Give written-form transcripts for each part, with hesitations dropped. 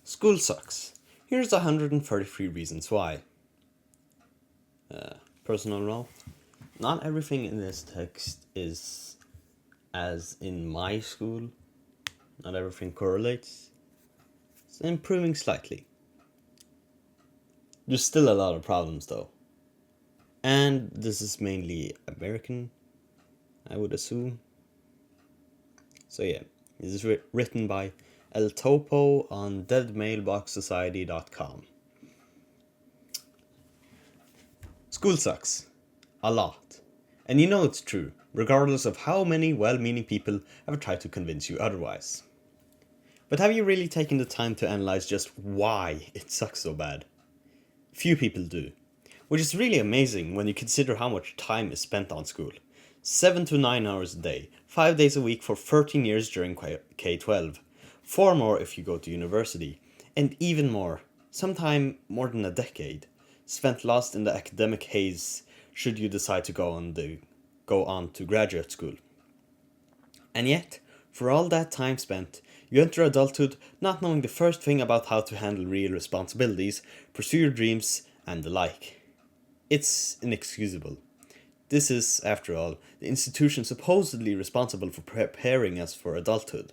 School sucks. Here's 133 reasons why. Personal note. Not everything in this text is as in my school. Not everything correlates. It's improving slightly. There's still a lot of problems though. And this is mainly American, I would assume. So yeah, this is written by El Topo on deadmailboxsociety.com. School sucks. A lot. And you know it's true, regardless of how many well-meaning people have tried to convince you otherwise. But have you really taken the time to analyze just why it sucks so bad? Few people do. Which is really amazing when you consider how much time is spent on school. 7 to 9 hours a day, 5 days a week for 13 years during K-12, 4 more if you go to university, and even more, sometime more than a decade, spent lost in the academic haze should you decide to go on to graduate school. And yet, for all that time spent, you enter adulthood not knowing the first thing about how to handle real responsibilities, pursue your dreams, and the like. It's inexcusable. This is, after all, the institution supposedly responsible for preparing us for adulthood.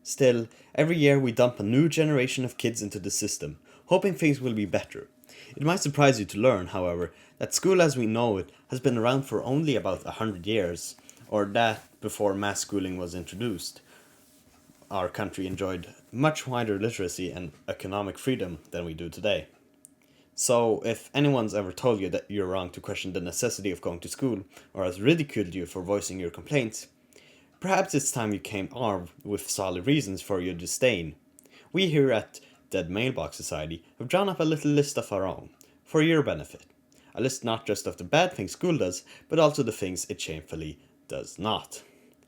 Still, every year we dump a new generation of kids into the system, hoping things will be better. It might surprise you to learn, however, that school as we know it has been around for only about 100 years, or that before mass schooling was introduced. Our country enjoyed much wider literacy and economic freedom than we do today. So, if anyone's ever told you that you're wrong to question the necessity of going to school, or has ridiculed you for voicing your complaints, perhaps it's time you came armed with solid reasons for your disdain. We here at Dead Mailbox Society have drawn up a little list of our own, for your benefit. A list not just of the bad things school does, but also the things it shamefully does not.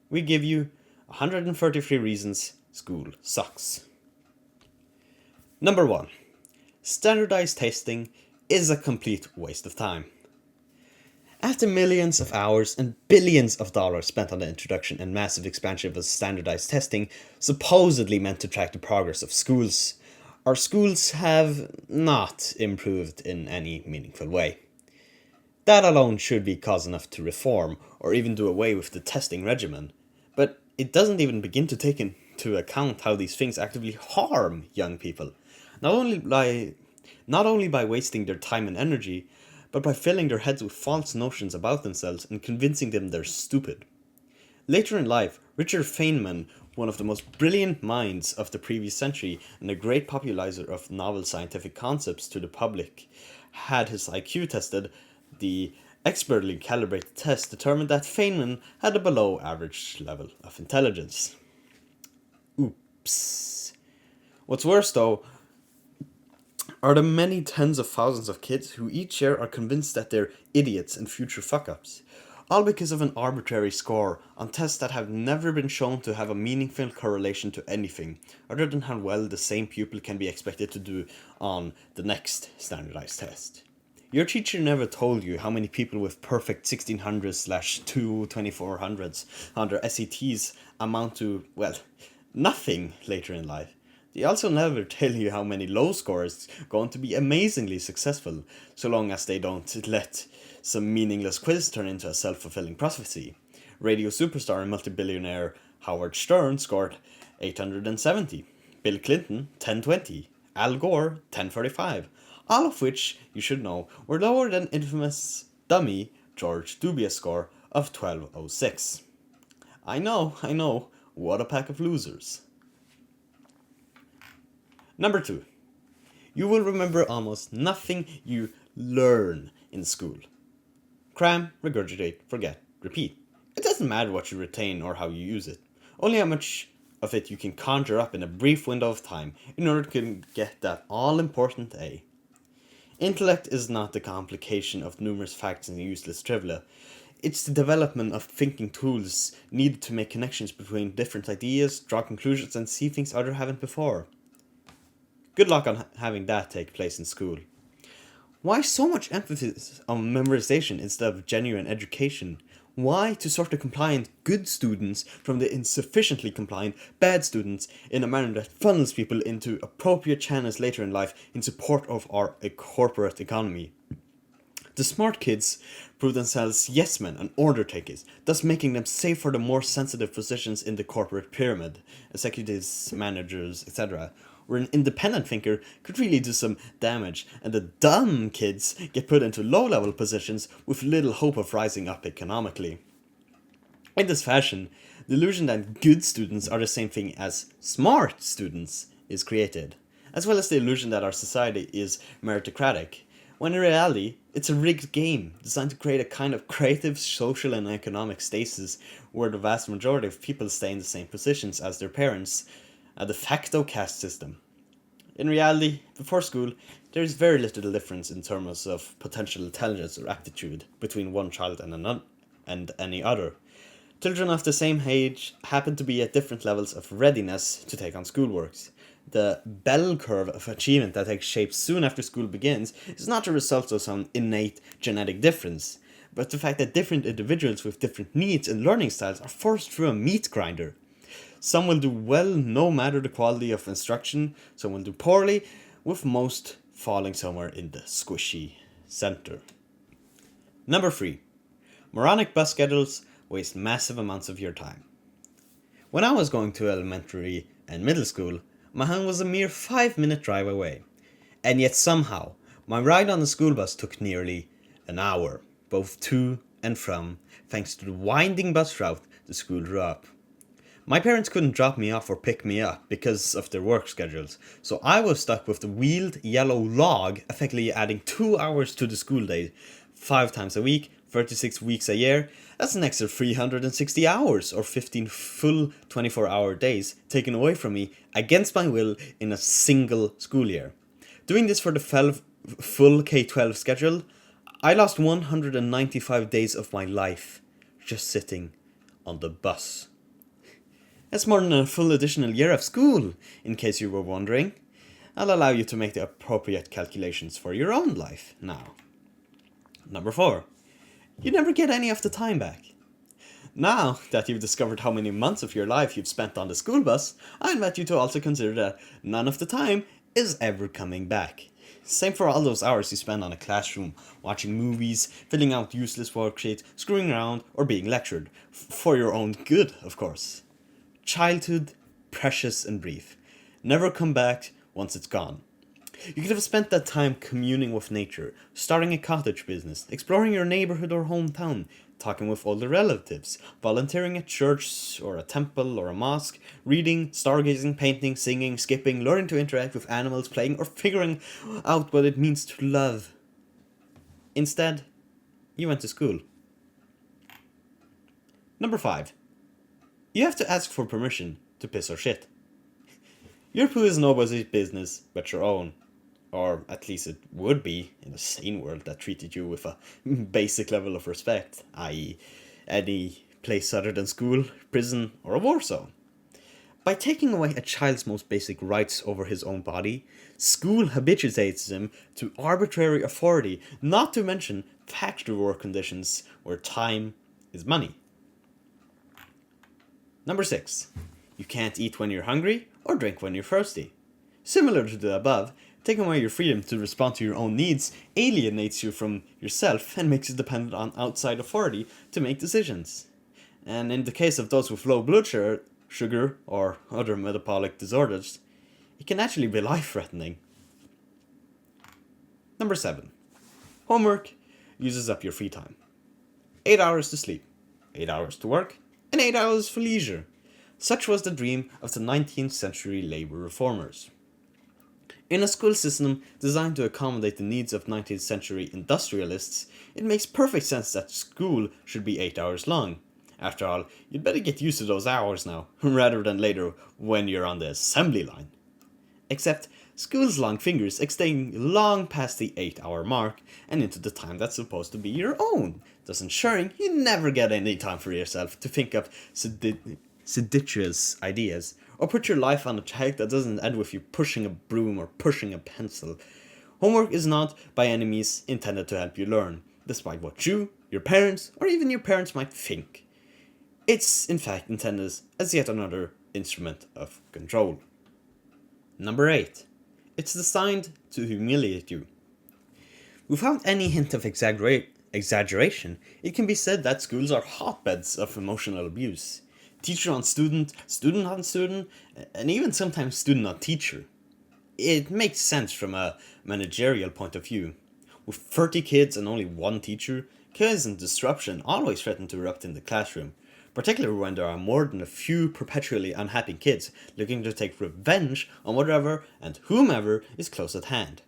We give you 133 reasons school sucks. Number 1. Standardized testing is a complete waste of time. After millions of hours and billions of dollars spent on the introduction and massive expansion of standardized testing, supposedly meant to track the progress of schools, our schools have not improved in any meaningful way. That alone should be cause enough to reform or even do away with the testing regimen, but it doesn't even begin to take into account how these things actively harm young people. Not only by wasting their time and energy, but by filling their heads with false notions about themselves and convincing them they're stupid. Later in life, Richard Feynman, one of the most brilliant minds of the previous century and a great popularizer of novel scientific concepts to the public, had his IQ tested. The expertly calibrated test determined that Feynman had a below average level of intelligence. Oops. What's worse though, are the many tens of thousands of kids who each year are convinced that they're idiots and future fuck-ups, all because of an arbitrary score on tests that have never been shown to have a meaningful correlation to anything, other than how well the same pupil can be expected to do on the next standardized test. Your teacher never told you how many people with perfect 1600s/2 2400s on their SATs amount to, well, nothing later in life. They also never tell you how many low scorers go on to be amazingly successful, so long as they don't let some meaningless quiz turn into a self-fulfilling prophecy. Radio superstar and multi-billionaire Howard Stern scored 870, Bill Clinton 1020, Al Gore 1035, all of which, you should know, were lower than infamous dummy George Dubia's score of 1206. I know, what a pack of losers. Number 2. You will remember almost nothing you learn in school. Cram, regurgitate, forget, repeat. It doesn't matter what you retain or how you use it, only how much of it you can conjure up in a brief window of time in order to get that all-important A. Intellect is not the complication of numerous facts and useless trivia. It's the development of thinking tools needed to make connections between different ideas, draw conclusions, and see things others haven't before. Good luck on having that take place in school. Why so much emphasis on memorization instead of genuine education? Why? To sort the compliant good students from the insufficiently compliant bad students in a manner that funnels people into appropriate channels later in life in support of our corporate economy. The smart kids prove themselves yes men and order takers, thus making them safe for the more sensitive positions in the corporate pyramid, executives, managers, etc., where an independent thinker could really do some damage, and the dumb kids get put into low level positions with little hope of rising up economically. In this fashion, the illusion that good students are the same thing as smart students is created, as well as the illusion that our society is meritocratic, when in reality, it's a rigged game designed to create a kind of creative social and economic stasis where the vast majority of people stay in the same positions as their parents, a de facto caste system. In reality, before school, there is very little difference in terms of potential intelligence or aptitude between one child and any other. Children of the same age happen to be at different levels of readiness to take on schoolworks. The bell curve of achievement that takes shape soon after school begins is not a result of some innate genetic difference, but the fact that different individuals with different needs and learning styles are forced through a meat grinder. Some will do well no matter the quality of instruction, some will do poorly, with most falling somewhere in the squishy center. Number 3. Moronic bus schedules waste massive amounts of your time. When I was going to elementary and middle school, my home was a mere 5-minute drive away, and yet somehow my ride on the school bus took nearly an hour, both to and from, thanks to the winding bus route the school drew up. My parents couldn't drop me off or pick me up because of their work schedules, so I was stuck with the wheeled yellow log, effectively adding 2 hours to the school day, 5 times a week, 36 weeks a year. That's an extra 360 hours, or 15 full 24-hour days, taken away from me against my will in a single school year. Doing this for the full K-12 schedule, I lost 195 days of my life just sitting on the bus. That's more than a full additional year of school, in case you were wondering. I'll allow you to make the appropriate calculations for your own life now. Number 4. You never get any of the time back. Now that you've discovered how many months of your life you've spent on the school bus, I invite you to also consider that none of the time is ever coming back. Same for all those hours you spend on a classroom, watching movies, filling out useless worksheets, screwing around, or being lectured. For your own good, of course. Childhood, precious and brief. Never come back once it's gone. You could have spent that time communing with nature, starting a cottage business, exploring your neighborhood or hometown, talking with older relatives, volunteering at church or a temple or a mosque, reading, stargazing, painting, singing, skipping, learning to interact with animals, playing, or figuring out what it means to love. Instead, you went to school. Number 5. You have to ask for permission to piss or shit. Your poo is nobody's business but your own. Or at least it would be in a sane world that treated you with a basic level of respect, i.e. any place other than school, prison, or a war zone. By taking away a child's most basic rights over his own body, school habituates him to arbitrary authority, not to mention factory work conditions where time is money. Number 6. You can't eat when you're hungry or drink when you're thirsty. Similar to the above, taking away your freedom to respond to your own needs alienates you from yourself and makes you dependent on outside authority to make decisions. And in the case of those with low blood sugar or other metabolic disorders, it can actually be life-threatening. Number 7. Homework uses up your free time. 8 hours to sleep, 8 hours to work, and 8 hours for leisure. Such was the dream of the 19th century labor reformers. In a school system designed to accommodate the needs of 19th century industrialists, it makes perfect sense that school should be 8 hours long. After all, you'd better get used to those hours now, rather than later when you're on the assembly line. Except, school's long fingers extend long past the 8-hour mark and into the time that's supposed to be your own, thus ensuring you never get any time for yourself to think of seditious ideas, or put your life on a track that doesn't end with you pushing a broom or pushing a pencil. Homework is not, by any means, intended to help you learn, despite what you, your parents, or even your parents might think. It's in fact intended as yet another instrument of control. Number 8. It's designed to humiliate you. Without any hint of exaggeration, it can be said that schools are hotbeds of emotional abuse. Teacher on student, student on student, and even sometimes student on teacher. It makes sense from a managerial point of view. With 30 kids and only one teacher, chaos and disruption always threaten to erupt in the classroom, particularly when there are more than a few perpetually unhappy kids looking to take revenge on whatever and whomever is close at hand.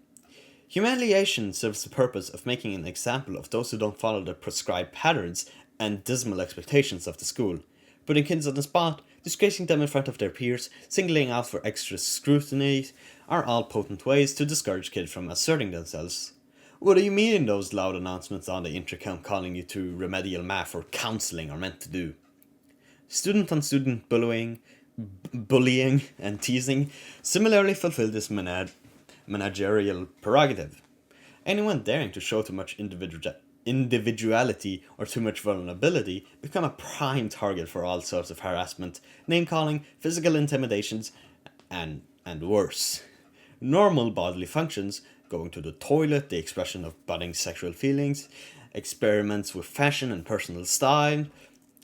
Humiliation serves the purpose of making an example of those who don't follow the prescribed patterns and dismal expectations of the school, putting kids on the spot, disgracing them in front of their peers, singling out for extra scrutiny, are all potent ways to discourage kids from asserting themselves. What do you mean those loud announcements on the intercom calling you to remedial math or counselling are meant to do? Student on student bullying and teasing similarly fulfill this managerial prerogative. Anyone daring to show too much individuality or too much vulnerability become a prime target for all sorts of harassment, name-calling, physical intimidations, and worse. Normal bodily functions, going to the toilet, the expression of budding sexual feelings, experiments with fashion and personal style,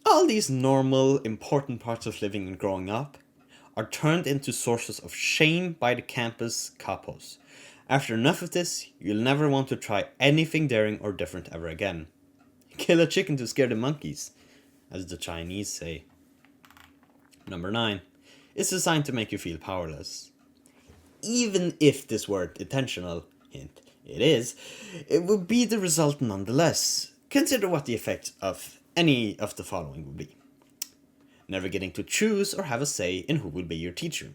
all these normal, important parts of living and growing up, are turned into sources of shame by the campus capos. After enough of this, you'll never want to try anything daring or different ever again. Kill a chicken to scare the monkeys, as the Chinese say. Number 9. It's designed to make you feel powerless. Even if this weren't intentional, hint, it would be the result nonetheless. Consider what the effect of any of the following would be. Never getting to choose or have a say in who will be your teacher.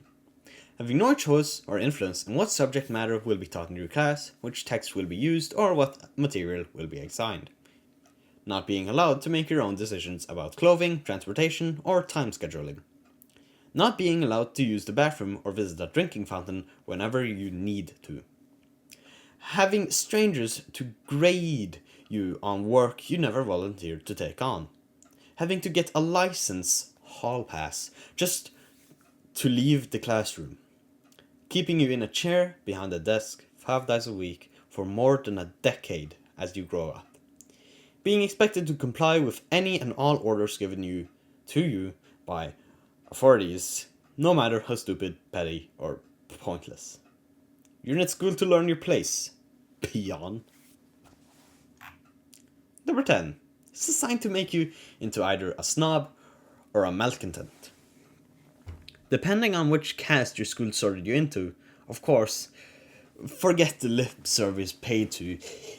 Having no choice or influence in what subject matter will be taught in your class, which text will be used, or what material will be assigned. Not being allowed to make your own decisions about clothing, transportation, or time scheduling. Not being allowed to use the bathroom or visit a drinking fountain whenever you need to. Having strangers to grade you on work you never volunteered to take on. Having to get a license, hall pass, just to leave the classroom. Keeping you in a chair behind a desk 5 days a week for more than a decade as you grow up. Being expected to comply with any and all orders given to you by authorities, no matter how stupid, petty, or pointless. You're in school to learn your place. Peon. Number 10. It's designed to make you into either a snob or a malcontent. Depending on which caste your school sorted you into, of course, forget the lip service paid to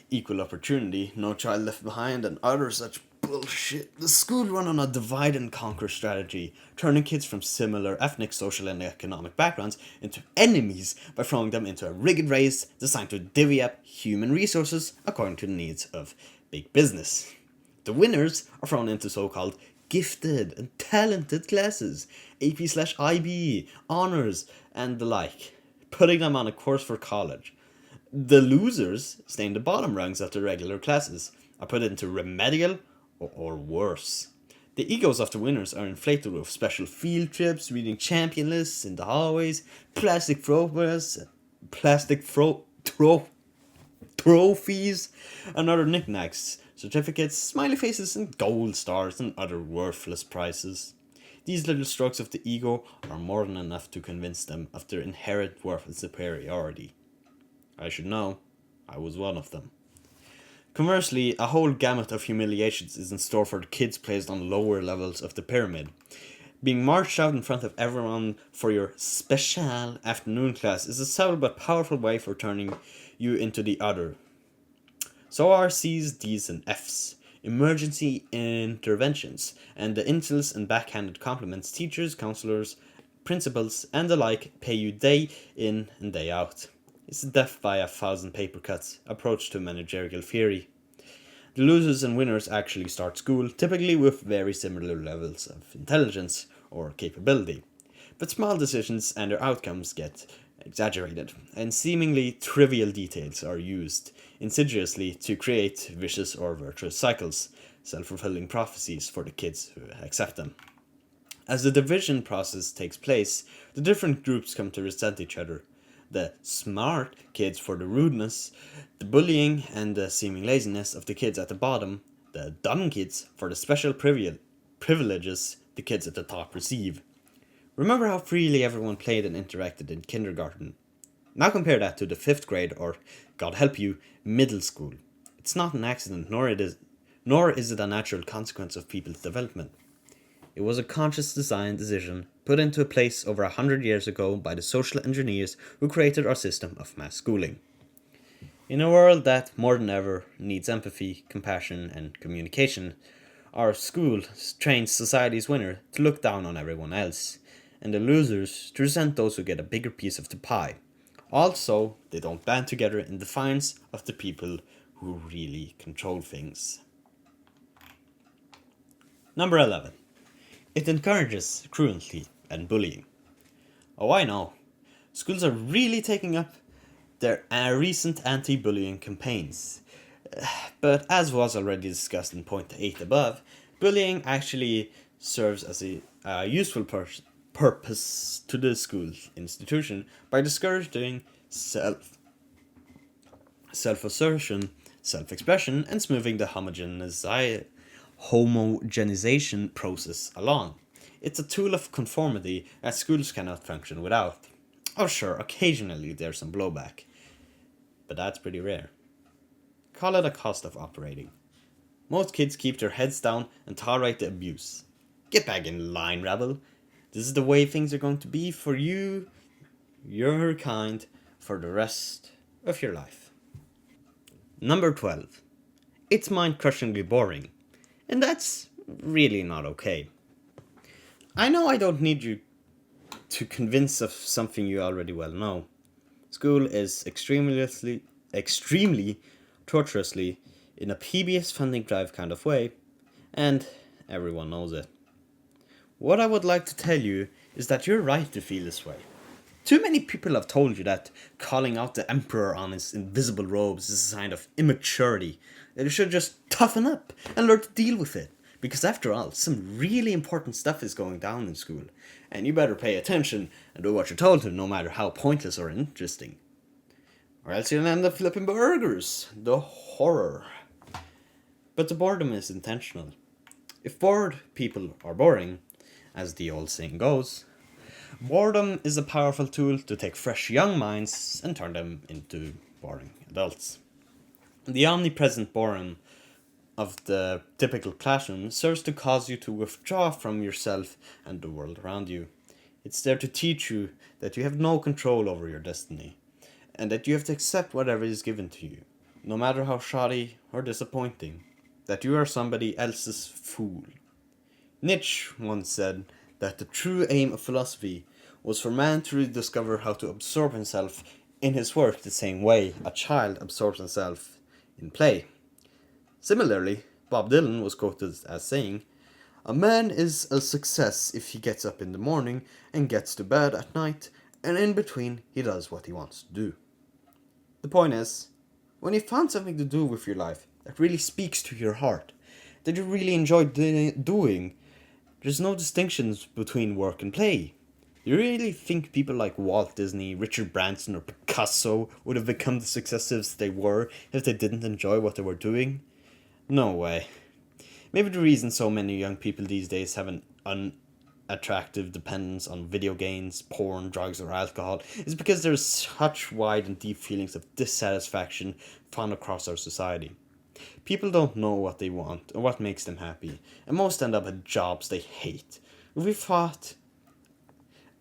equal opportunity, no child left behind, and other such bullshit. The school run on a divide and conquer strategy, turning kids from similar ethnic, social, and economic backgrounds into enemies by throwing them into a rigged race designed to divvy up human resources according to the needs of big business. The winners are thrown into so-called gifted and talented classes, AP/IB, honors, and the like, putting them on a course for college. The losers stay in the bottom rungs of the regular classes, are put into remedial or worse. The egos of the winners are inflated with special field trips, reading champion lists in the hallways, plastic throwers, trophies, and other knickknacks, certificates, smiley faces, and gold stars, and other worthless prizes. These little strokes of the ego are more than enough to convince them of their inherent worth and superiority. I should know, I was one of them. Conversely, a whole gamut of humiliations is in store for the kids placed on lower levels of the pyramid. Being marched out in front of everyone for your special afternoon class is a subtle but powerful way for turning you into the other. So are C's, D's, and F's, emergency interventions, and the insults and backhanded compliments teachers, counselors, principals, and the like pay you day in and day out. It's the death by 1,000 paper cuts approach to managerial theory. The losers and winners actually start school, typically with very similar levels of intelligence or capability. But small decisions and their outcomes get exaggerated, and seemingly trivial details are used insidiously to create vicious or virtuous cycles, self-fulfilling prophecies for the kids who accept them. As the division process takes place, the different groups come to resent each other. The smart kids for the rudeness, the bullying, and the seeming laziness of the kids at the bottom, the dumb kids for the special privileges the kids at the top receive. Remember how freely everyone played and interacted in kindergarten. Now compare that to the 5th grade or, God help you, middle school. It's not an accident, nor is it a natural consequence of people's development. It was a conscious design decision put into place over 100 years ago by the social engineers who created our system of mass schooling. In a world that, more than ever, needs empathy, compassion, and communication, our school trains society's winner to look down on everyone else, and the losers to resent those who get a bigger piece of the pie. Also, they don't band together in defiance of the people who really control things. Number 11. It encourages cruelty and bullying. Oh, I know. Schools are really taking up their recent anti-bullying campaigns. But as was already discussed in point 8 above, bullying actually serves as a useful purpose to the school institution by discouraging self-assertion, self-expression, and smoothing the homogenization process along. It's a tool of conformity that schools cannot function without. Oh sure, occasionally there's some blowback, but that's pretty rare. Call it a cost of operating. Most kids keep their heads down and tolerate the abuse. Get back in line, rebel. This is the way things are going to be for you, your kind, for the rest of your life. Number 12. It's mind-crushingly boring. And that's really not okay. I know I don't need you to convince of something you already well know. School is extremely tortuously in a PBS funding drive kind of way, and everyone knows it. What I would like to tell you is that you're right to feel this way. Too many people have told you that calling out the emperor on his invisible robes is a sign of immaturity, that you should just toughen up and learn to deal with it. Because after all, some really important stuff is going down in school, and you better pay attention and do what you're told to, no matter how pointless or interesting. Or else you'll end up flipping burgers. The horror. But the boredom is intentional. If bored people are boring, as the old saying goes, boredom is a powerful tool to take fresh young minds and turn them into boring adults. The omnipresent boredom of the typical classroom serves to cause you to withdraw from yourself and the world around you. It's there to teach you that you have no control over your destiny, and that you have to accept whatever is given to you, no matter how shoddy or disappointing, that you are somebody else's fool. Nietzsche once said that the true aim of philosophy was for man to rediscover how to absorb himself in his work the same way a child absorbs himself in play. Similarly, Bob Dylan was quoted as saying, "A man is a success if he gets up in the morning and gets to bed at night, and in between he does what he wants to do." The point is, when you found something to do with your life that really speaks to your heart, that you really enjoy doing, there's no distinctions between work and play. You really think people like Walt Disney, Richard Branson, or Picasso would have become the successes they were if they didn't enjoy what they were doing? No way. Maybe the reason so many young people these days have an unattractive dependence on video games, porn, drugs, or alcohol is because there's such wide and deep feelings of dissatisfaction found across our society. People don't know what they want or what makes them happy, and most end up at jobs they hate. If we fought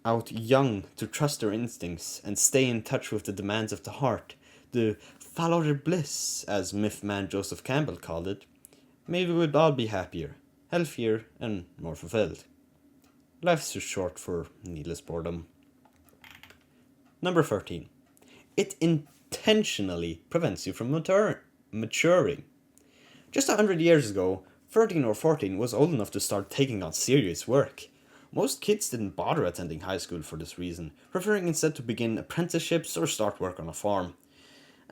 out young to trust their instincts and stay in touch with the demands of the heart, the follow their bliss, as myth man Joseph Campbell called it, maybe we'd all be happier, healthier, and more fulfilled. Life's too short for needless boredom. Number 13. It intentionally prevents you from maturing. Just 100 years ago, 13 or 14 was old enough to start taking on serious work. Most kids didn't bother attending high school for this reason, preferring instead to begin apprenticeships or start work on a farm.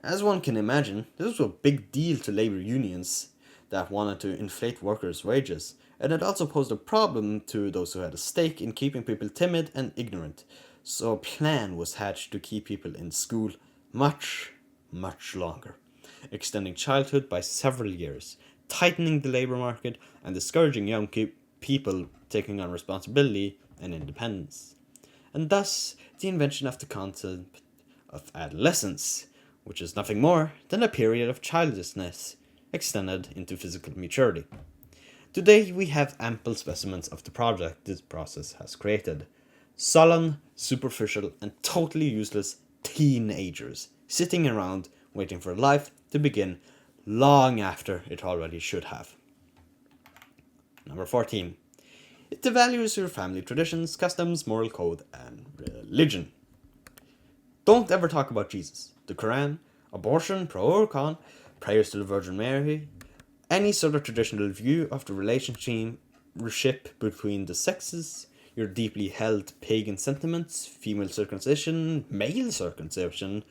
As one can imagine, this was a big deal to labour unions that wanted to inflate workers' wages, and it also posed a problem to those who had a stake in keeping people timid and ignorant. So a plan was hatched to keep people in school much, much longer, extending childhood by several years, tightening the labour market, and discouraging young people taking on responsibility and independence. And thus, the invention of the concept of adolescence, which is nothing more than a period of childishness extended into physical maturity. Today, we have ample specimens of the project this process has created. Sullen, superficial, and totally useless teenagers sitting around waiting for life to begin long after it already should have. Number 14. It devalues your family traditions, customs, moral code, and religion. Don't ever talk about Jesus, the Quran, abortion, pro or con, prayers to the Virgin Mary, any sort of traditional view of the relationship between the sexes, your deeply held pagan sentiments, female circumcision, male circumcision,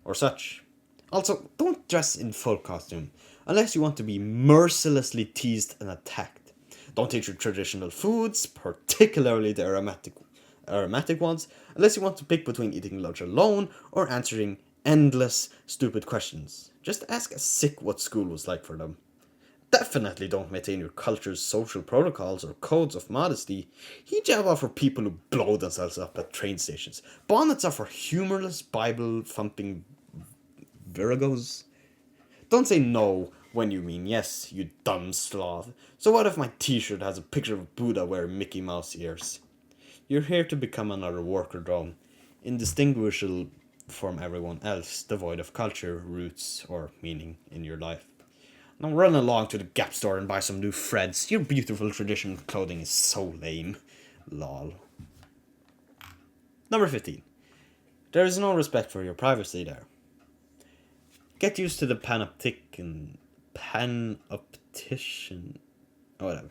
or such. Also, don't dress in full costume, unless you want to be mercilessly teased and attacked. Don't eat your traditional foods, particularly the aromatic ones, unless you want to pick between eating lunch alone or answering endless stupid questions. Just ask a Sikh what school was like for them. Definitely don't maintain your culture's social protocols or codes of modesty. Hijab are for people who blow themselves up at train stations. Bonnets are for humorless Bible-thumping virgos. Don't say no when you mean yes, you dumb sloth. So what if my t-shirt has a picture of Buddha wearing Mickey Mouse ears? You're here to become another worker drone, indistinguishable from everyone else, devoid of culture, roots, or meaning in your life. Now run along to the Gap store and buy some new threads. Your beautiful traditional clothing is so lame. Lol. Number 15. There is no respect for your privacy there. Get used to the panoptician, or whatever.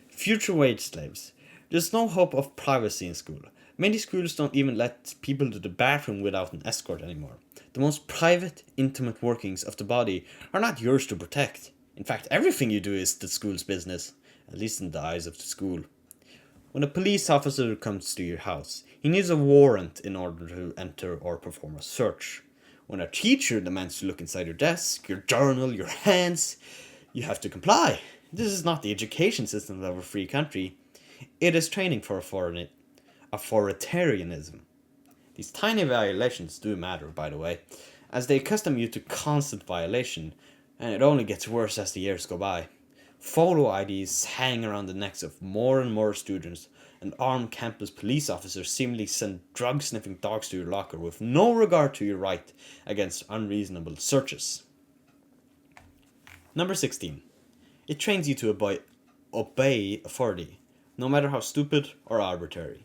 Future wage slaves. There's no hope of privacy in school. Many schools don't even let people to the bathroom without an escort anymore. The most private, intimate workings of the body are not yours to protect. In fact, everything you do is the school's business, at least in the eyes of the school. When a police officer comes to your house, he needs a warrant in order to enter or perform a search. When a teacher demands to look inside your desk, your journal, your hands, you have to comply. This is not the education system of a free country. It is training for authoritarianism. These tiny violations do matter, by the way, as they accustom you to constant violation, and it only gets worse as the years go by. Photo IDs hang around the necks of more and more students, and armed campus police officers seemingly send drug-sniffing dogs to your locker with no regard to your right against unreasonable searches. Number 16. It trains you to obey authority, no matter how stupid or arbitrary.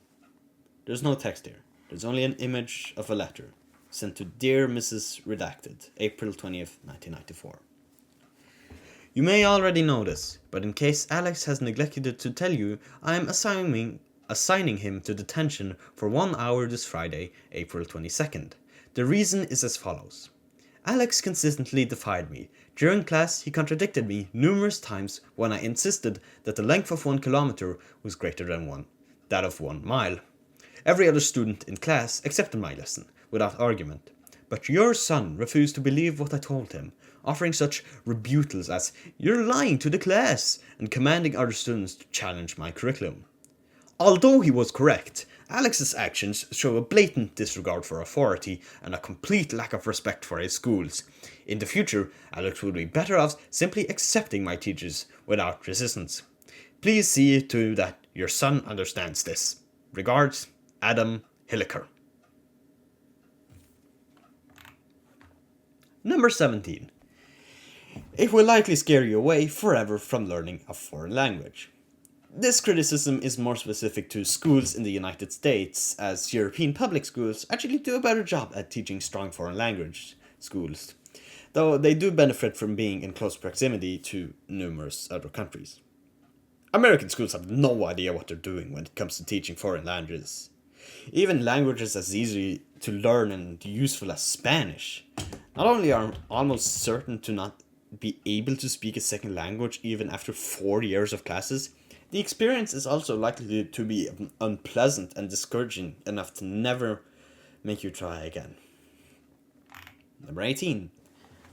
There's no text here. There's only an image of a letter sent to Dear Mrs. Redacted, April 20th, 1994. You may already know this, but in case Alex has neglected to tell you, I am assigning him to detention for 1 hour this Friday, April 22nd. The reason is as follows. Alex consistently defied me. During class, he contradicted me numerous times when I insisted that the length of 1 kilometer was greater than that of 1 mile. Every other student in class accepted my lesson, without argument. But your son refused to believe what I told him, offering such rebuttals as, "You're lying to the class," and commanding other students to challenge my curriculum. Although he was correct, Alex's actions show a blatant disregard for authority and a complete lack of respect for his schools. In the future, Alex would be better off simply accepting my teachings without resistance. Please see to that your son understands this. Regards, Adam Hilliker. Number 17. It will likely scare you away forever from learning a foreign language. This criticism is more specific to schools in the United States, as European public schools actually do a better job at teaching strong foreign language schools, though they do benefit from being in close proximity to numerous other countries. American schools have no idea what they're doing when it comes to teaching foreign languages. Even languages as easy to learn and useful as Spanish not only are almost certain to not be able to speak a second language even after 4 years of classes, the experience is also likely to be unpleasant and discouraging enough to never make you try again. Number 18.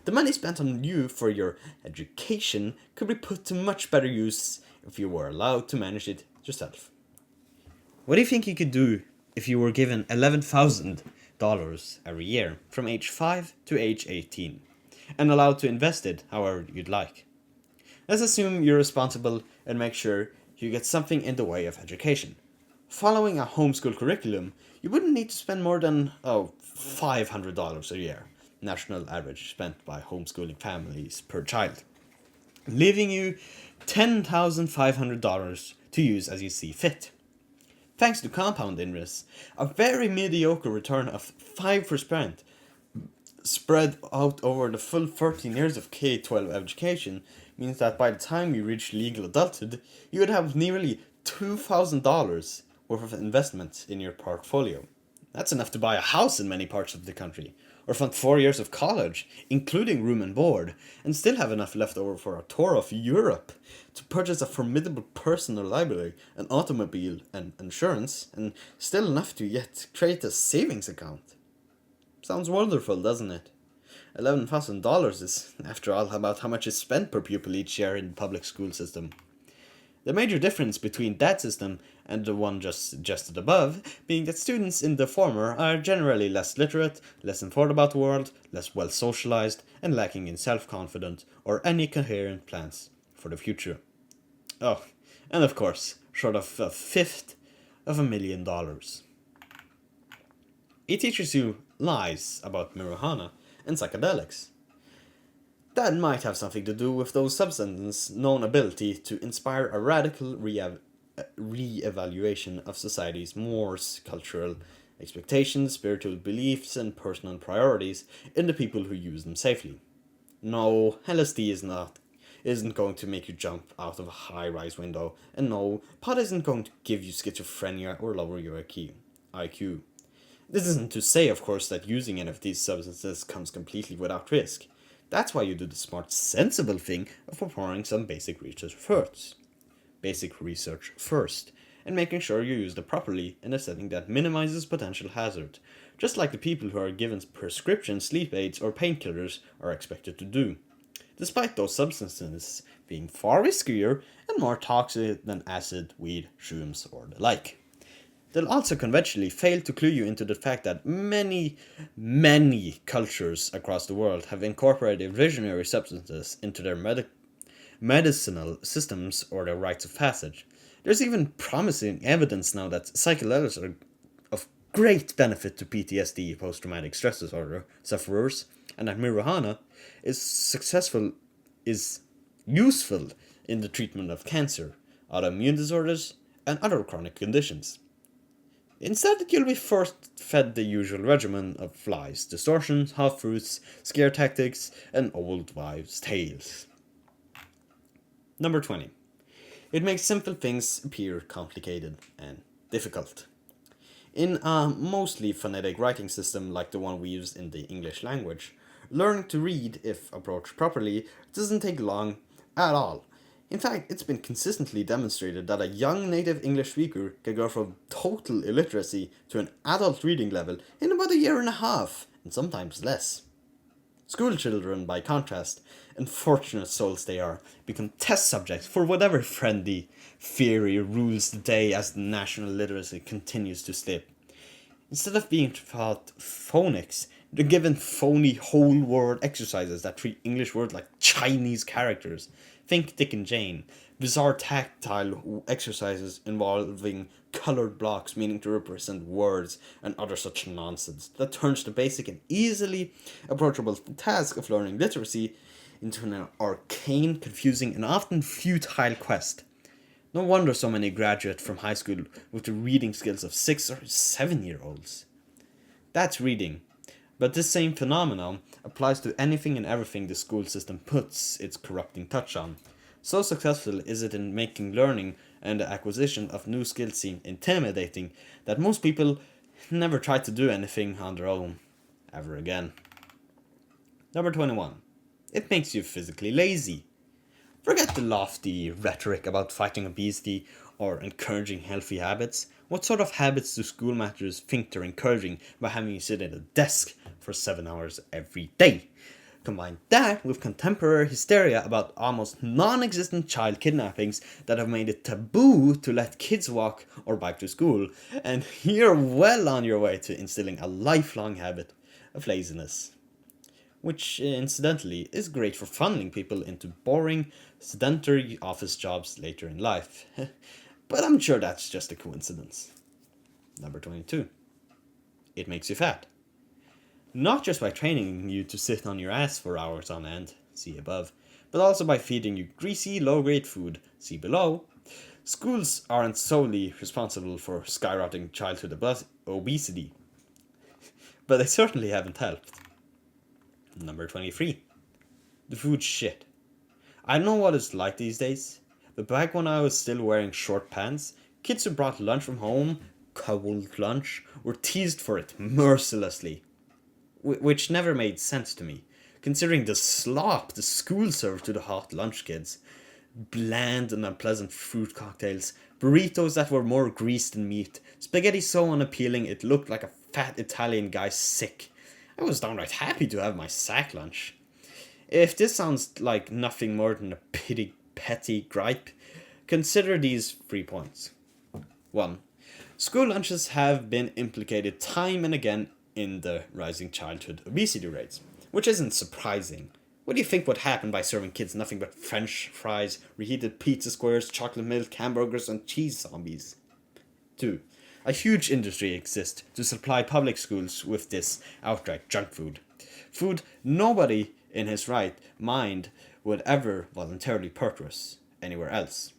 The money spent on you for your education could be put to much better use if you were allowed to manage it yourself. What do you think you could do if you were given $11,000 every year from age 5 to age 18 and allowed to invest it however you'd like? Let's assume you're responsible and make sure you get something in the way of education. Following a homeschool curriculum, you wouldn't need to spend more than $500 a year, national average spent by homeschooling families per child, leaving you $10,500 to use as you see fit. Thanks to compound interest, a very mediocre return of 5% spread out over the full 13 years of K-12 education means that by the time you reach legal adulthood, you would have nearly $2,000 worth of investment in your portfolio. That's enough to buy a house in many parts of the country, or fund 4 years of college, including room and board, and still have enough left over for a tour of Europe, to purchase a formidable personal library, an automobile, and insurance, and still enough to yet create a savings account. Sounds wonderful, doesn't it? $11,000 is, after all, about how much is spent per pupil each year in the public school system. The major difference between that system and the one just suggested above being that students in the former are generally less literate, less informed about the world, less well socialized, and lacking in self-confidence or any coherent plans for the future. Oh, and of course, short of $1,000,000. It teaches you lies about marijuana and psychedelics. That might have something to do with those substances' known ability to inspire a radical re-evaluation of society's mores, cultural expectations, spiritual beliefs, and personal priorities in the people who use them safely. No, LSD isn't going to make you jump out of a high-rise window, and no, pot isn't going to give you schizophrenia or lower your IQ. This isn't to say, of course, that using any of these substances comes completely without risk. That's why you do the smart, sensible thing of performing some basic research first, and making sure you use them properly in a setting that minimizes potential hazard, just like the people who are given prescription sleep aids or painkillers are expected to do, despite those substances being far riskier and more toxic than acid, weed, shrooms, or the like. They'll also conventionally fail to clue you into the fact that many cultures across the world have incorporated visionary substances into their medicinal systems or their rites of passage. There's even promising evidence now that psychedelics are of great benefit to PTSD, post-traumatic stress disorder sufferers, and that marijuana is useful in the treatment of cancer, autoimmune disorders, and other chronic conditions. Instead, you'll be first fed the usual regimen of lies, distortions, half-truths, scare tactics, and old wives' tales. Number 20. It makes simple things appear complicated and difficult. In a mostly phonetic writing system like the one we use in the English language, learning to read, if approached properly, doesn't take long at all. In fact, it's been consistently demonstrated that a young native English speaker can go from total illiteracy to an adult reading level in about a year and a half, and sometimes less. School children, by contrast, unfortunate souls they are, become test subjects for whatever friendly theory rules the day as the national literacy continues to slip. Instead of being taught phonics, they're given phony whole word exercises that treat English words like Chinese characters. Think Dick and Jane, bizarre tactile exercises involving coloured blocks meaning to represent words, and other such nonsense that turns the basic and easily approachable task of learning literacy into an arcane, confusing, and often futile quest. No wonder so many graduate from high school with the reading skills of 6 or 7-year-olds. That's reading. But this same phenomenon applies to anything and everything the school system puts its corrupting touch on. So successful is it in making learning and the acquisition of new skills seem intimidating that most people never try to do anything on their own ever again. Number 21. It makes you physically lazy. Forget the lofty rhetoric about fighting obesity or encouraging healthy habits. What sort of habits do school managers think they're encouraging by having you sit at a desk for 7 hours every day? Combine that with contemporary hysteria about almost non-existent child kidnappings that have made it taboo to let kids walk or bike to school, and you're well on your way to instilling a lifelong habit of laziness. Which, incidentally, is great for funneling people into boring, sedentary office jobs later in life. But I'm sure that's just a coincidence. Number 22. It makes you fat. Not just by training you to sit on your ass for hours on end, see above, but also by feeding you greasy, low-grade food, see below. Schools aren't solely responsible for skyrocketing childhood obesity, but they certainly haven't helped. Number 23. The food's shit. I don't know what it's like these days, but back when I was still wearing short pants, kids who brought lunch from home, cold lunch, were teased for it mercilessly. Which never made sense to me, considering the slop the school served to the hot lunch kids. Bland and unpleasant fruit cocktails, burritos that were more grease than meat, spaghetti so unappealing it looked like a fat Italian guy sick. I was downright happy to have my sack lunch. If this sounds like nothing more than a petty gripe, consider these 3 points. 1. School lunches have been implicated time and again in the rising childhood obesity rates, which isn't surprising. What do you think would happen by serving kids nothing but French fries, reheated pizza squares, chocolate milk, hamburgers, and cheese zombies? 2. A huge industry exists to supply public schools with this outright junk food. Food nobody in his right mind would ever voluntarily purchase anywhere else.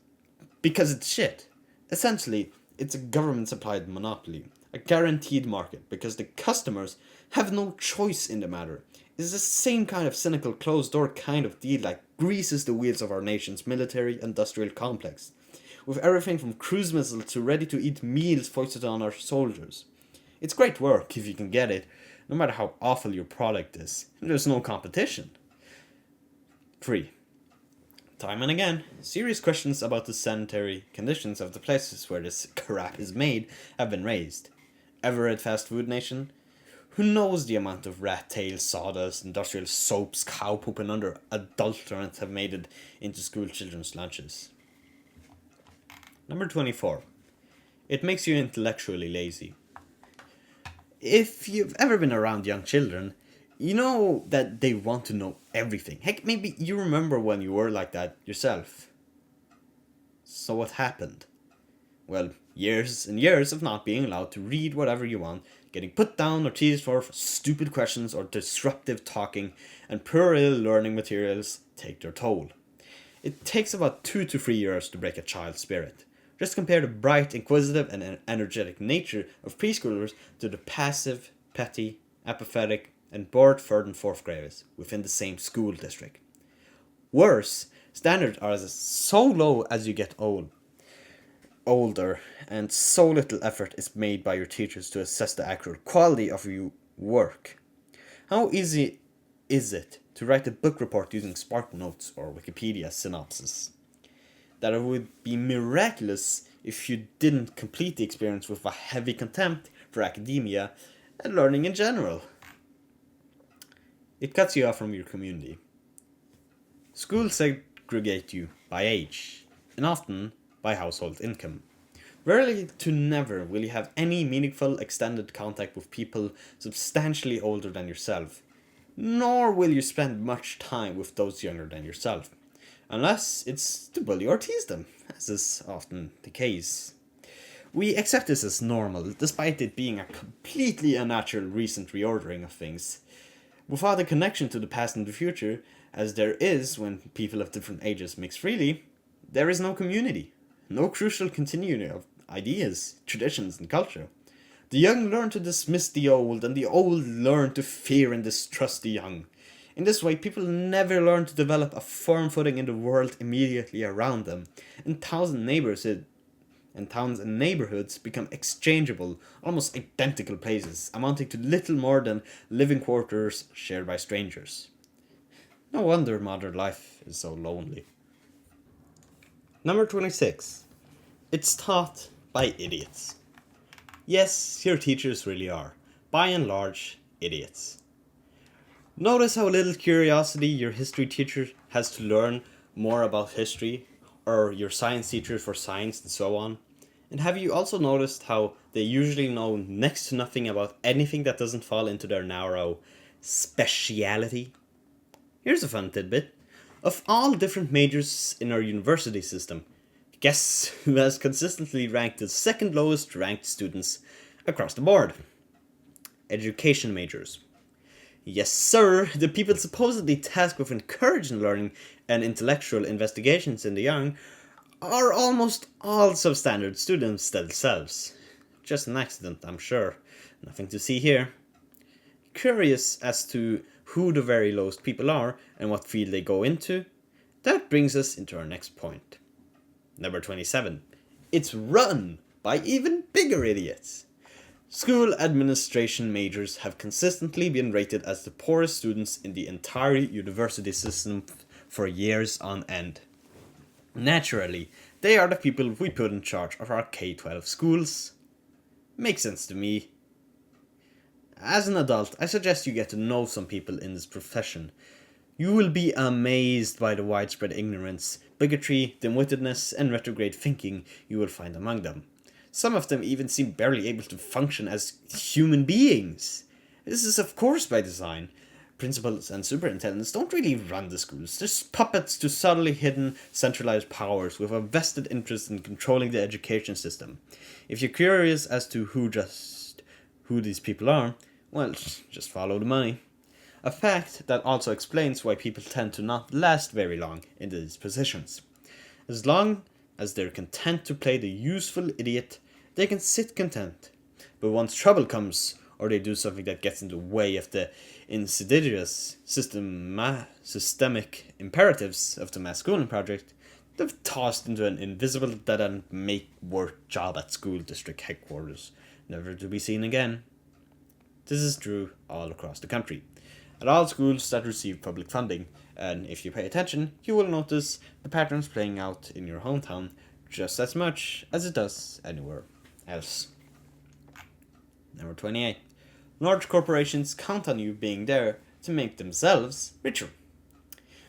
Because it's shit. Essentially, it's a government-supplied monopoly. A guaranteed market, because the customers have no choice in the matter. It's the same kind of cynical closed-door kind of deal that greases the wheels of our nation's military-industrial complex, with everything from cruise missiles to ready-to-eat meals foisted on our soldiers. It's great work if you can get it, no matter how awful your product is. There's no competition. 3. Time and again, serious questions about the sanitary conditions of the places where this crap is made have been raised. Ever a fast food nation? Who knows the amount of rat tail, sawdust, industrial soaps, cow poop and other adulterants have made it into school children's lunches? Number 24. It makes you intellectually lazy. If you've ever been around young children, you know that they want to know everything. Heck, maybe you remember when you were like that yourself. So what happened? Well, years and years of not being allowed to read whatever you want, getting put down or teased for stupid questions or disruptive talking, and puerile learning materials take their toll. It takes about 2 to 3 years to break a child's spirit. Just compare the bright, inquisitive, and energetic nature of preschoolers to the passive, petty, apathetic, and bored 3rd and 4th graders within the same school district. Worse, standards are so low as you get older, and so little effort is made by your teachers to assess the actual quality of your work. How easy is it to write a book report using Spark Notes or Wikipedia synopsis? That it would be miraculous if you didn't complete the experience with a heavy contempt for academia and learning in general. It cuts you off from your community. Schools segregate you by age, and often by household income. Rarely to never will you have any meaningful extended contact with people substantially older than yourself, nor will you spend much time with those younger than yourself, unless it's to bully or tease them, as is often the case. We accept this as normal, despite it being a completely unnatural recent reordering of things. Without a connection to the past and the future, as there is when people of different ages mix freely, there is no community, no crucial continuity of ideas, traditions, and culture. The young learn to dismiss the old, and the old learn to fear and distrust the young. In this way, people never learn to develop a firm footing in the world immediately around them, and thousand neighborhoods and towns and neighborhoods become exchangeable, almost identical places, amounting to little more than living quarters shared by strangers. No wonder modern life is so lonely. Number 26. It's taught by idiots. Yes, your teachers really are, by and large, idiots. Notice how little curiosity your history teacher has to learn more about history, or your science teacher for science, and so on. And have you also noticed how they usually know next to nothing about anything that doesn't fall into their narrow speciality? Here's a fun tidbit. Of all different majors in our university system, guess who has consistently ranked the second lowest ranked students across the board? Education majors. Yes, sir, the people supposedly tasked with encouraging learning and intellectual investigations in the young are almost all substandard students themselves. Just an accident, I'm sure. Nothing to see here. Curious as to who the very lowest people are and what field they go into? That brings us into our next point. Number 27. It's run by even bigger idiots. School administration majors have consistently been rated as the poorest students in the entire university system for years on end. Naturally, they are the people we put in charge of our K-12 schools. Makes sense to me. As an adult, I suggest you get to know some people in this profession. You will be amazed by the widespread ignorance, bigotry, dim-wittedness, and retrograde thinking you will find among them. Some of them even seem barely able to function as human beings. This is of course by design. Principals and superintendents don't really run the schools. They're puppets to subtly hidden centralized powers with a vested interest in controlling the education system. If you're curious as to who these people are, well, just follow the money. A fact that also explains why people tend to not last very long in these positions. As long as they're content to play the useful idiot, they can sit content. But once trouble comes, or they do something that gets in the way of the insidious systemic imperatives of the mass schooling project, they're tossed into an invisible dead-end make-work job at school district headquarters, never to be seen again. This is true all across the country, at all schools that receive public funding, and if you pay attention, you will notice the patterns playing out in your hometown just as much as it does anywhere else. Number 28. Large corporations count on you being there to make themselves richer.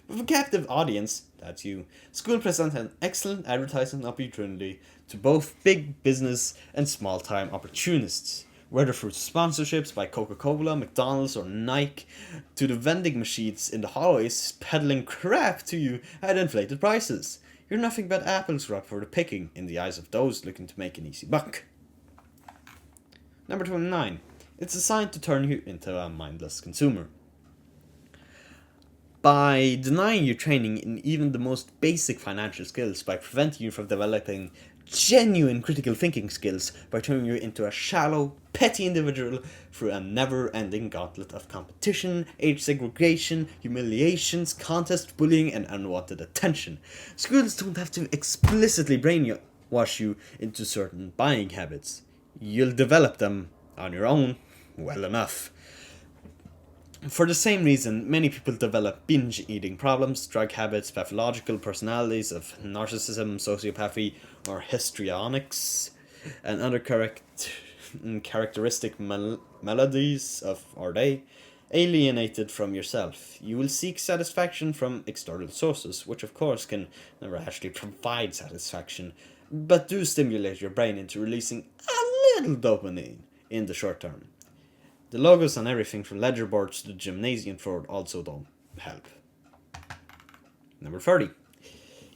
With a captive audience, that's you, school presents an excellent advertising opportunity to both big business and small-time opportunists. Whether through sponsorships by Coca-Cola, McDonald's, or Nike, to the vending machines in the hallways peddling crap to you at inflated prices. You're nothing but apples up for the picking in the eyes of those looking to make an easy buck. Number 29. It's designed to turn you into a mindless consumer. By denying you training in even the most basic financial skills, by preventing you from developing genuine critical thinking skills, by turning you into a shallow, petty individual through a never-ending gauntlet of competition, age segregation, humiliations, contest, bullying, and unwanted attention. Schools don't have to explicitly brainwash you into certain buying habits. You'll develop them on your own well enough. For the same reason, many people develop binge eating problems, drug habits, pathological personalities of narcissism, sociopathy, or histrionics, and other characteristic maladies of our day. Alienated from yourself, you will seek satisfaction from external sources, which of course can never actually provide satisfaction, but do stimulate your brain into releasing a little dopamine in the short term. The logos on everything from ledger boards to the gymnasium floor also don't help. Number 30.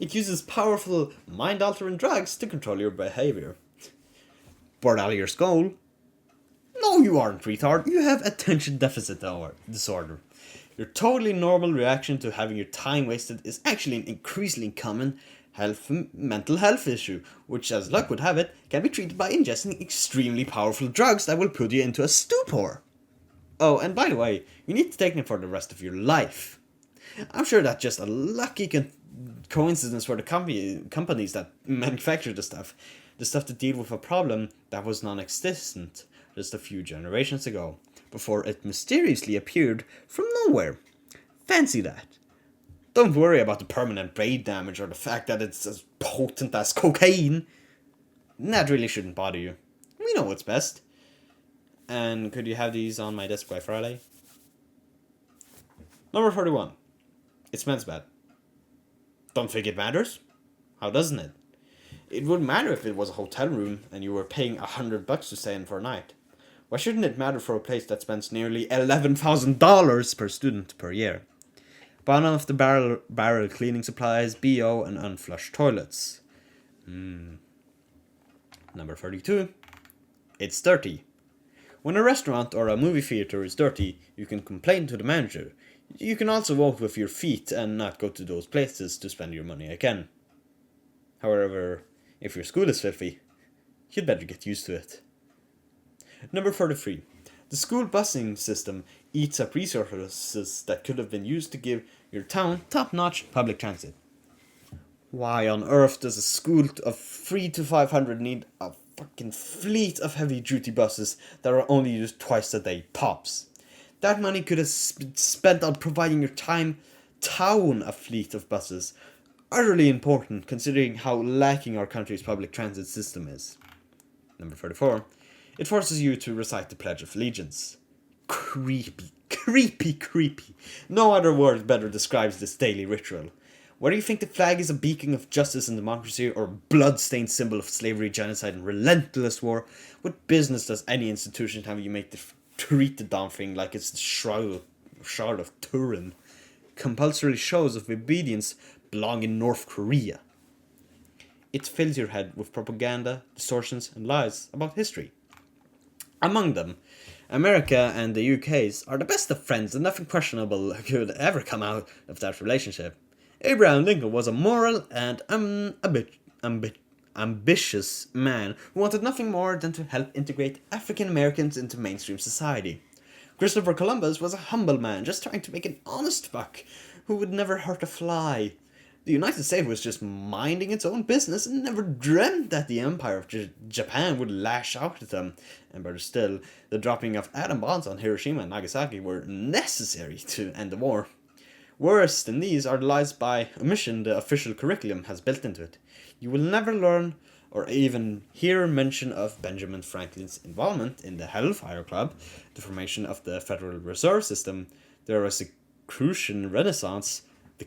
It uses powerful, mind-altering drugs to control your behavior. Bored out of your skull? No, you aren't, retard. You have attention deficit disorder. Your totally normal reaction to having your time wasted is actually an increasingly common mental health issue, which, as luck would have it, can be treated by ingesting extremely powerful drugs that will put you into a stupor. Oh, and by the way, you need to take them for the rest of your life. I'm sure that's just a lucky coincidence for the companies that manufacture the stuff. The stuff to deal with a problem that was non-existent just a few generations ago, before it mysteriously appeared from nowhere. Fancy that. Don't worry about the permanent brain damage or the fact that it's as potent as cocaine. That really shouldn't bother you. We know what's best. And could you have these on my desk by Friday? Number 41. It smells bad. Don't think it matters? How doesn't it? It wouldn't matter if it was a hotel room and you were paying $100 to stay in for a night. Why shouldn't it matter for a place that spends nearly $11,000 per student per year? Bottom of the barrel cleaning supplies, BO, and unflushed toilets. Number 32. It's dirty. When a restaurant or a movie theater is dirty, you can complain to the manager. You can also vote with your feet and not go to those places to spend your money again. However, if your school is filthy, you'd better get used to it. Number 33. The school busing system eats up resources that could have been used to give your town top-notch public transit. Why on earth does a school of 300 to 500 need a fucking fleet of heavy-duty buses that are only used twice a day tops? That money could have been spent on providing your town a fleet of buses. Utterly important considering how lacking our country's public transit system is. Number 34. It forces you to recite the Pledge of Allegiance. Creepy, creepy, creepy. No other word better describes this daily ritual. Whether you think the flag is a beacon of justice and democracy or a blood-stained symbol of slavery, genocide, and relentless war, what business does any institution have you treat the damn thing like it's the Shroud of Turin? Compulsory shows of obedience belong in North Korea. It fills your head with propaganda, distortions, and lies about history. Among them, America and the UK's are the best of friends and nothing questionable could ever come out of that relationship. Abraham Lincoln was a moral and ambitious man who wanted nothing more than to help integrate African Americans into mainstream society. Christopher Columbus was a humble man just trying to make an honest buck who would never hurt a fly. The United States was just minding its own business and never dreamt that the Empire of Japan would lash out at them. And better still, the dropping of atom bombs on Hiroshima and Nagasaki were necessary to end the war. Worse than these are the lies by omission the official curriculum has built into it. You will never learn or even hear mention of Benjamin Franklin's involvement in the Hellfire Club, the formation of the Federal Reserve System, the Rosicrucian Renaissance, the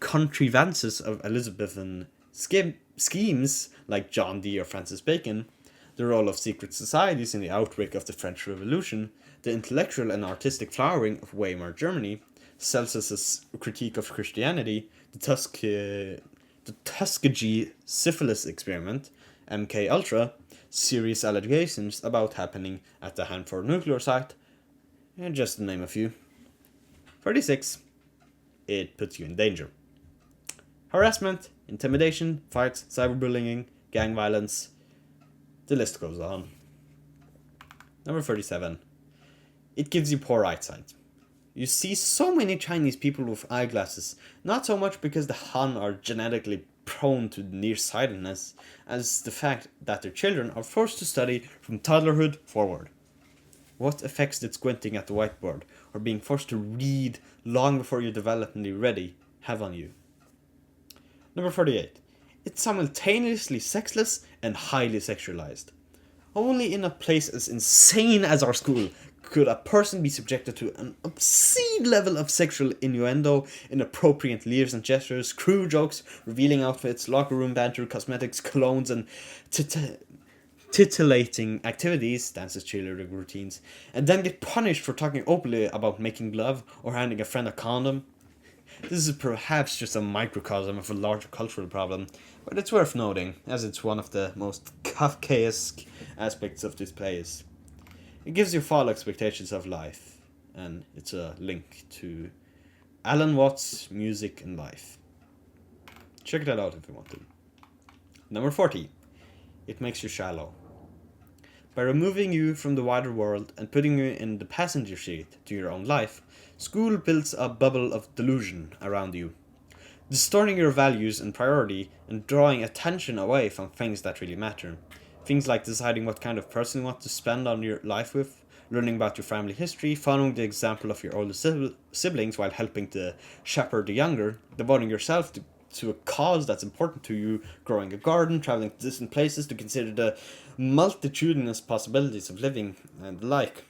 contrivances of Elizabethan schemes like John Dee or Francis Bacon, the role of secret societies in the outbreak of the French Revolution, the intellectual and artistic flowering of Weimar Germany, Celsus's critique of Christianity, the Tuskegee syphilis experiment, MK Ultra, serious allegations about happening at the Hanford nuclear site, and just to name a few. 36. It puts you in danger. Harassment, intimidation, fights, cyberbullying, gang violence. The list goes on. Number 37. It gives you poor eyesight. You see so many Chinese people with eyeglasses, not so much because the Han are genetically prone to nearsightedness, as the fact that their children are forced to study from toddlerhood forward. What effects did squinting at the whiteboard, or being forced to read long before you're developmentally ready, have on you? Number 48. It's simultaneously sexless and highly sexualized. Only in a place as insane as our school could a person be subjected to an obscene level of sexual innuendo, inappropriate leers and gestures, crew jokes, revealing outfits, locker room banter, cosmetics, colognes, and titillating activities, dances, cheerleading routines, and then get punished for talking openly about making love or handing a friend a condom. This is perhaps just a microcosm of a larger cultural problem, but it's worth noting, as it's one of the most Kafkaesque aspects of this place. It gives you false expectations of life, and it's a link to Alan Watts' Music and Life. Check that out if you want to. Number 40. It makes you shallow. By removing you from the wider world and putting you in the passenger seat to your own life, school builds a bubble of delusion around you. distorting your values and priority and drawing attention away from things that really matter. Things like deciding what kind of person you want to spend on your life with, learning about your family history, following the example of your older siblings while helping to shepherd the younger, devoting yourself to a cause that's important to you, growing a garden, traveling to distant places to consider the multitudinous possibilities of living and the like.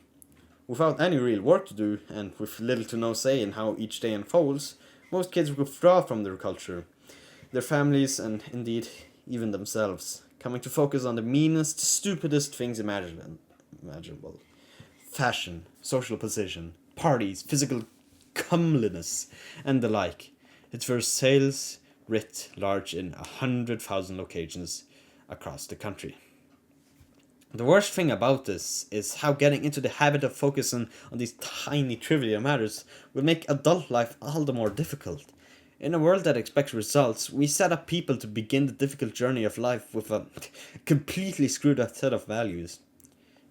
Without any real work to do, and with little to no say in how each day unfolds, most kids withdraw from their culture, their families, and indeed even themselves, coming to focus on the meanest, stupidest things imaginable. Fashion, social position, parties, physical comeliness, and the like. It's for sales writ large in 100,000 locations across the country. The worst thing about this is how getting into the habit of focusing on these tiny trivial matters will make adult life all the more difficult. In a world that expects results, we set up people to begin the difficult journey of life with a completely screwed up set of values.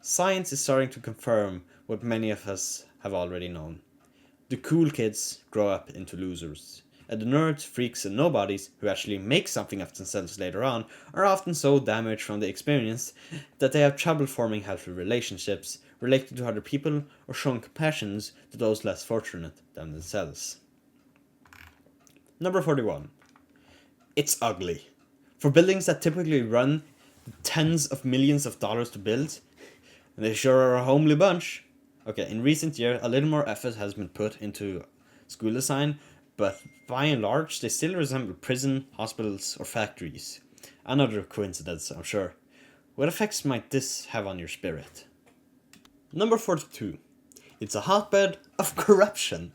Science is starting to confirm what many of us have already known. The cool kids grow up into losers, and the nerds, freaks, and nobodies who actually make something of themselves later on are often so damaged from the experience that they have trouble forming healthy relationships, relating to other people, or showing compassion to those less fortunate than themselves. Number 41. It's ugly. For buildings that typically run tens of millions of dollars to build, and they sure are a homely bunch. Okay, in recent years, a little more effort has been put into school design, but by and large, they still resemble prison, hospitals, or factories. Another coincidence, I'm sure. What effects might this have on your spirit? Number 42. It's a hotbed of corruption.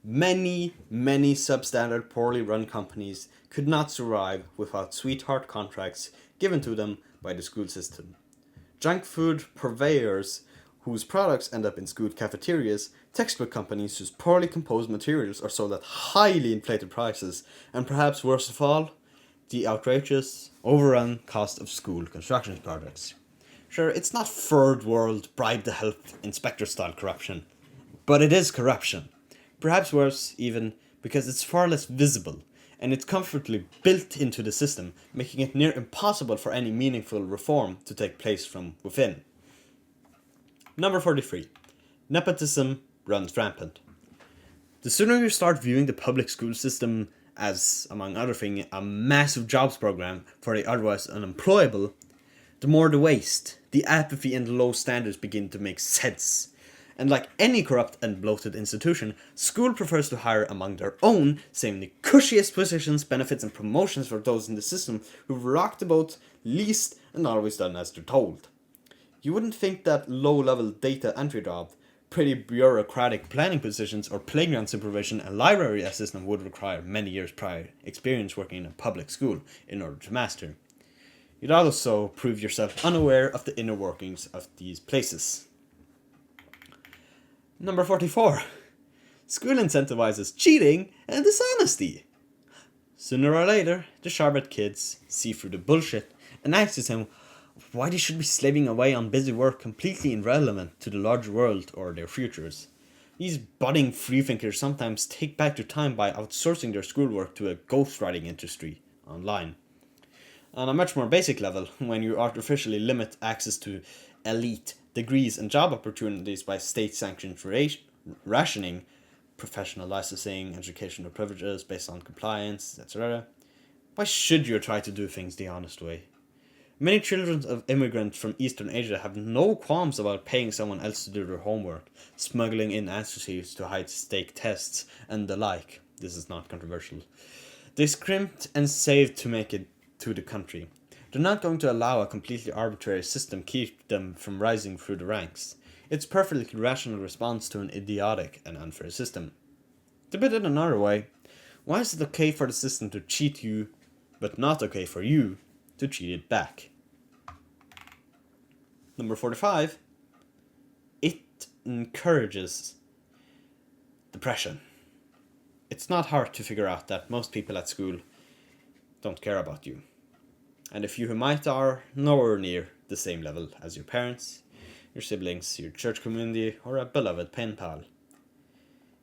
Many substandard, poorly run companies could not survive without sweetheart contracts given to them by the school system. Junk food purveyors whose products end up in school cafeterias, textbook companies whose poorly composed materials are sold at highly inflated prices, and perhaps worst of all, the outrageous, overrun cost of school construction projects. Sure, it's not third world bribe the health inspector style corruption, but it is corruption. Perhaps worse, even, because it's far less visible, and it's comfortably built into the system, making it near impossible for any meaningful reform to take place from within. Number 43. Nepotism runs rampant. The sooner you start viewing the public school system as, among other things, a massive jobs program for the otherwise unemployable, the more the waste, the apathy, and the low standards begin to make sense. And like any corrupt and bloated institution, school prefers to hire among their own, saving the cushiest positions, benefits, and promotions for those in the system who've rocked the boat least and always done as they're told. You wouldn't think that low-level data entry job, pretty bureaucratic planning positions, or playground supervision and library assistant would require many years prior experience working in a public school in order to master. You'd also prove yourself unaware of the inner workings of these places. Number 44. School incentivizes cheating and dishonesty. Sooner or later, the Charlotte kids see through the bullshit and ask themselves why they should be slaving away on busy work completely irrelevant to the larger world or their futures. These budding freethinkers sometimes take back their time by outsourcing their schoolwork to a ghostwriting industry online. On a much more basic level, when you artificially limit access to elite degrees and job opportunities by state-sanctioned rationing, professional licensing, educational privileges based on compliance, etc., why should you try to do things the honest way? Many children of immigrants from Eastern Asia have no qualms about paying someone else to do their homework, smuggling in answer sheets to high-stake tests, and the like. This is not controversial. They scrimped and saved to make it to the country. They're not going to allow a completely arbitrary system keep them from rising through the ranks. It's a perfectly rational response to an idiotic and unfair system. To put it another way, why is it okay for the system to cheat you, but not okay for you to cheat it back? Number 45. It encourages depression. It's not hard to figure out that most people at school don't care about you. And the few who might are nowhere near the same level as your parents, your siblings, your church community, or a beloved pen pal.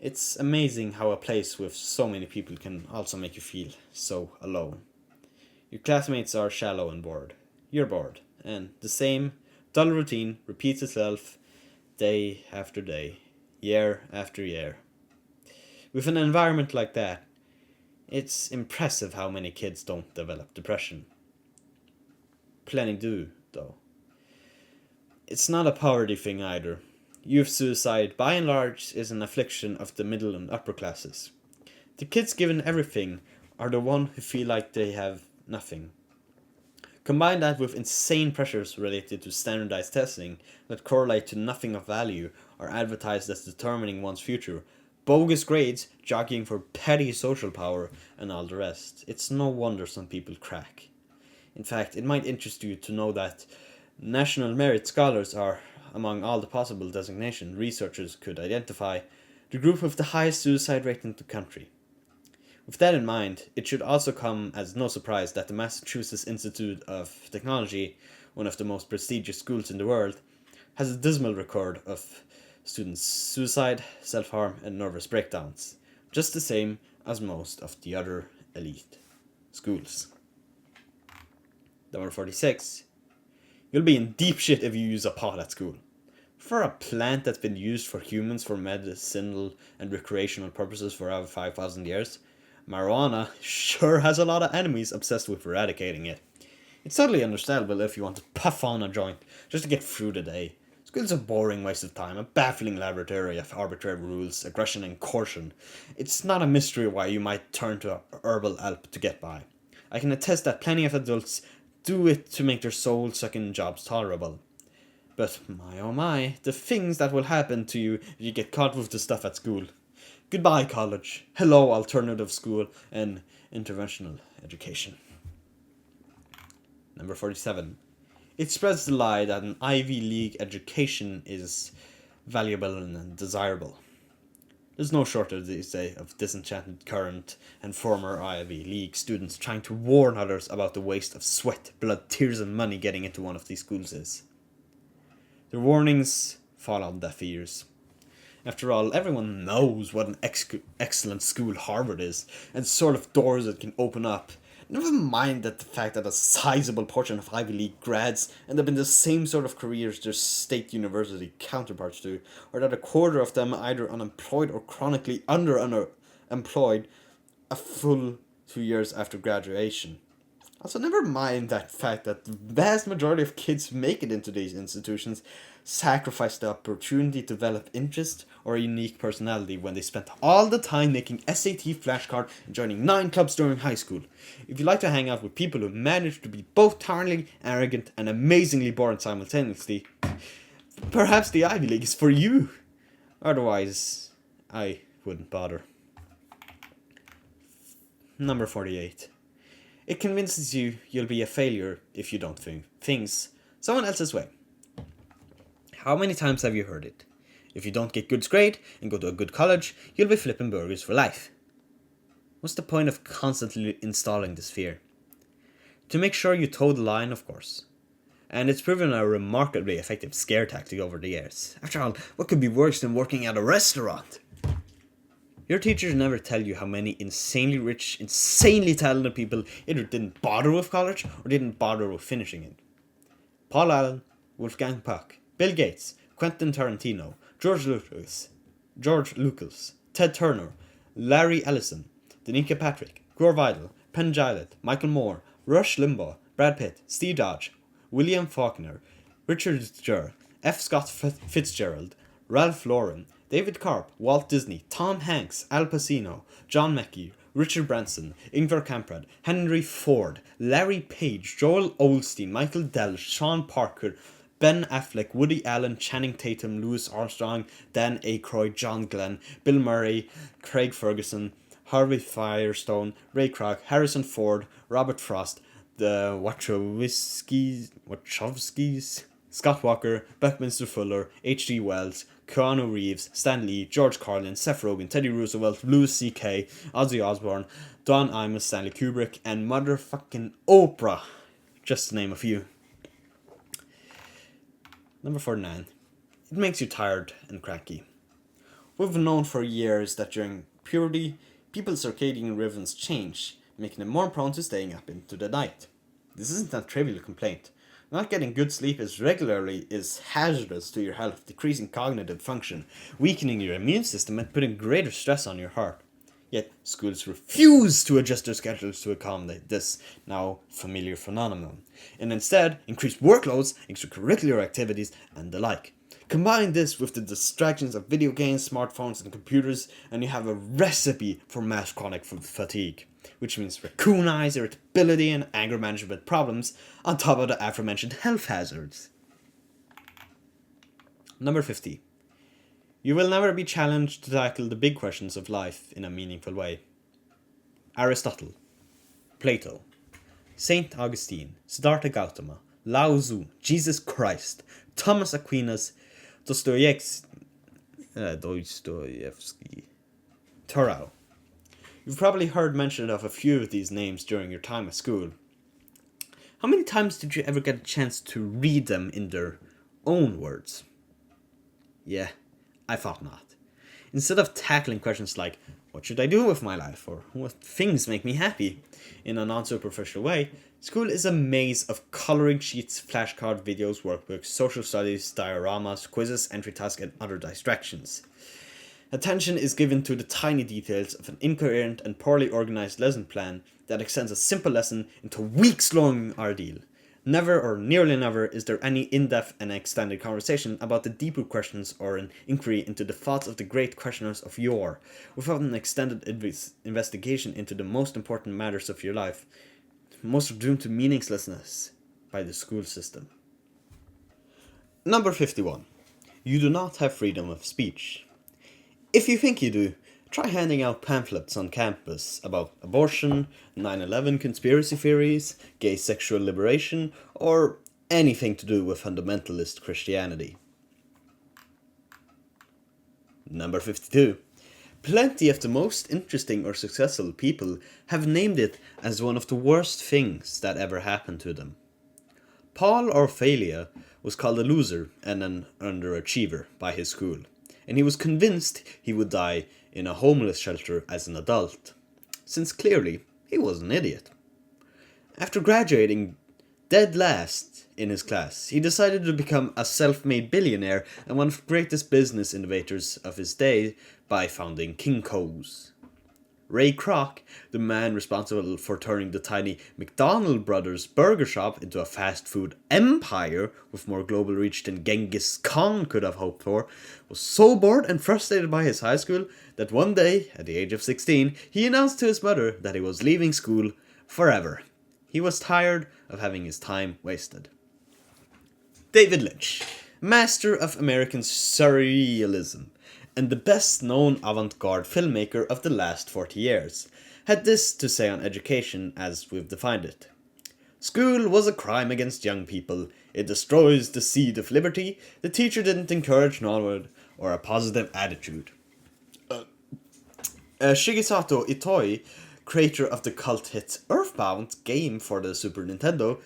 It's amazing how a place with so many people can also make you feel so alone. Your classmates are shallow and bored. You're bored, and the same dull routine repeats itself day after day, year after year. With an environment like that, it's impressive how many kids don't develop depression. Plenty do, though. It's not a poverty thing either. Youth suicide, by and large, is an affliction of the middle and upper classes. The kids given everything are the ones who feel like they have nothing. Combine that with insane pressures related to standardized testing that correlate to nothing of value or advertised as determining one's future, bogus grades, jockeying for petty social power, and all the rest. It's no wonder some people crack. In fact, it might interest you to know that national merit scholars are, among all the possible designations researchers could identify, the group with the highest suicide rate in the country. With that in mind, it should also come as no surprise that the Massachusetts Institute of Technology, one of the most prestigious schools in the world, has a dismal record of students' suicide, self-harm, and nervous breakdowns, just the same as most of the other elite schools. Number 46. You'll be in deep shit if you use a pot at school. For a plant that's been used for humans for medicinal and recreational purposes for over 5,000 years, marijuana sure has a lot of enemies obsessed with eradicating it. It's totally understandable if you want to puff on a joint just to get through the day. School's a boring waste of time, a baffling laboratory of arbitrary rules, aggression and coercion. It's not a mystery why you might turn to a herbal help to get by. I can attest that plenty of adults do it to make their soul-sucking jobs tolerable. But my oh my, the things that will happen to you if you get caught with the stuff at school. Goodbye college, hello alternative school, and interventional education. Number 47. It spreads the lie that an Ivy League education is valuable and desirable. There's no shortage these days of disenchanted current and former Ivy League students trying to warn others about the waste of sweat, blood, tears and money getting into one of these schools is. Their warnings fall on deaf ears. After all, everyone knows what an excellent school Harvard is, and the sort of doors it can open up. Never mind that the fact that a sizable portion of Ivy League grads end up in the same sort of careers their state university counterparts do, or that a quarter of them are either unemployed or chronically underemployed a full 2 years after graduation. Also, never mind that fact that the vast majority of kids who make it into these institutions sacrifice the opportunity to develop interest or a unique personality when they spent all the time making SAT flashcards and joining 9 clubs during high school. If you like to hang out with people who manage to be both tyrantly arrogant and amazingly boring simultaneously, perhaps the Ivy League is for you. Otherwise, I wouldn't bother. Number 48. It convinces you you'll be a failure if you don't think things someone else's way. How many times have you heard it? If you don't get good grade and go to a good college, you'll be flipping burgers for life. What's the point of constantly installing this fear? To make sure you toe the line, of course. And it's proven a remarkably effective scare tactic over the years. After all, what could be worse than working at a restaurant? Your teachers never tell you how many insanely rich, insanely talented people either didn't bother with college or didn't bother with finishing it. Paul Allen, Wolfgang Puck, Bill Gates, Quentin Tarantino, George Lucas, Ted Turner, Larry Ellison, Danica Patrick, Gore Vidal, Penn Jillette, Michael Moore, Rush Limbaugh, Brad Pitt, Steve Dodge, William Faulkner, Richard Gere, F. Scott Fitzgerald, Ralph Lauren, David Karp, Walt Disney, Tom Hanks, Al Pacino, John Mackey, Richard Branson, Ingvar Kamprad, Henry Ford, Larry Page, Joel Osteen, Michael Dell, Sean Parker, Ben Affleck, Woody Allen, Channing Tatum, Louis Armstrong, Dan Aykroyd, John Glenn, Bill Murray, Craig Ferguson, Harvey Firestone, Ray Kroc, Harrison Ford, Robert Frost, the Wachowskis, Scott Walker, Buckminster Fuller, H.G. Wells, Keanu Reeves, Stan Lee, George Carlin, Seth Rogen, Teddy Roosevelt, Louis C.K., Ozzy Osbourne, Don Imus, Stanley Kubrick, and motherfucking Oprah, just to name a few. Number 49. It makes you tired and cranky. We've known for years that during puberty, people's circadian rhythms change, making them more prone to staying up into the night. This isn't a trivial complaint. Not getting good sleep is hazardous to your health, decreasing cognitive function, weakening your immune system, and putting greater stress on your heart. Yet schools refuse to adjust their schedules to accommodate this now familiar phenomenon, and instead increase workloads, extracurricular activities, and the like. Combine this with the distractions of video games, smartphones, and computers, and you have a recipe for mass chronic fatigue, which means raccoon eyes, irritability, and anger management problems, on top of the aforementioned health hazards. Number 50. You will never be challenged to tackle the big questions of life in a meaningful way. Aristotle, Plato, Saint Augustine, Siddhartha Gautama, Lao Tzu, Jesus Christ, Thomas Aquinas, Dostoevsky, Thoreau. You've probably heard mention of a few of these names during your time at school. How many times did you ever get a chance to read them in their own words? Yeah, I thought not. Instead of tackling questions like, what should I do with my life, or what things make me happy, in a non-superficial way, school is a maze of colouring sheets, flashcard videos, workbooks, social studies, dioramas, quizzes, entry tasks, and other distractions. Attention is given to the tiny details of an incoherent and poorly organised lesson plan that extends a simple lesson into a weeks-long ordeal. Never or nearly never is there any in-depth and extended conversation about the deeper questions or an inquiry into the thoughts of the great questioners of yore, without an extended investigation into the most important matters of your life. Most are doomed to meaninglessness by the school system. Number 51. You do not have freedom of speech. If you think you do, try handing out pamphlets on campus about abortion, 9/11 conspiracy theories, gay sexual liberation, or anything to do with fundamentalist Christianity. Number 52. Plenty of the most interesting or successful people have named it as one of the worst things that ever happened to them. Paul Orfalea was called a loser and an underachiever by his school, and he was convinced he would die in a homeless shelter as an adult, since clearly he was an idiot. After graduating dead last in his class, he decided to become a self-made billionaire and one of the greatest business innovators of his day by founding Kinko's. Ray Kroc, the man responsible for turning the tiny McDonald Brothers burger shop into a fast food empire with more global reach than Genghis Khan could have hoped for, was so bored and frustrated by his high school that one day, at the age of 16, he announced to his mother that he was leaving school forever. He was tired of having his time wasted. David Lynch, master of American surrealism, and the best-known avant-garde filmmaker of the last 40 years, had this to say on education as we've defined it. School was a crime against young people. It destroys the seed of liberty. The teacher didn't encourage knowledge or a positive attitude. Shigesato Itoi, creator of the cult hit Earthbound game for the Super Nintendo,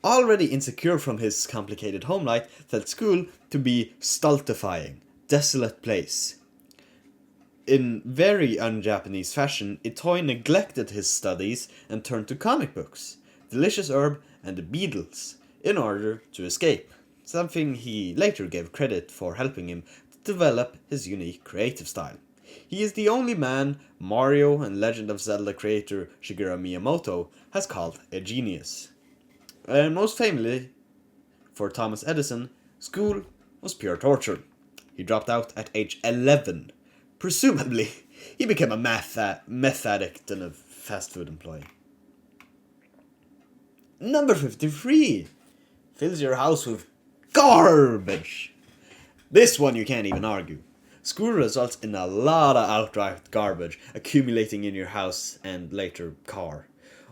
already insecure from his complicated home life, felt school to be stultifying, desolate place. In very un-Japanese fashion, Itoi neglected his studies and turned to comic books, Delicious Herb, and the Beatles in order to escape, something he later gave credit for helping him to develop his unique creative style. He is the only man Mario and Legend of Zelda creator Shigeru Miyamoto has called a genius. And most famously, for Thomas Edison, school was pure torture. He dropped out at age 11. Presumably, he became a meth addict and a fast food employee. Number 53. Fills your house with garbage. This one you can't even argue. School results in a lot of outright garbage accumulating in your house and later car.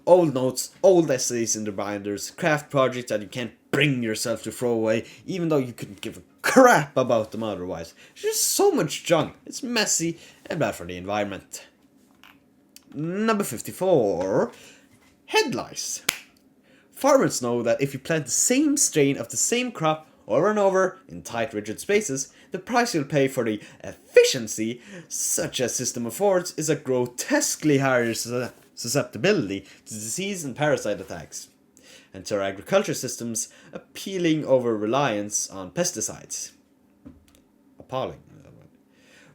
Old notes, old essays in the binders, craft projects that you can't bring yourself to throw away, even though you couldn't give a crap about them otherwise. There's just so much junk. It's messy and bad for the environment. Number 54. Head lice. Farmers know that if you plant the same strain of the same crop Over and over, in tight, rigid spaces, the price you'll pay for the efficiency such a system affords is a grotesquely higher susceptibility to disease and parasite attacks, and to our agriculture systems appealing over reliance on pesticides. Appalling.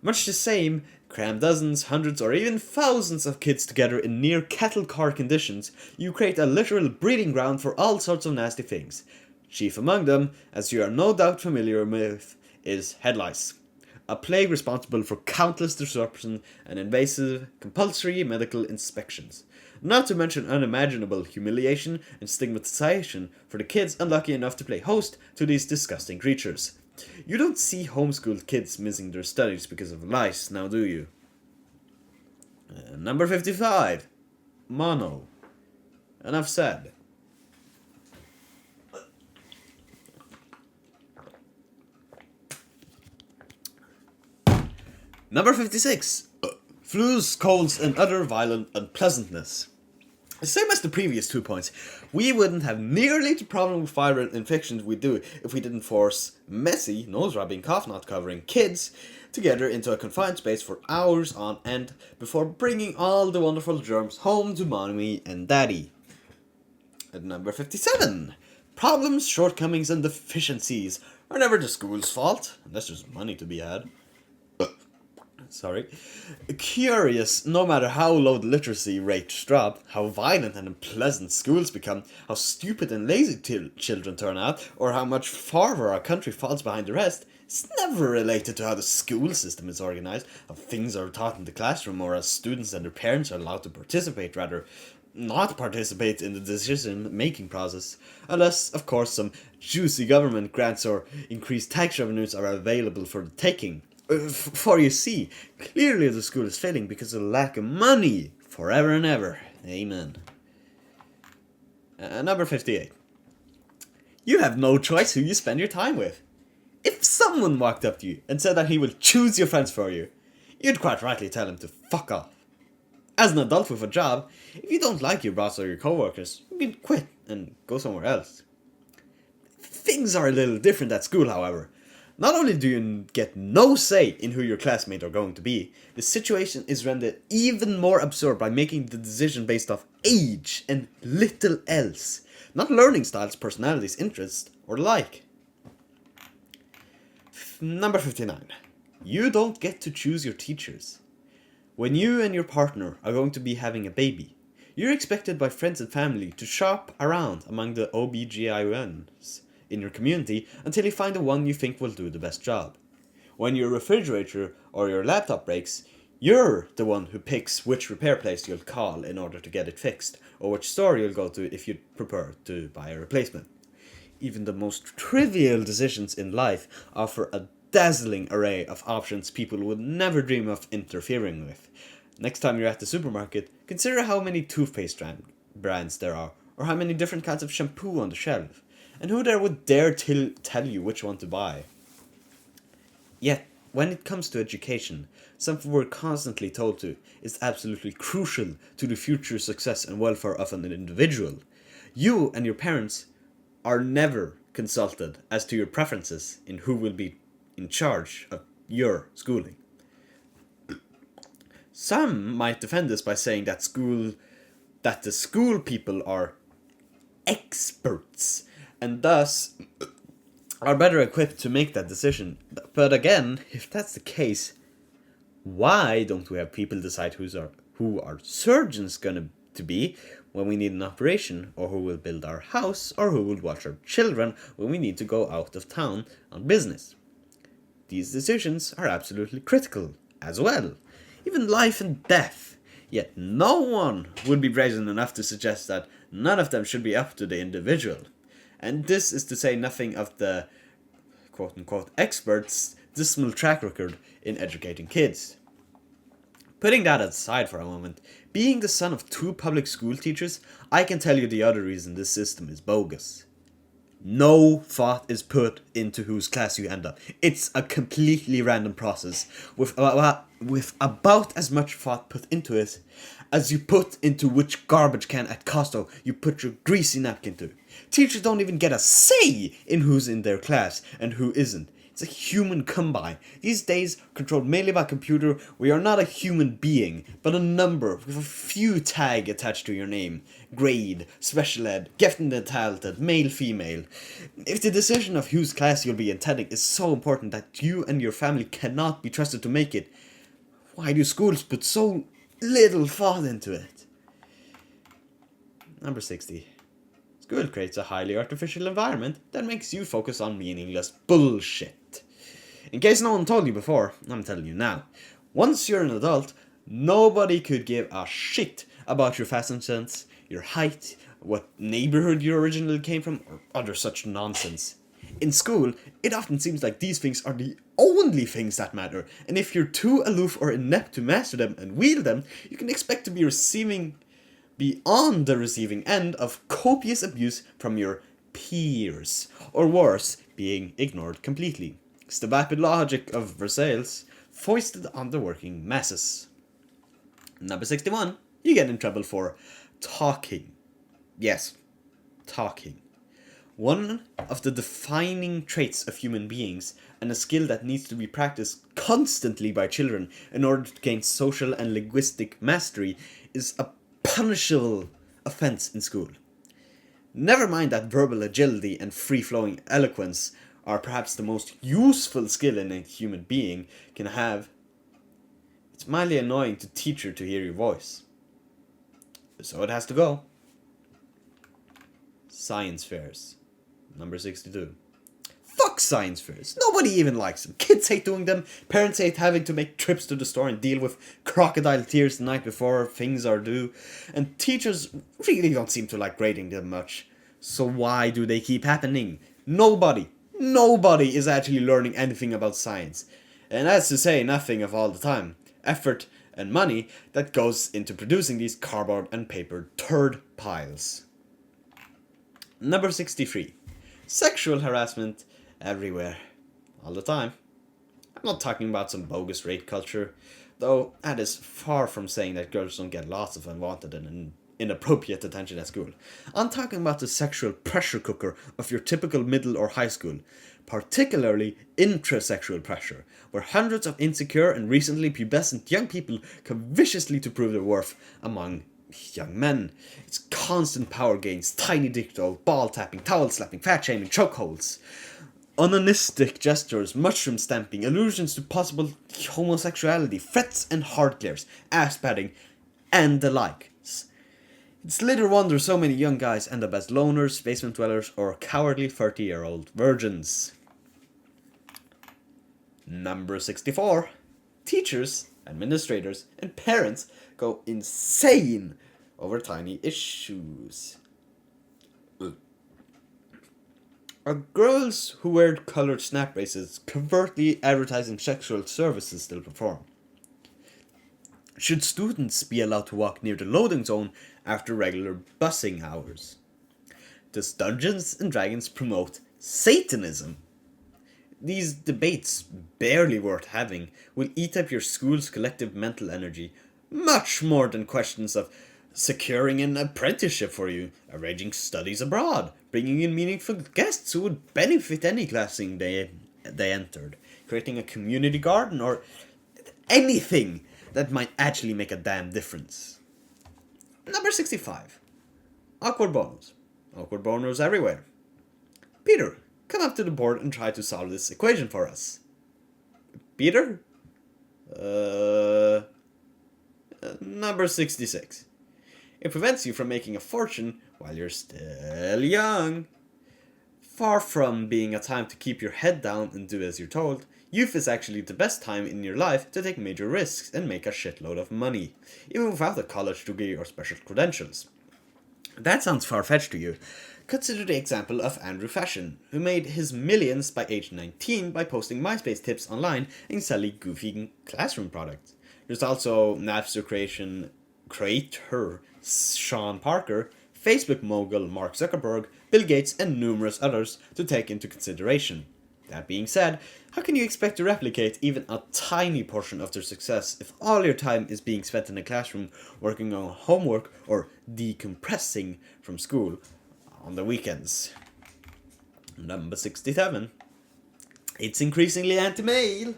Much the same, cram dozens, hundreds, or even thousands of kids together in near cattle car conditions, you create a literal breeding ground for all sorts of nasty things. Chief among them, as you are no doubt familiar with, is head lice, a plague responsible for countless disruption and invasive, compulsory medical inspections. Not to mention unimaginable humiliation and stigmatization for the kids unlucky enough to play host to these disgusting creatures. You don't see homeschooled kids missing their studies because of lice, now do you? Number 55. Mono. Enough said. Number 56. Flus, colds, and other violent unpleasantness. Same as the previous 2 points, we wouldn't have nearly the problem with viral infections we do if we didn't force messy, nose-rubbing, cough-not covering kids together into a confined space for hours on end before bringing all the wonderful germs home to mommy and daddy. At number 57. Problems, shortcomings, and deficiencies are never the school's fault, unless there's money to be had. Curious, no matter how low the literacy rates drop, how violent and unpleasant schools become, how stupid and lazy children turn out, or how much farther our country falls behind the rest, it's never related to how the school system is organized, how things are taught in the classroom, or as students and their parents are allowed to participate, rather not participate in the decision-making process, unless, of course, some juicy government grants or increased tax revenues are available for the taking. For you see, clearly the school is failing because of the lack of money, forever and ever. Amen. Number 58. You have no choice who you spend your time with. If someone walked up to you and said that he will choose your friends for you, you'd quite rightly tell him to fuck off. As an adult with a job, if you don't like your boss or your coworkers, you can quit and go somewhere else. Things are a little different at school, however. Not only do you get no say in who your classmates are going to be, the situation is rendered even more absurd by making the decision based off age and little else, not learning styles, personalities, interests, or the like. Number 59. You don't get to choose your teachers. When you and your partner are going to be having a baby, you're expected by friends and family to shop around among the OBGYNs in your community until you find the one you think will do the best job. When your refrigerator or your laptop breaks, you're the one who picks which repair place you'll call in order to get it fixed, or which store you'll go to if you prefer to buy a replacement. Even the most trivial decisions in life offer a dazzling array of options people would never dream of interfering with. Next time you're at the supermarket, consider how many toothpaste brands there are, or how many different kinds of shampoo on the shelf, and who there would dare tell you which one to buy. Yet, when it comes to education, something we're constantly told to is absolutely crucial to the future success and welfare of an individual. You and your parents are never consulted as to your preferences in who will be in charge of your schooling. Some might defend this by saying that the school people are experts and thus are better equipped to make that decision. But again, if that's the case, why don't we have people decide who our surgeons gonna to be when we need an operation, or who will build our house, or who will watch our children when we need to go out of town on business? These decisions are absolutely critical as well, even life and death. Yet no one would be brazen enough to suggest that none of them should be up to the individual. And this is to say nothing of the quote-unquote experts' dismal track record in educating kids. Putting that aside for a moment, being the son of 2 public school teachers, I can tell you the other reason this system is bogus. No thought is put into whose class you end up. It's a completely random process with about as much thought put into it as you put into which garbage can at Costco you put your greasy napkin to. Teachers don't even get a say in who's in their class and who isn't. It's a human come-by. These days, controlled mainly by computer, we are not a human being, but a number with a few tag attached to your name. Grade, special ed, gifted and talented, male, female. If the decision of whose class you'll be attending is so important that you and your family cannot be trusted to make it, why do schools put so little thought into it? Number 60. School creates a highly artificial environment that makes you focus on meaningless bullshit. In case no one told you before, I'm telling you now. Once you're an adult, nobody could give a shit about your fashion sense, your height, what neighborhood you originally came from, or other such nonsense. In school, it often seems like these things are the only things that matter, and if you're too aloof or inept to master them and wield them, you can expect to be on the receiving end of copious abuse from your peers, or worse, being ignored completely. It's the vapid logic of Versailles foisted on the working masses. Number 61, you get in trouble for talking. Yes, talking. One of the defining traits of human beings, and a skill that needs to be practiced constantly by children in order to gain social and linguistic mastery, is a punishable offense in school. Never mind that verbal agility and free-flowing eloquence are perhaps the most useful skill a human being can have. It's mildly annoying to teacher to hear your voice. So it has to go. Science fairs. Number 62. Fuck science fairs. Nobody even likes them. Kids hate doing them. Parents hate having to make trips to the store and deal with crocodile tears the night before things are due. And teachers really don't seem to like grading them much. So why do they keep happening? Nobody is actually learning anything about science. And that's to say nothing of all the time, effort, and money that goes into producing these cardboard and paper turd piles. Number 63. Sexual harassment everywhere. All the time. I'm not talking about some bogus rape culture, though that is far from saying that girls don't get lots of unwanted and inappropriate attention at school. I'm talking about the sexual pressure cooker of your typical middle or high school, particularly intrasexual pressure, where hundreds of insecure and recently pubescent young people come viciously to prove their worth among young men. It's constant power gains, tiny dick doll, ball tapping, towel slapping, fat shaming, chokeholds, onanistic gestures, mushroom stamping, allusions to possible homosexuality, threats and hard glares, ass patting, and the like. It's little wonder so many young guys end up as loners, basement dwellers, or cowardly 30-year-old virgins. Number 64. Teachers, administrators, and parents go insane over tiny issues. Are girls who wear colored snap bracelets covertly advertising sexual services still performed? Should students be allowed to walk near the loading zone after regular busing hours? Does Dungeons and Dragons promote Satanism? These debates, barely worth having, will eat up your school's collective mental energy much more than questions of securing an apprenticeship for you, arranging studies abroad, bringing in meaningful guests who would benefit any classing they entered, creating a community garden, or anything that might actually make a damn difference. Number 65. Awkward boners. Awkward boners everywhere. Peter, come up to the board and try to solve this equation for us. Peter? Number 66. It prevents you from making a fortune while you're still young. Far from being a time to keep your head down and do as you're told, youth is actually the best time in your life to take major risks and make a shitload of money, even without a college degree or special credentials. That sounds far-fetched to you. Consider the example of Andrew Fashion, who made his millions by age 19 by posting MySpace tips online and selling goofy classroom products. There's also Napster creator Sean Parker, Facebook mogul Mark Zuckerberg, Bill Gates, and numerous others to take into consideration. That being said, how can you expect to replicate even a tiny portion of their success if all your time is being spent in a classroom working on homework or decompressing from school on the weekends? Number 67. It's increasingly anti-male.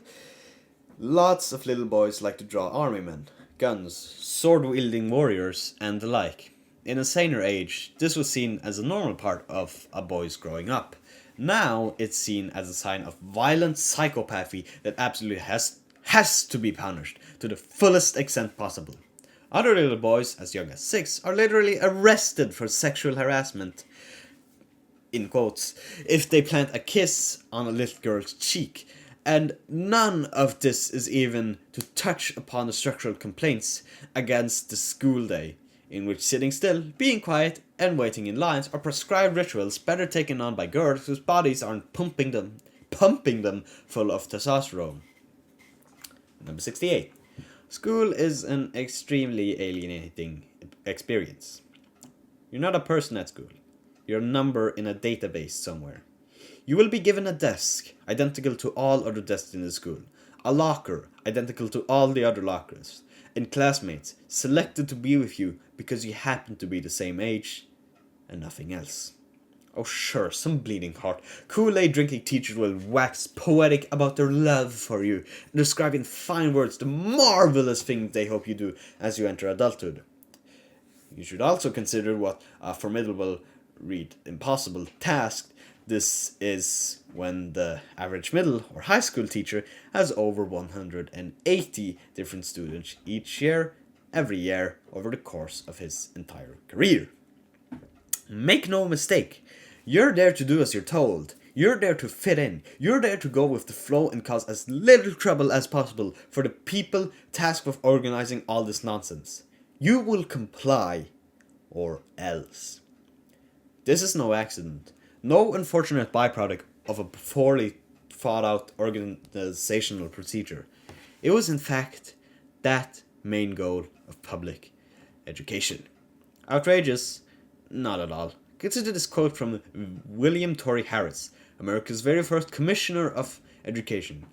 Lots of little boys like to draw army men, guns, sword-wielding warriors, and the like. In a saner age, this was seen as a normal part of a boy's growing up. Now it's seen as a sign of violent psychopathy that absolutely has to be punished to the fullest extent possible. Other little boys, as young as 6, are literally arrested for sexual harassment, in quotes, if they plant a kiss on a little girl's cheek. And none of this is even to touch upon the structural complaints against the school day, in which sitting still, being quiet, and waiting in lines are prescribed rituals better taken on by girls whose bodies aren't pumping them full of testosterone. Number 68. School is an extremely alienating experience. You're not a person at school. You're a number in a database somewhere. You will be given a desk, identical to all other desks in the school, a locker, identical to all the other lockers, and classmates, selected to be with you because you happen to be the same age, and nothing else. Oh sure, some bleeding heart, Kool-Aid drinking teachers will wax poetic about their love for you, and describe in fine words the marvelous things they hope you do as you enter adulthood. You should also consider what a formidable, read impossible task this is when the average middle or high school teacher has over 180 different students each year, every year, over the course of his entire career. Make no mistake, you're there to do as you're told. You're there to fit in. You're there to go with the flow and cause as little trouble as possible for the people tasked with organizing all this nonsense. You will comply, or else. This is no accident. No unfortunate byproduct of a poorly thought out organizational procedure. It was in fact that main goal of public education. Outrageous? Not at all. Consider this quote from William Torrey Harris, America's very first Commissioner of Education.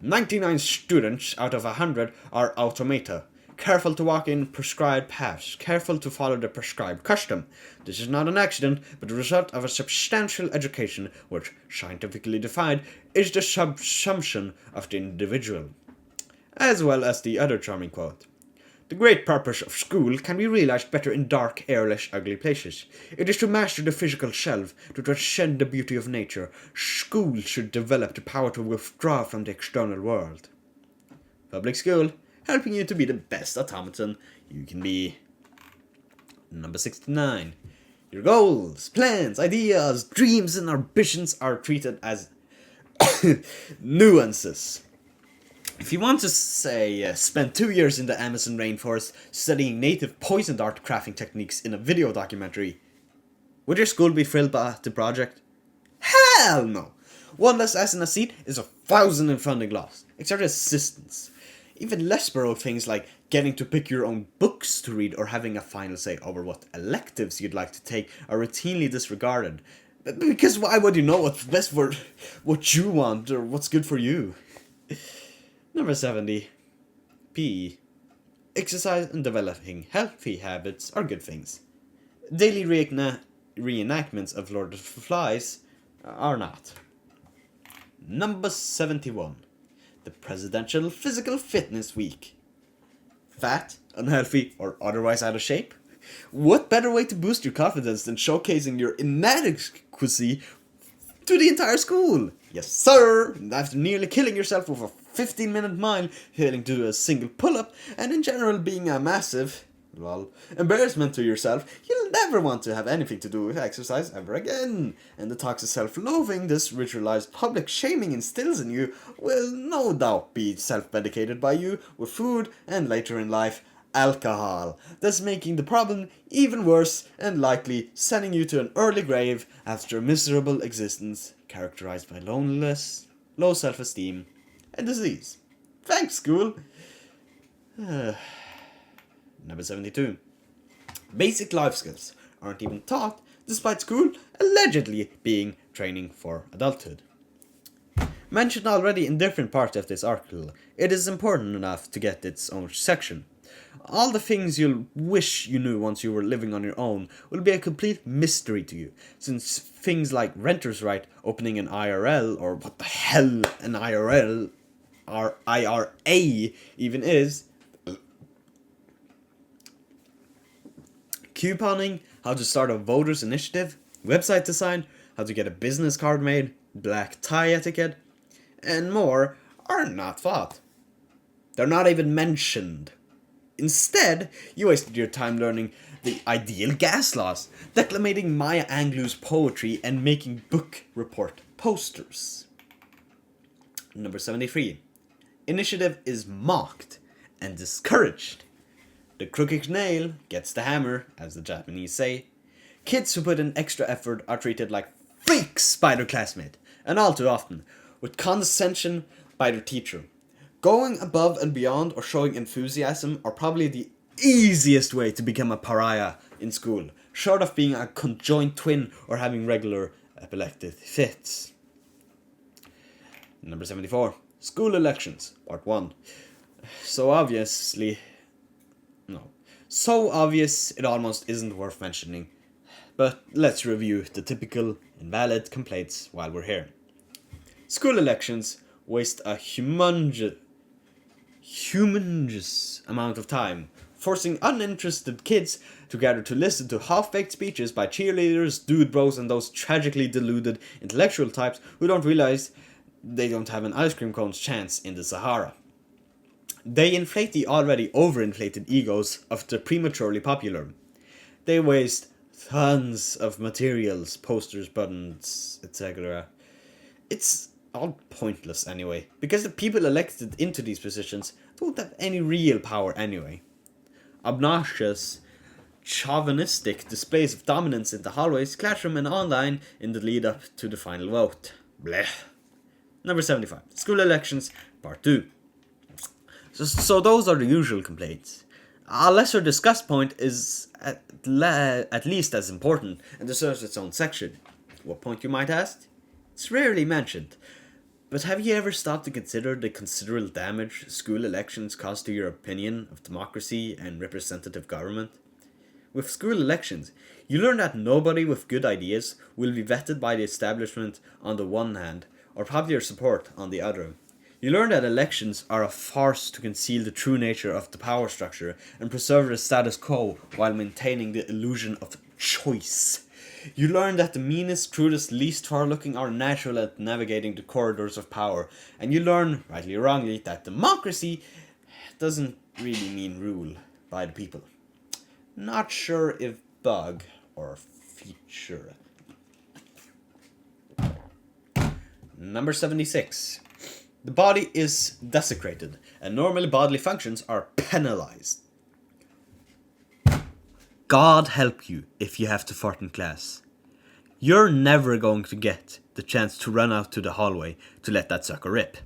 99 students out of 100 are automata. Careful to walk in prescribed paths, careful to follow the prescribed custom. This is not an accident, but the result of a substantial education, which, scientifically defined, is the subsumption of the individual. As well as the other charming quote. The great purpose of school can be realized better in dark, airless, ugly places. It is to master the physical self, to transcend the beauty of nature. School should develop the power to withdraw from the external world. Public school, helping you to be the best automaton you can be. Number 69. Your goals, plans, ideas, dreams, and ambitions are treated as nuances. If you want to, say, spend 2 years in the Amazon rainforest studying native poison dart crafting techniques in a video documentary, would your school be thrilled by the project? Hell no! One less ass in a seat is 1,000 in funding loss. Exert assistance. Even less borrowed things like getting to pick your own books to read or having a final say over what electives you'd like to take are routinely disregarded. Because why would you know what's best for what you want or what's good for you? Number 70. PE. Exercise and developing healthy habits are good things. Daily reenactments of Lord of the Flies are not. Number 71. The Presidential Physical Fitness Week. Fat, unhealthy, or otherwise out of shape? What better way to boost your confidence than showcasing your inadequacy to the entire school? Yes, sir! And after nearly killing yourself with a 15-minute mile, failing to do a single pull-up, and in general being a massive, embarrassment to yourself, you'll never want to have anything to do with exercise ever again. And the toxic self-loathing this ritualized public shaming instills in you will no doubt be self-medicated by you with food and later in life, alcohol, thus making the problem even worse and likely sending you to an early grave after a miserable existence characterized by loneliness, low self-esteem, and disease. Thanks, school! Number 72. Basic life skills aren't even taught, despite school allegedly being training for adulthood. Mentioned already in different parts of this article, it is important enough to get its own section. All the things you'll wish you knew once you were living on your own will be a complete mystery to you, since things like renter's right, opening an IRL, or what the hell an IRL or IRA even is, couponing, how to start a voters initiative, website design, how to get a business card made, black tie etiquette, and more are not taught. They're not even mentioned. Instead, you wasted your time learning the ideal gas laws, declamating Maya Angelou's poetry, and making book report posters. Number 73. Initiative is mocked and discouraged. The crooked nail gets the hammer, as the Japanese say. Kids who put in extra effort are treated like freaks by their classmate, and all too often, with condescension by their teacher. Going above and beyond or showing enthusiasm are probably the easiest way to become a pariah in school, short of being a conjoined twin or having regular epileptic fits. Number 74. School elections, Part 1. So obvious it almost isn't worth mentioning. But let's review the typical invalid complaints while we're here. School elections waste a humongous amount of time, forcing uninterested kids to gather to listen to half-baked speeches by cheerleaders, dude bros, and those tragically deluded intellectual types who don't realize they don't have an ice cream cone's chance in the Sahara. They inflate the already overinflated egos of the prematurely popular. They waste tons of materials, posters, buttons, etc. It's all pointless anyway, because the people elected into these positions don't have any real power anyway. Obnoxious, chauvinistic displays of dominance in the hallways, classroom, and online in the lead up to the final vote. Blech. Number 75. School elections, Part 2. So those are the usual complaints. A lesser discussed point is at least as important and deserves its own section. What point, you might ask? It's rarely mentioned. But have you ever stopped to consider the considerable damage school elections cause to your opinion of democracy and representative government? With school elections, you learn that nobody with good ideas will be vetted by the establishment on the one hand, or popular support on the other. You learn that elections are a farce to conceal the true nature of the power structure and preserve the status quo while maintaining the illusion of choice. You learn that the meanest, crudest, least far-looking are natural at navigating the corridors of power, and you learn, rightly or wrongly, that democracy doesn't really mean rule by the people. Not sure if bug or feature. Number 76. The body is desecrated, and normal bodily functions are penalized. God help you if you have to fart in class. You're never going to get the chance to run out to the hallway to let that sucker rip.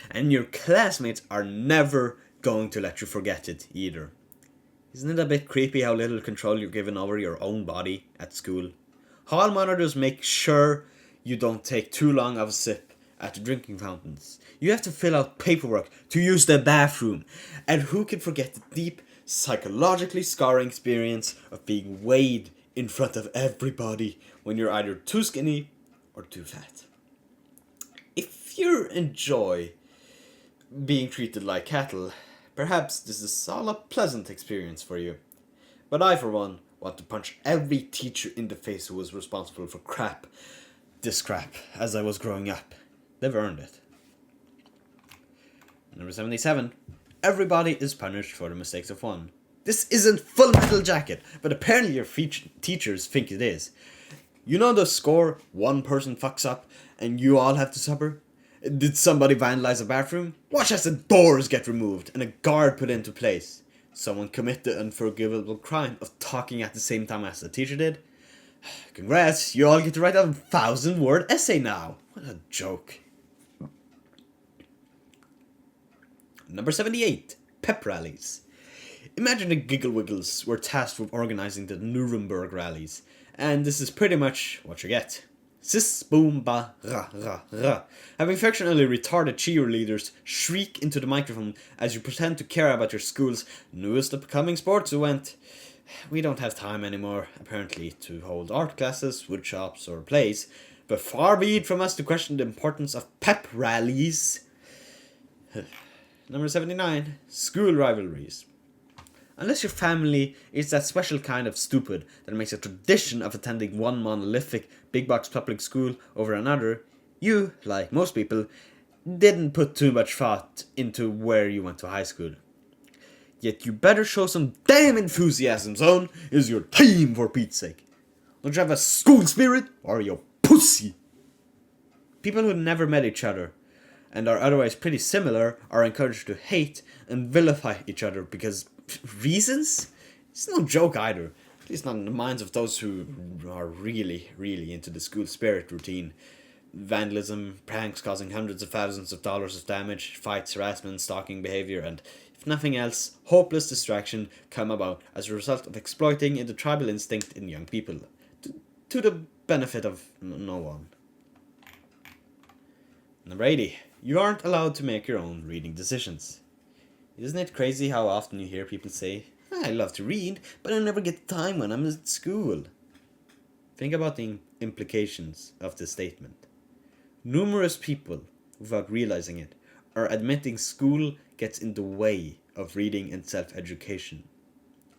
And your classmates are never going to let you forget it either. Isn't it a bit creepy how little control you're given over your own body at school? Hall monitors make sure you don't take too long of a sip at the drinking fountains. You have to fill out paperwork to use the bathroom. And who can forget the deep, psychologically scarring experience of being weighed in front of everybody when you're either too skinny or too fat? If you enjoy being treated like cattle, perhaps this is all a pleasant experience for you. But I, for one, want to punch every teacher in the face who was responsible for this crap, as I was growing up. They've earned it. Number 77. Everybody is punished for the mistakes of one. This isn't Full Metal Jacket, but apparently your teachers think it is. You know the score, one person fucks up and you all have to suffer? Did somebody vandalize a bathroom? Watch as the doors get removed and a guard put into place. Someone commit the unforgivable crime of talking at the same time as the teacher did? Congrats, you all get to write a 1,000-word essay now. What a joke. Number 78. Pep rallies. Imagine the Giggle Wiggles were tasked with organising the Nuremberg rallies, and this is pretty much what you get. Sis, boom, ba, ra, ra, ra. Having functionally retarded cheerleaders shriek into the microphone as you pretend to care about your school's newest upcoming sports event. We don't have time anymore, apparently, to hold art classes, wood shops, or plays, but far be it from us to question the importance of pep rallies. Number 79. School rivalries. Unless your family is that special kind of stupid that makes a tradition of attending one monolithic big box public school over another, you, like most people, didn't put too much thought into where you went to high school. Yet you better show some damn enthusiasm, son. It's your time, for Pete's sake. Don't you have a school spirit, or are you a pussy? People who never met each other and are otherwise pretty similar are encouraged to hate and vilify each other because reasons? It's no joke either. At least not in the minds of those who are really, really into the school spirit routine. Vandalism, pranks causing hundreds of thousands of dollars of damage, fights, harassment, stalking behavior, and, if nothing else, hopeless distraction come about as a result of exploiting the tribal instinct in young people, to the benefit of no one. Number 80. You aren't allowed to make your own reading decisions. Isn't it crazy how often you hear people say, I love to read, but I never get the time when I'm at school? Think about the implications of this statement. Numerous people, without realizing it, are admitting school gets in the way of reading and self-education.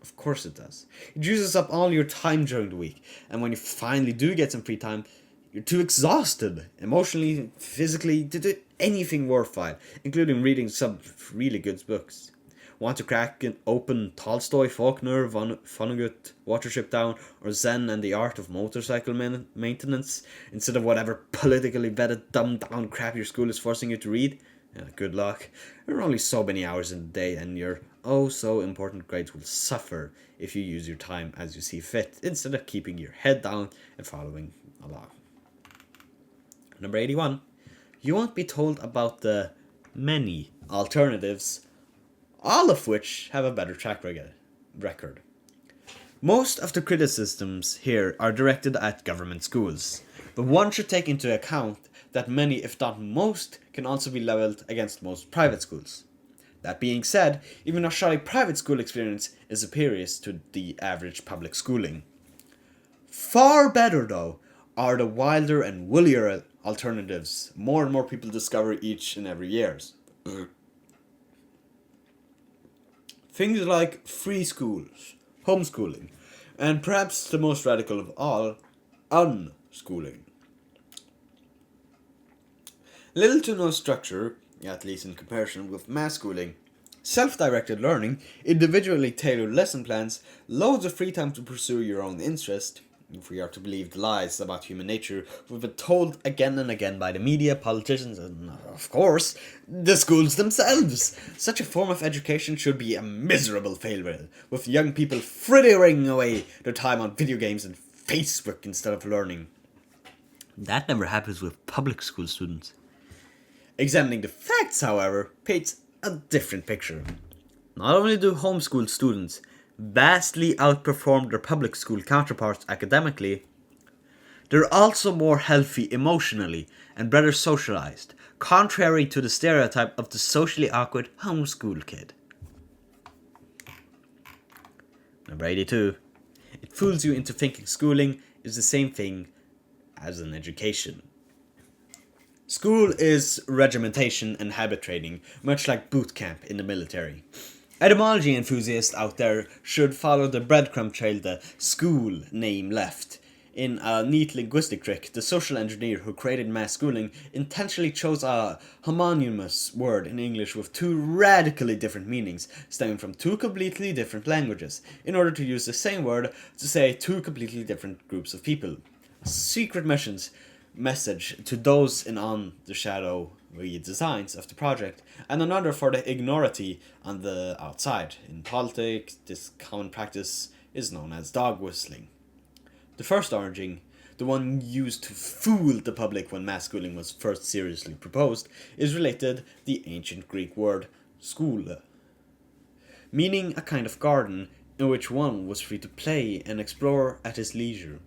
Of course it does. It uses up all your time during the week, and when you finally do get some free time, you're too exhausted, emotionally, physically, to do anything worthwhile, including reading some really good books. Want to crack open Tolstoy, Faulkner, Vonnegut, Watership Down, or Zen and the Art of Motorcycle Maintenance, instead of whatever politically vetted, dumbed down crap your school is forcing you to read? Yeah, good luck. There are only so many hours in the day, and your so important grades will suffer if you use your time as you see fit, instead of keeping your head down and following along. Number 81. You won't be told about the many alternatives, all of which have a better track record. Most of the criticisms here are directed at government schools, but one should take into account that many, if not most, can also be leveled against most private schools. That being said, even a shoddy private school experience is superior to the average public schooling. Far better, though, are the wilder and woollier alternatives more and more people discover each and every year. Things like free schools, homeschooling, and perhaps the most radical of all, unschooling. Little to no structure, at least in comparison with mass schooling, self-directed learning, individually tailored lesson plans, loads of free time to pursue your own interest. If we are to believe the lies about human nature we've been told again and again by the media, politicians, and, of course, the schools themselves. Such a form of education should be a miserable failure, with young people frittering away their time on video games and Facebook instead of learning. That never happens with public school students. Examining the facts, however, paints a different picture. Not only do homeschool students vastly outperform their public school counterparts academically, they're also more healthy emotionally and better socialized, contrary to the stereotype of the socially awkward homeschool kid. Number 82. It fools you into thinking schooling is the same thing as an education. School is regimentation and habit training, much like boot camp in the military. Etymology enthusiasts out there should follow the breadcrumb trail the school name left. In a neat linguistic trick, the social engineer who created mass schooling intentionally chose a homonymous word in English with two radically different meanings, stemming from two completely different languages, in order to use the same word to say two completely different groups of people. Secret message to those in on the shadowy designs of the project, and another for the ignority on the outside. In politics, this common practice is known as dog whistling. The first origin, the one used to fool the public when mass schooling was first seriously proposed, is related to the ancient Greek word school. meaning a kind of garden in which one was free to play and explore at his leisure.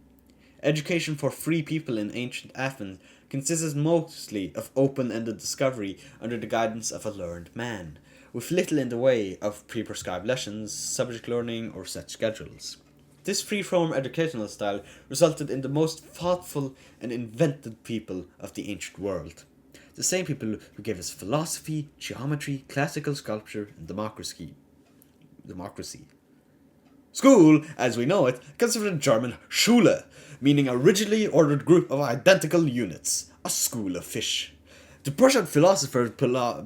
Education for free people in ancient Athens consisted mostly of open-ended discovery under the guidance of a learned man, with little in the way of pre-prescribed lessons, subject learning, or set schedules. This free-form educational style resulted in the most thoughtful and inventive people of the ancient world. The same people who gave us philosophy, geometry, classical sculpture, and democracy. School, as we know it, comes from the German Schule, meaning a rigidly ordered group of identical units, a school of fish. The Prussian philosophers,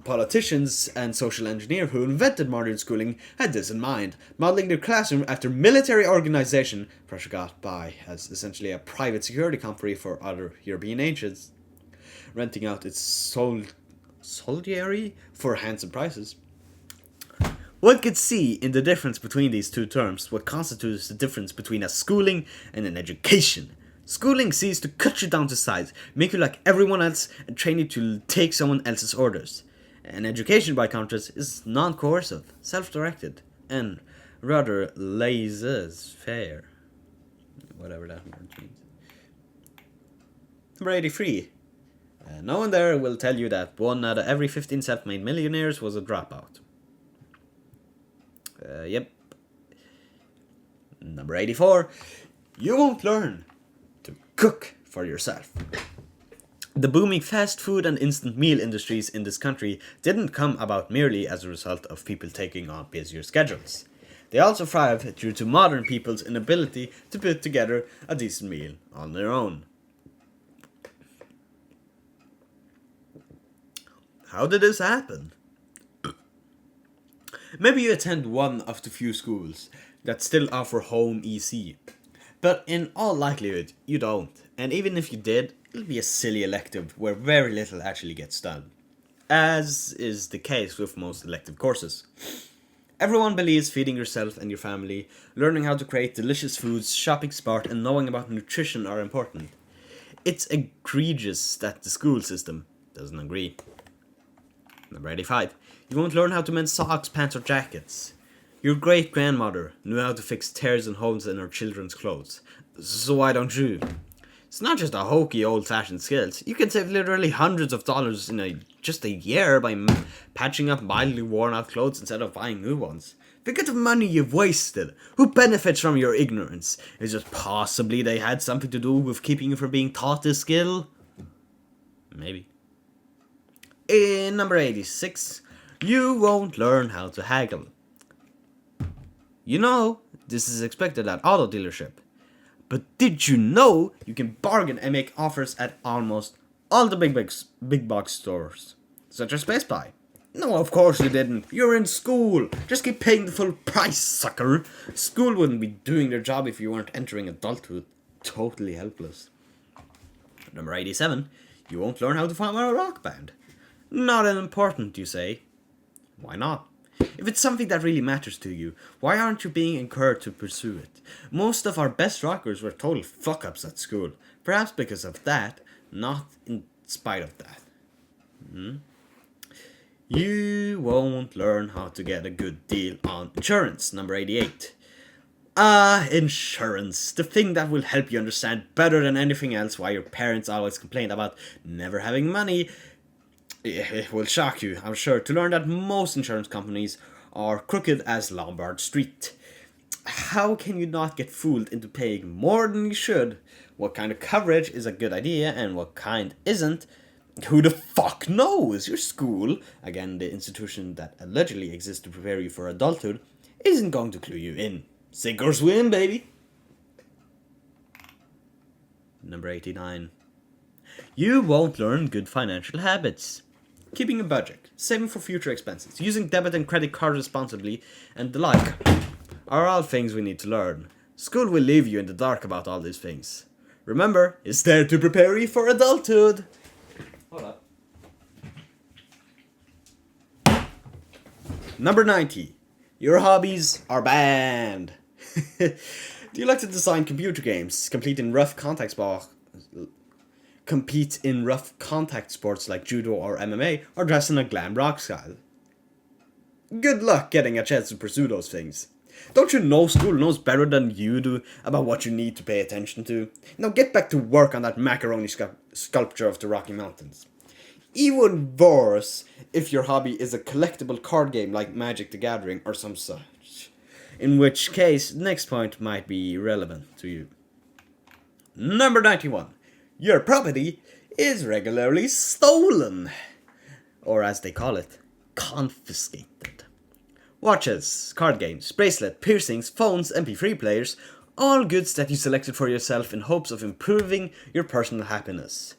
politicians, and social engineer who invented modern schooling had this in mind, modeling their classroom after military organization. Prussia got by as essentially a private security company for other European nations, renting out its soldiery for handsome prices. One could see in the difference between these two terms what constitutes the difference between a schooling and an education. Schooling seeks to cut you down to size, make you like everyone else, and train you to take someone else's orders. An education, by contrast, is non-coercive, self-directed, and rather laissez-faire. Whatever that word means. Number 83. No one there will tell you that 1 out of every 15 self-made millionaires was a dropout. Yep. Number 84. You won't learn to cook for yourself. The booming fast food and instant meal industries in this country didn't come about merely as a result of people taking on busier schedules. They also thrived due to modern people's inability to put together a decent meal on their own. How did this happen? Maybe you attend one of the few schools that still offer home EC, but in all likelihood you don't, and even if you did, it'll be a silly elective where very little actually gets done, as is the case with most elective courses. Everyone believes feeding yourself and your family, learning how to create delicious foods, shopping smart, and knowing about nutrition are important. It's egregious that the school system doesn't agree. Number 85. You won't learn how to mend socks, pants, or jackets. Your great-grandmother knew how to fix tears and holes in her children's clothes. So why don't you? It's not just a hokey, old-fashioned skills. You can save literally hundreds of dollars in just a year by patching up mildly worn-out clothes instead of buying new ones. Think of the money you've wasted. Who benefits from your ignorance? Is it possibly they had something to do with keeping you from being taught this skill? Maybe. In number 86, you won't learn how to haggle. You know, this is expected at auto dealership. But did you know you can bargain and make offers at almost all the big box stores, such as Best Buy? No, of course you didn't. You're in school. Just keep paying the full price, sucker. School wouldn't be doing their job if you weren't entering adulthood totally helpless. Number 87, you won't learn how to form a rock band. Not important, you say. Why not? If it's something that really matters to you, why aren't you being encouraged to pursue it? Most of our best rockers were total fuck-ups at school. Perhaps because of that, not in spite of that. You won't learn how to get a good deal on insurance. Number 88. Insurance. The thing that will help you understand better than anything else why your parents always complained about never having money. It will shock you, I'm sure, to learn that most insurance companies are crooked as Lombard Street. How can you not get fooled into paying more than you should? What kind of coverage is a good idea and what kind isn't? Who the fuck knows? Your school, again the institution that allegedly exists to prepare you for adulthood, isn't going to clue you in. Sink or swim, baby! Number 89. You won't learn good financial habits. Keeping a budget, saving for future expenses, using debit and credit cards responsibly, and the like are all things we need to learn. School will leave you in the dark about all these things. Remember, it's there to prepare you for adulthood. Hold up. Number 90. Your hobbies are banned. Do you like to design computer games, compete in rough contact sports like judo or MMA, or dress in a glam rock style? Good luck getting a chance to pursue those things. Don't you know school knows better than you do about what you need to pay attention to? Now get back to work on that macaroni sculpture of the Rocky Mountains. Even worse if your hobby is a collectible card game like Magic the Gathering or some such. In which case, the next point might be relevant to you. Number 91. Your property is regularly stolen. Or as they call it, confiscated. Watches, card games, bracelet, piercings, phones, MP3 players, all goods that you selected for yourself in hopes of improving your personal happiness.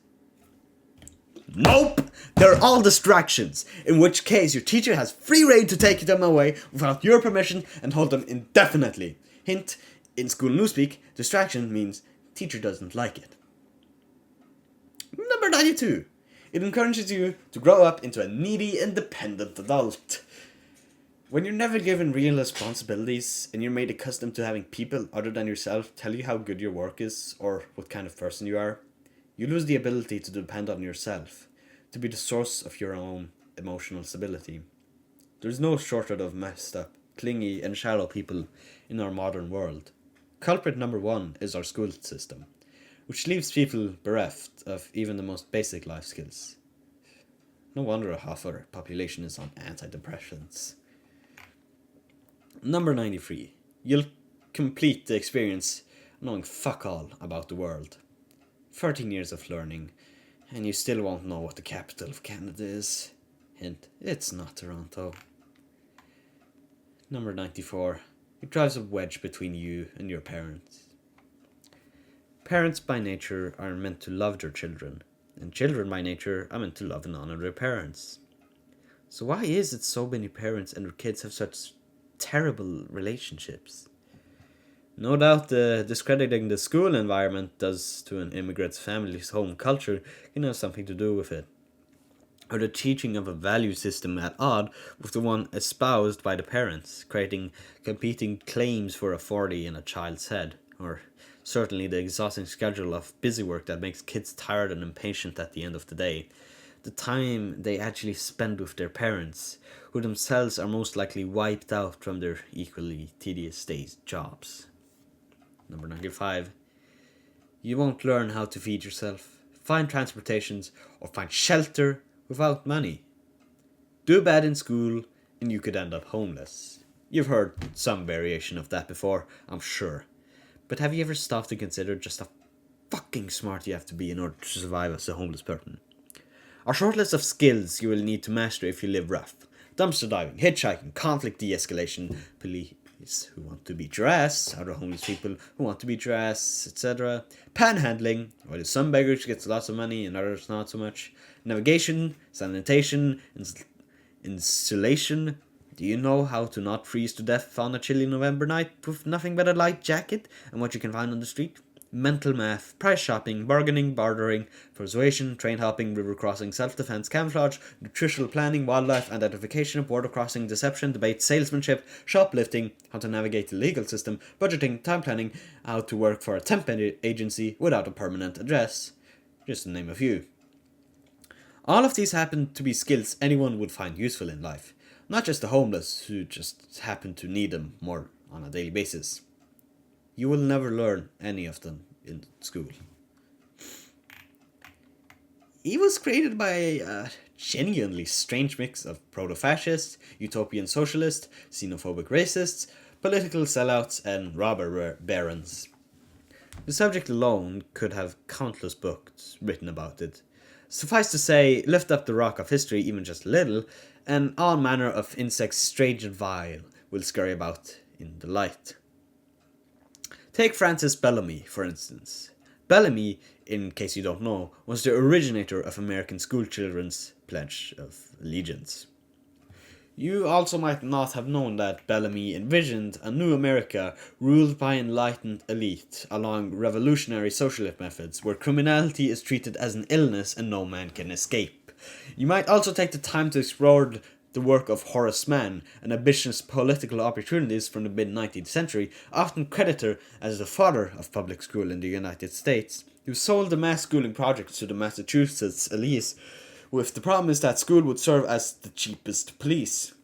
Nope! They're all distractions, in which case your teacher has free rein to take them away without your permission and hold them indefinitely. Hint, in school newspeak, distraction means teacher doesn't like it. Number 92. It encourages you to grow up into a needy, independent adult. When you're never given real responsibilities and you're made accustomed to having people other than yourself tell you how good your work is or what kind of person you are, you lose the ability to depend on yourself, to be the source of your own emotional stability. There's no shortage of messed up, clingy and shallow people in our modern world. Culprit number 1 is our school system, which leaves people bereft of even the most basic life skills. No wonder half our population is on antidepressants. Number 93. You'll complete the experience knowing fuck all about the world. 13 years of learning, and you still won't know what the capital of Canada is. Hint, it's not Toronto. Number 94. It drives a wedge between you and your parents. Parents by nature are meant to love their children, and children by nature are meant to love and honor their parents. So why is it so many parents and their kids have such terrible relationships? No doubt discrediting the school environment does to an immigrant's family's home culture can have something to do with it. Or the teaching of a value system at odd with the one espoused by the parents, creating competing claims for authority in a child's head. Or certainly the exhausting schedule of busy work that makes kids tired and impatient at the end of the day. The time they actually spend with their parents, who themselves are most likely wiped out from their equally tedious day's jobs. Number 95. You won't learn how to feed yourself, find transportations, or find shelter without money. Do bad in school, and you could end up homeless. You've heard some variation of that before, I'm sure. But have you ever stopped to consider just how fucking smart you have to be in order to survive as a homeless person? A short list of skills you will need to master if you live rough. Dumpster diving, hitchhiking, conflict de-escalation, police who want to beat your ass, other homeless people who want to beat your ass, etc. Panhandling, where some beggars get lots of money and others not so much. Navigation, sanitation, insulation. Do you know how to not freeze to death on a chilly November night with nothing but a light jacket and what you can find on the street? Mental math, price shopping, bargaining, bartering, persuasion, train hopping, river crossing, self-defense, camouflage, nutritional planning, wildlife identification, border crossing, deception, debate, salesmanship, shoplifting, how to navigate the legal system, budgeting, time planning, how to work for a temp agency without a permanent address, just to name a few. All of these happen to be skills anyone would find useful in life, not just the homeless who just happen to need them more on a daily basis. You will never learn any of them in school. He was created by a genuinely strange mix of proto-fascists, utopian socialists, xenophobic racists, political sellouts, and robber barons. The subject alone could have countless books written about it. Suffice to say, lift up the rock of history even just a little, and all manner of insects strange and vile will scurry about in the light. Take Francis Bellamy, for instance. Bellamy, in case you don't know, was the originator of American schoolchildren's Pledge of Allegiance. You also might not have known that Bellamy envisioned a new America ruled by enlightened elite along revolutionary socialist methods where criminality is treated as an illness and no man can escape. You might also take the time to explore the work of Horace Mann, an ambitious political opportunist from the mid-19th century, often credited as the father of public school in the United States, who sold the mass schooling project to the Massachusetts elites with the promise that school would serve as the cheapest police.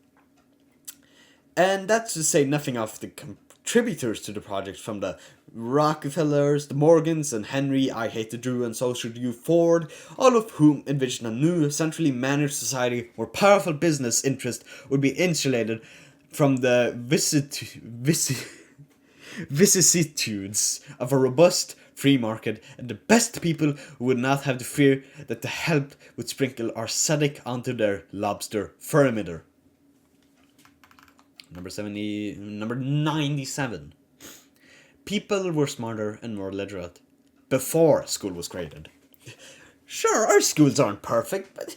And that's to say nothing of the contributors to the project, from the Rockefellers, the Morgans, and Henry I Hate the Jew and So Should You Ford, all of whom envisioned a new, centrally managed society where powerful business interests would be insulated from the vicissitudes of a robust free market, and the best people who would not have to fear that the help would sprinkle arsenic onto their lobster thermometer. Number 97. People were smarter and more literate before school was created. Sure, our schools aren't perfect, but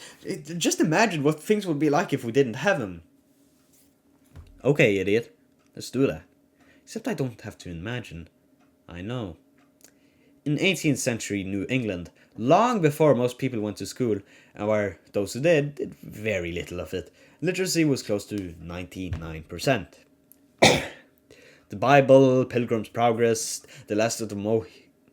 just imagine what things would be like if we didn't have them. Okay, idiot. Let's do that. Except I don't have to imagine. I know. In 18th century New England, long before most people went to school, and where those who did very little of it, literacy was close to 99%. The Bible, Pilgrim's Progress, the Last of the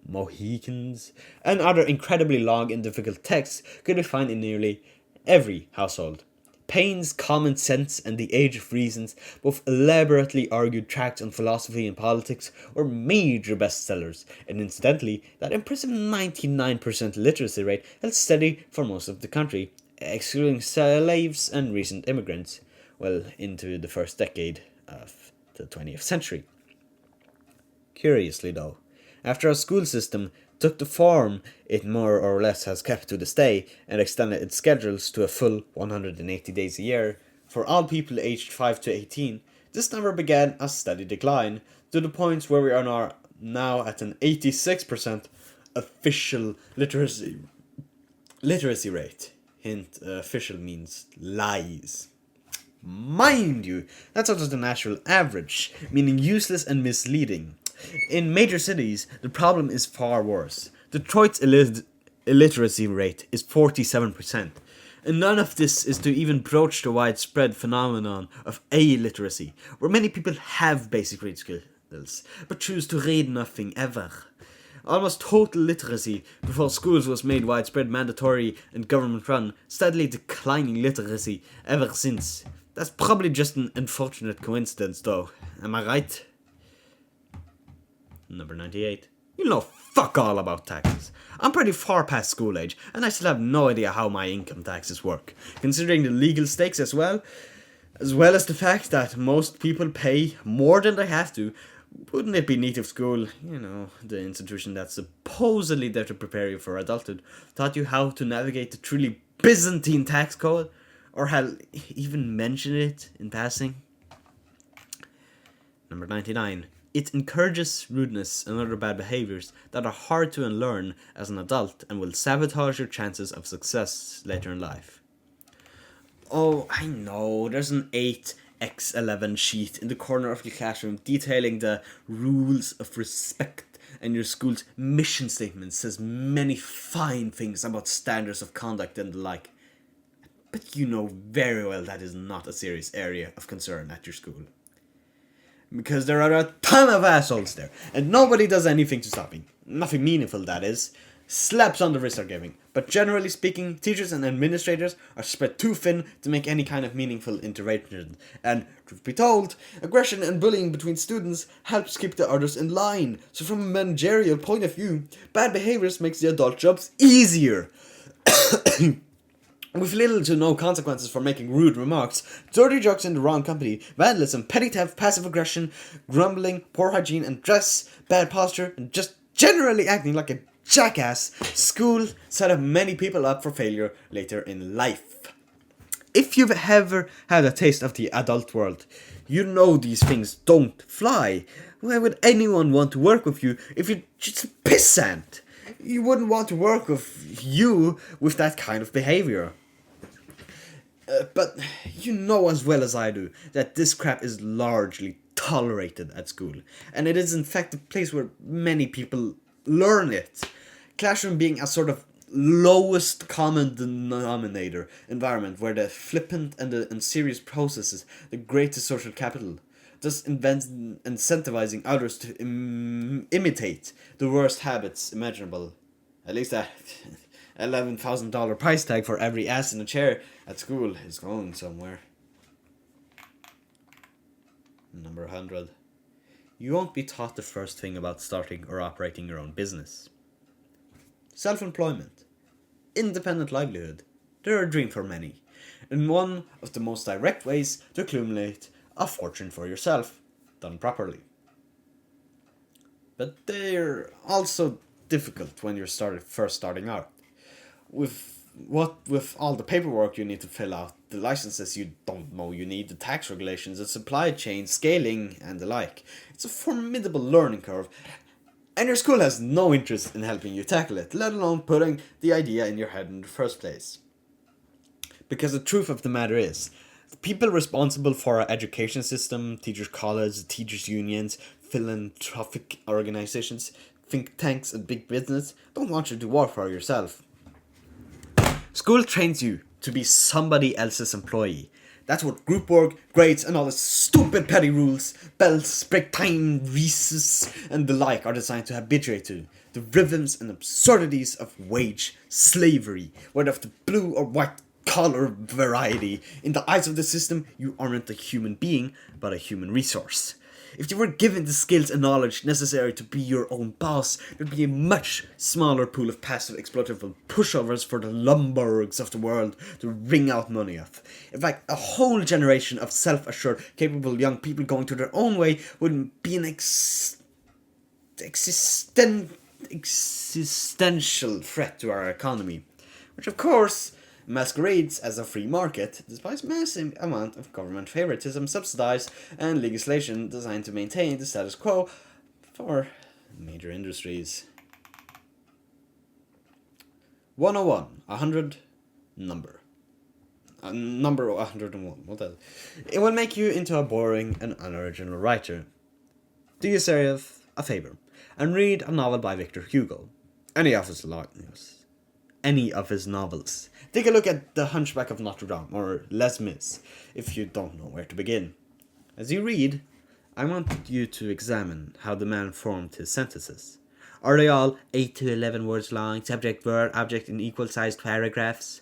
Mohicans, and other incredibly long and difficult texts could be found in nearly every household. Paine's Common Sense and The Age of Reasons, both elaborately argued tracts on philosophy and politics, were major bestsellers, and incidentally, that impressive 99% literacy rate held steady for most of the country, excluding slaves and recent immigrants, well into the first decade of the 20th century. Curiously though, after our school system took the form it more or less has kept to this day, and extended its schedules to a full 180 days a year for all people aged 5 to 18, this number began a steady decline, to the point where we are now at an 86% official literacy rate. Hint, official means lies. Mind you, that's out of the national average, meaning useless and misleading. In major cities, the problem is far worse. Detroit's illiteracy rate is 47%, and none of this is to even broach the widespread phenomenon of illiteracy, where many people have basic reading skills, but choose to read nothing ever. Almost total literacy before schools was made widespread, mandatory, and government-run, steadily declining literacy ever since. That's probably just an unfortunate coincidence, though. Am I right? Number 98. You know fuck all about taxes. I'm pretty far past school age, and I still have no idea how my income taxes work, considering the legal stakes as well as the fact that most people pay more than they have to. Wouldn't it be neat if school, the institution that's supposedly there to prepare you for adulthood, taught you how to navigate the truly Byzantine tax code? Or hell, even mention it in passing? Number 99. It encourages rudeness and other bad behaviors that are hard to unlearn as an adult and will sabotage your chances of success later in life. Oh, I know, there's an 8x11 sheet in the corner of your classroom detailing the rules of respect, and your school's mission statement says many fine things about standards of conduct and the like. But you know very well that is not a serious area of concern at your school. Because there are a ton of assholes there, and nobody does anything to stop me. Nothing meaningful, that is. Slaps on the wrist are given, but generally speaking, teachers and administrators are spread too thin to make any kind of meaningful interaction. And, truth be told, aggression and bullying between students helps keep the others in line. So from a managerial point of view, bad behaviors makes the adult jobs easier. With little to no consequences for making rude remarks, dirty jokes in the wrong company, vandalism, petty theft, passive aggression, grumbling, poor hygiene and dress, bad posture, and just generally acting like a jackass, school set up many people up for failure later in life. If you've ever had a taste of the adult world, you know these things don't fly. Why would anyone want to work with you if you're just a pissant? You wouldn't want to work with you with that kind of behavior. But you know as well as I do that this crap is largely tolerated at school, and it is in fact a place where many people learn it. Classroom being a sort of lowest common denominator environment where the flippant and the unserious processes the greatest social capital, thus incentivizing others to imitate the worst habits imaginable. At least that $11,000 price tag for every ass in a chair at school is going somewhere. Number 100. You won't be taught the first thing about starting or operating your own business. Self-employment. Independent livelihood. They're a dream for many, and one of the most direct ways to accumulate a fortune for yourself, done properly. But they're also difficult when you're first starting out. With all the paperwork you need to fill out, the licenses you don't know you need, the tax regulations, the supply chain, scaling, and the like. It's a formidable learning curve, and your school has no interest in helping you tackle it, let alone putting the idea in your head in the first place. Because the truth of the matter is, the people responsible for our education system, teachers' college, teachers' unions, philanthropic organizations, think tanks, and big business don't want you to work for yourself. School trains you to be somebody else's employee. That's what group work, grades, and all the stupid petty rules, bells, break time, recess, and the like are designed to habituate to. The rhythms and absurdities of wage slavery, whether of the blue or white collar variety. In the eyes of the system, you aren't a human being, but a human resource. If you were given the skills and knowledge necessary to be your own boss, there'd be a much smaller pool of passive exploitable pushovers for the Lumbergs of the world to wring out money of. In fact, a whole generation of self-assured, capable young people going to their own way would be an existential threat to our economy, which of course masquerades as a free market, despite massive amount of government favoritism, subsidies, and legislation designed to maintain the status quo for major industries. 101, 100, number 101, what is it? It will make you into a boring and unoriginal writer. Do yourself a favor and read a novel by Victor Hugo. Any of his novels. Take a look at The Hunchback of Notre Dame or Les Mis if you don't know where to begin. As you read, I want you to examine how the man formed his sentences. Are they all 8 to 11 words long, subject, verb, object in equal-sized paragraphs?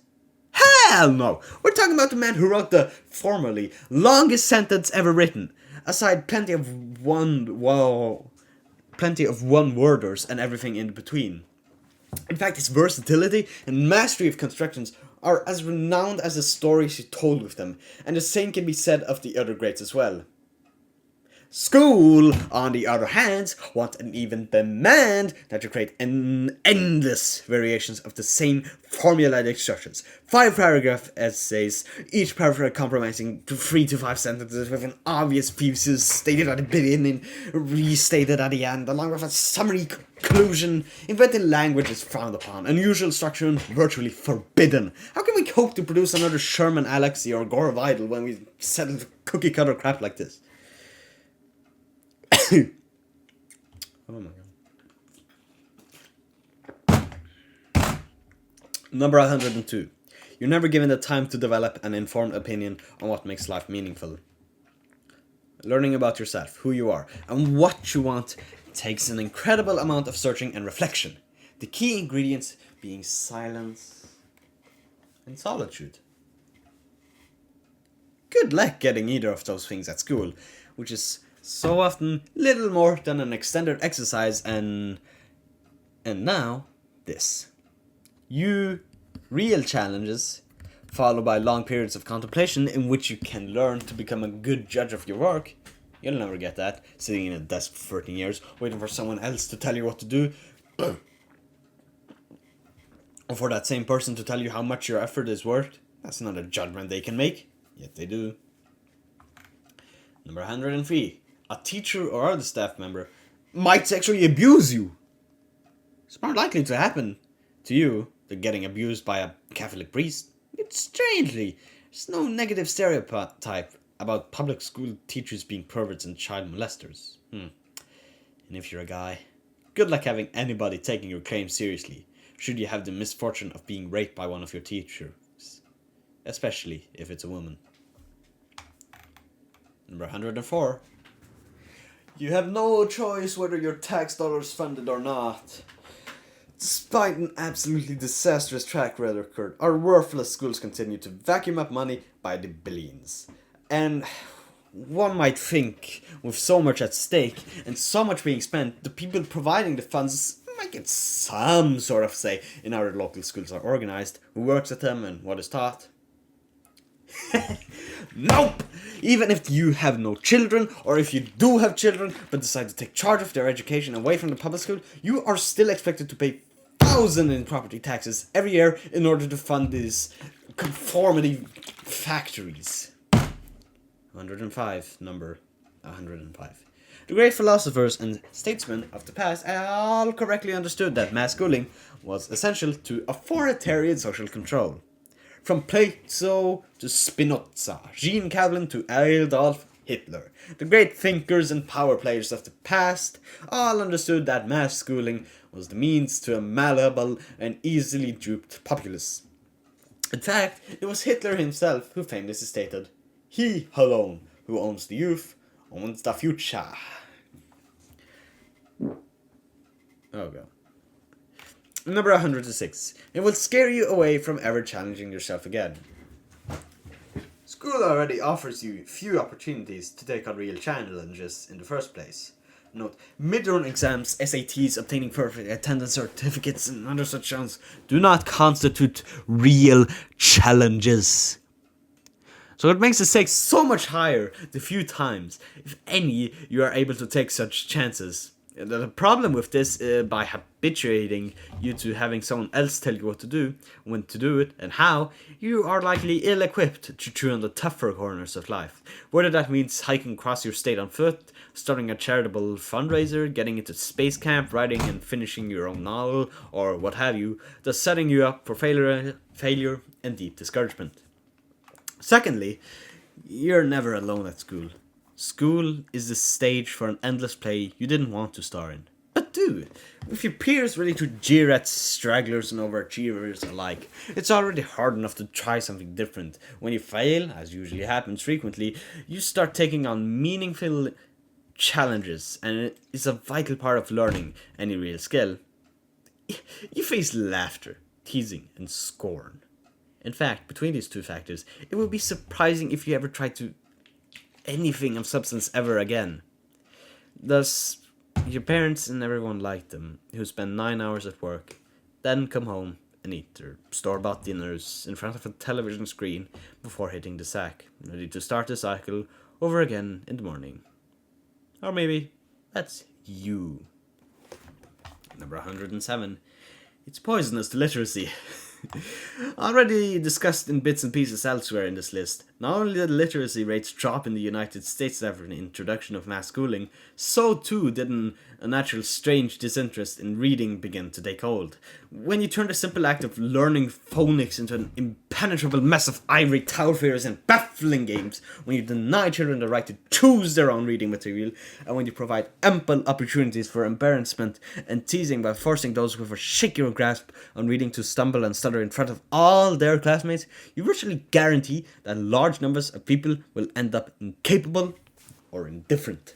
Hell no! We're talking about the man who wrote the formerly longest sentence ever written, aside plenty of one-worders and everything in between. In fact, his versatility and mastery of constructions are as renowned as the stories he told with them, and the same can be said of the other greats as well. School, on the other hand, want and even demand that you create endless variations of the same formulaic structures. 5-paragraph essays, each paragraph compromising to 3 to 5 sentences with an obvious thesis stated at the beginning, restated at the end, along with a summary conclusion. Invented language is frowned upon, unusual structure virtually forbidden. How can we hope to produce another Sherman Alexie or Gore Vidal when we settle for cookie-cutter crap like this? Oh my god. Number 102. You're never given the time to develop an informed opinion on what makes life meaningful. Learning about yourself, who you are, and what you want takes an incredible amount of searching and reflection. The key ingredients being silence and solitude. Good luck getting either of those things at school, which is so often little more than an extended exercise, and now this. Real challenges, followed by long periods of contemplation in which you can learn to become a good judge of your work. You'll never get that, sitting in a desk for 13 years, waiting for someone else to tell you what to do. Or for that same person to tell you how much your effort is worth. That's not a judgment they can make, yet they do. Number 103. A teacher or other staff member might sexually abuse you. It's more likely to happen to you than getting abused by a Catholic priest. Yet strangely, there's no negative stereotype about public school teachers being perverts and child molesters. And if you're a guy, good luck having anybody taking your claims seriously, should you have the misfortune of being raped by one of your teachers, especially if it's a woman. Number 104. You have no choice whether your tax dollars funded or not. Despite an absolutely disastrous track record, our worthless schools continue to vacuum up money by the billions. And one might think, with so much at stake and so much being spent, the people providing the funds might get some sort of say in how our local schools are organized, who works at them, and what is taught. Nope! Even if you have no children, or if you do have children but decide to take charge of their education away from the public school, you are still expected to pay thousands in property taxes every year in order to fund these conformity factories. 105, number 105. The great philosophers and statesmen of the past all correctly understood that mass schooling was essential to authoritarian social control. From Plato to Spinoza, Jean Calvin to Adolf Hitler, the great thinkers and power players of the past all understood that mass schooling was the means to a malleable and easily duped populace. In fact, it was Hitler himself who famously stated, "He alone who owns the youth owns the future." Oh god. Number 106. It will scare you away from ever challenging yourself again. School already offers you few opportunities to take on real challenges in the first place. Note, midterm exams, SATs, obtaining perfect attendance certificates, and other such channels do not constitute real challenges. So it makes the stakes so much higher the few times, if any, you are able to take such chances. The problem with this, by habituating you to having someone else tell you what to do, when to do it, and how, you are likely ill-equipped to chew on the tougher corners of life. Whether that means hiking across your state on foot, starting a charitable fundraiser, getting into space camp, writing and finishing your own novel, or what have you, thus setting you up for failure and deep discouragement. Secondly, you're never alone at school. School is the stage for an endless play you didn't want to star in, but do, with your peers ready to jeer at stragglers and overachievers alike. It's already hard enough to try something different. When you fail, as usually happens frequently, you start taking on meaningful challenges, and it is a vital part of learning any real skill. You face laughter, teasing, and scorn. In fact, between these two factors, it would be surprising if you ever tried to anything of substance ever again. Thus, your parents and everyone like them, who spend 9 hours at work, then come home and eat their store-bought dinners in front of a television screen before hitting the sack, ready to start the cycle over again in the morning. Or maybe that's you. Number 107. It's poisonous to literacy. Already discussed in bits and pieces elsewhere in this list, not only did literacy rates drop in the United States after the introduction of mass schooling, so too did a natural strange disinterest in reading begin to take hold. When you turn the simple act of learning phonics into an impenetrable mess of ivory tower fairs and baffling games, when you deny children the right to choose their own reading material, and when you provide ample opportunities for embarrassment and teasing by forcing those with a shakier grasp on reading to stumble and stutter in front of all their classmates, you virtually guarantee that large numbers of people will end up incapable or indifferent.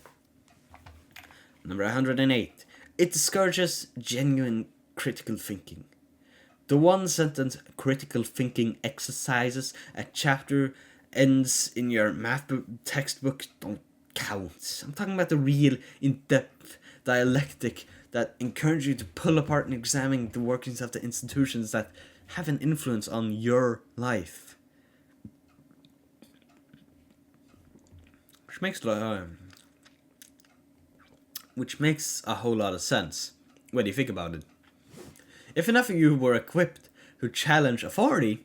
Number 108. It discourages genuine critical thinking. The one-sentence critical thinking exercises a chapter ends in your math textbook don't count. I'm talking about the real, in-depth dialectic that encourage you to pull apart and examine the workings of the institutions that have an influence on your life. Which makes a whole lot of sense when you think about it. If enough of you were equipped to challenge authority,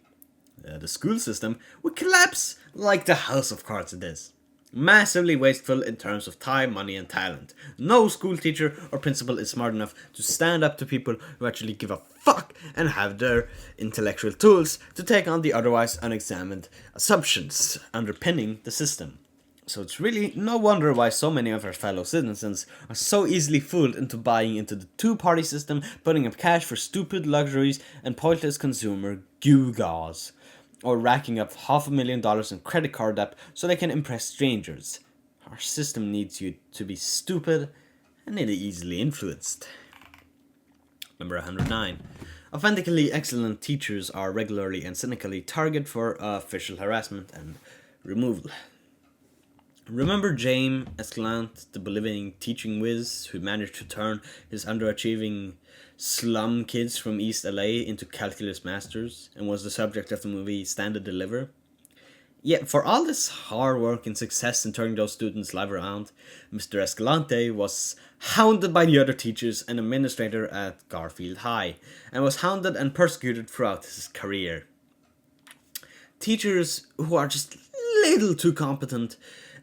the school system would collapse like the house of cards it is. Massively wasteful in terms of time, money, and talent. No school teacher or principal is smart enough to stand up to people who actually give a fuck and have their intellectual tools to take on the otherwise unexamined assumptions underpinning the system. So it's really no wonder why so many of our fellow citizens are so easily fooled into buying into the two-party system, putting up cash for stupid luxuries and pointless consumer gewgaws, or racking up $500,000 in credit card debt so they can impress strangers. Our system needs you to be stupid and easily influenced. Number 109. Authentically excellent teachers are regularly and cynically targeted for official harassment and removal. Remember James Escalante, the Bolivian teaching whiz who managed to turn his underachieving slum kids from East LA into calculus masters and was the subject of the movie Stand and Deliver? Yeah, for all this hard work and success in turning those students' lives around, Mr. Escalante was hounded by the other teachers and administrator at Garfield High, and was hounded and persecuted throughout his career. Teachers who are just little too competent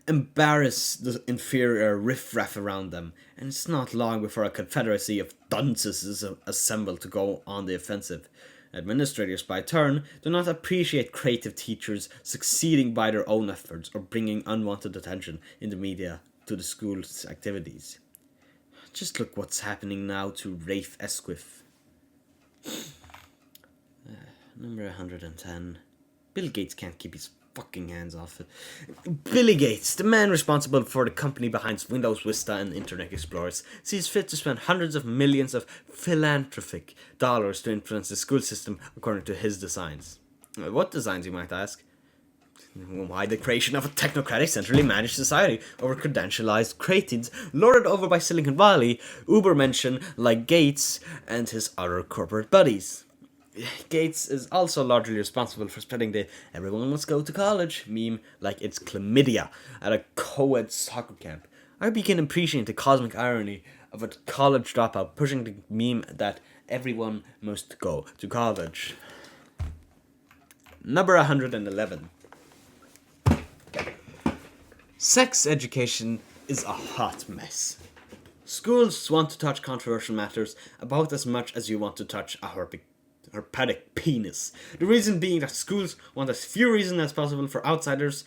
embarrass the inferior riffraff around them, and it's not long before a confederacy of dunces is assembled to go on the offensive. Administrators, by turn, do not appreciate creative teachers succeeding by their own efforts or bringing unwanted attention in the media to the school's activities. Just look what's happening now to Rafe Esquiff. Number 110. Bill Gates can't keep his fucking hands off it. Billy Gates, the man responsible for the company behind Windows Vista and Internet Explorers, sees fit to spend hundreds of millions of philanthropic dollars to influence the school system according to his designs. What designs, you might ask? Why the creation of a technocratic, centrally managed society over credentialized cretins lorded over by Silicon Valley, ubermenschen like Gates and his other corporate buddies. Gates is also largely responsible for spreading the "everyone must go to college" meme like it's chlamydia at a co-ed soccer camp. I begin appreciating the cosmic irony of a college dropout pushing the meme that everyone must go to college. Number 111. Sex education is a hot mess. Schools want to touch controversial matters about as much as you want to touch a herpetic penis. The reason being that schools want as few reasons as possible for outsiders,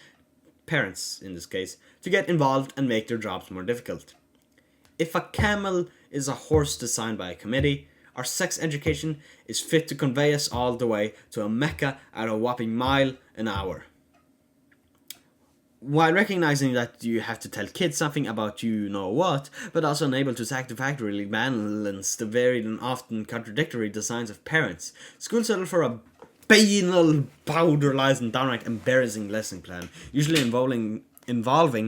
parents in this case, to get involved and make their jobs more difficult. If a camel is a horse designed by a committee, our sex education is fit to convey us all the way to a Mecca at a whopping mile an hour. While recognizing that you have to tell kids something about you know what, but also unable to satisfactorily balance the varied and often contradictory designs of parents, schools settle for a banal, powderized and downright embarrassing lesson plan, usually involving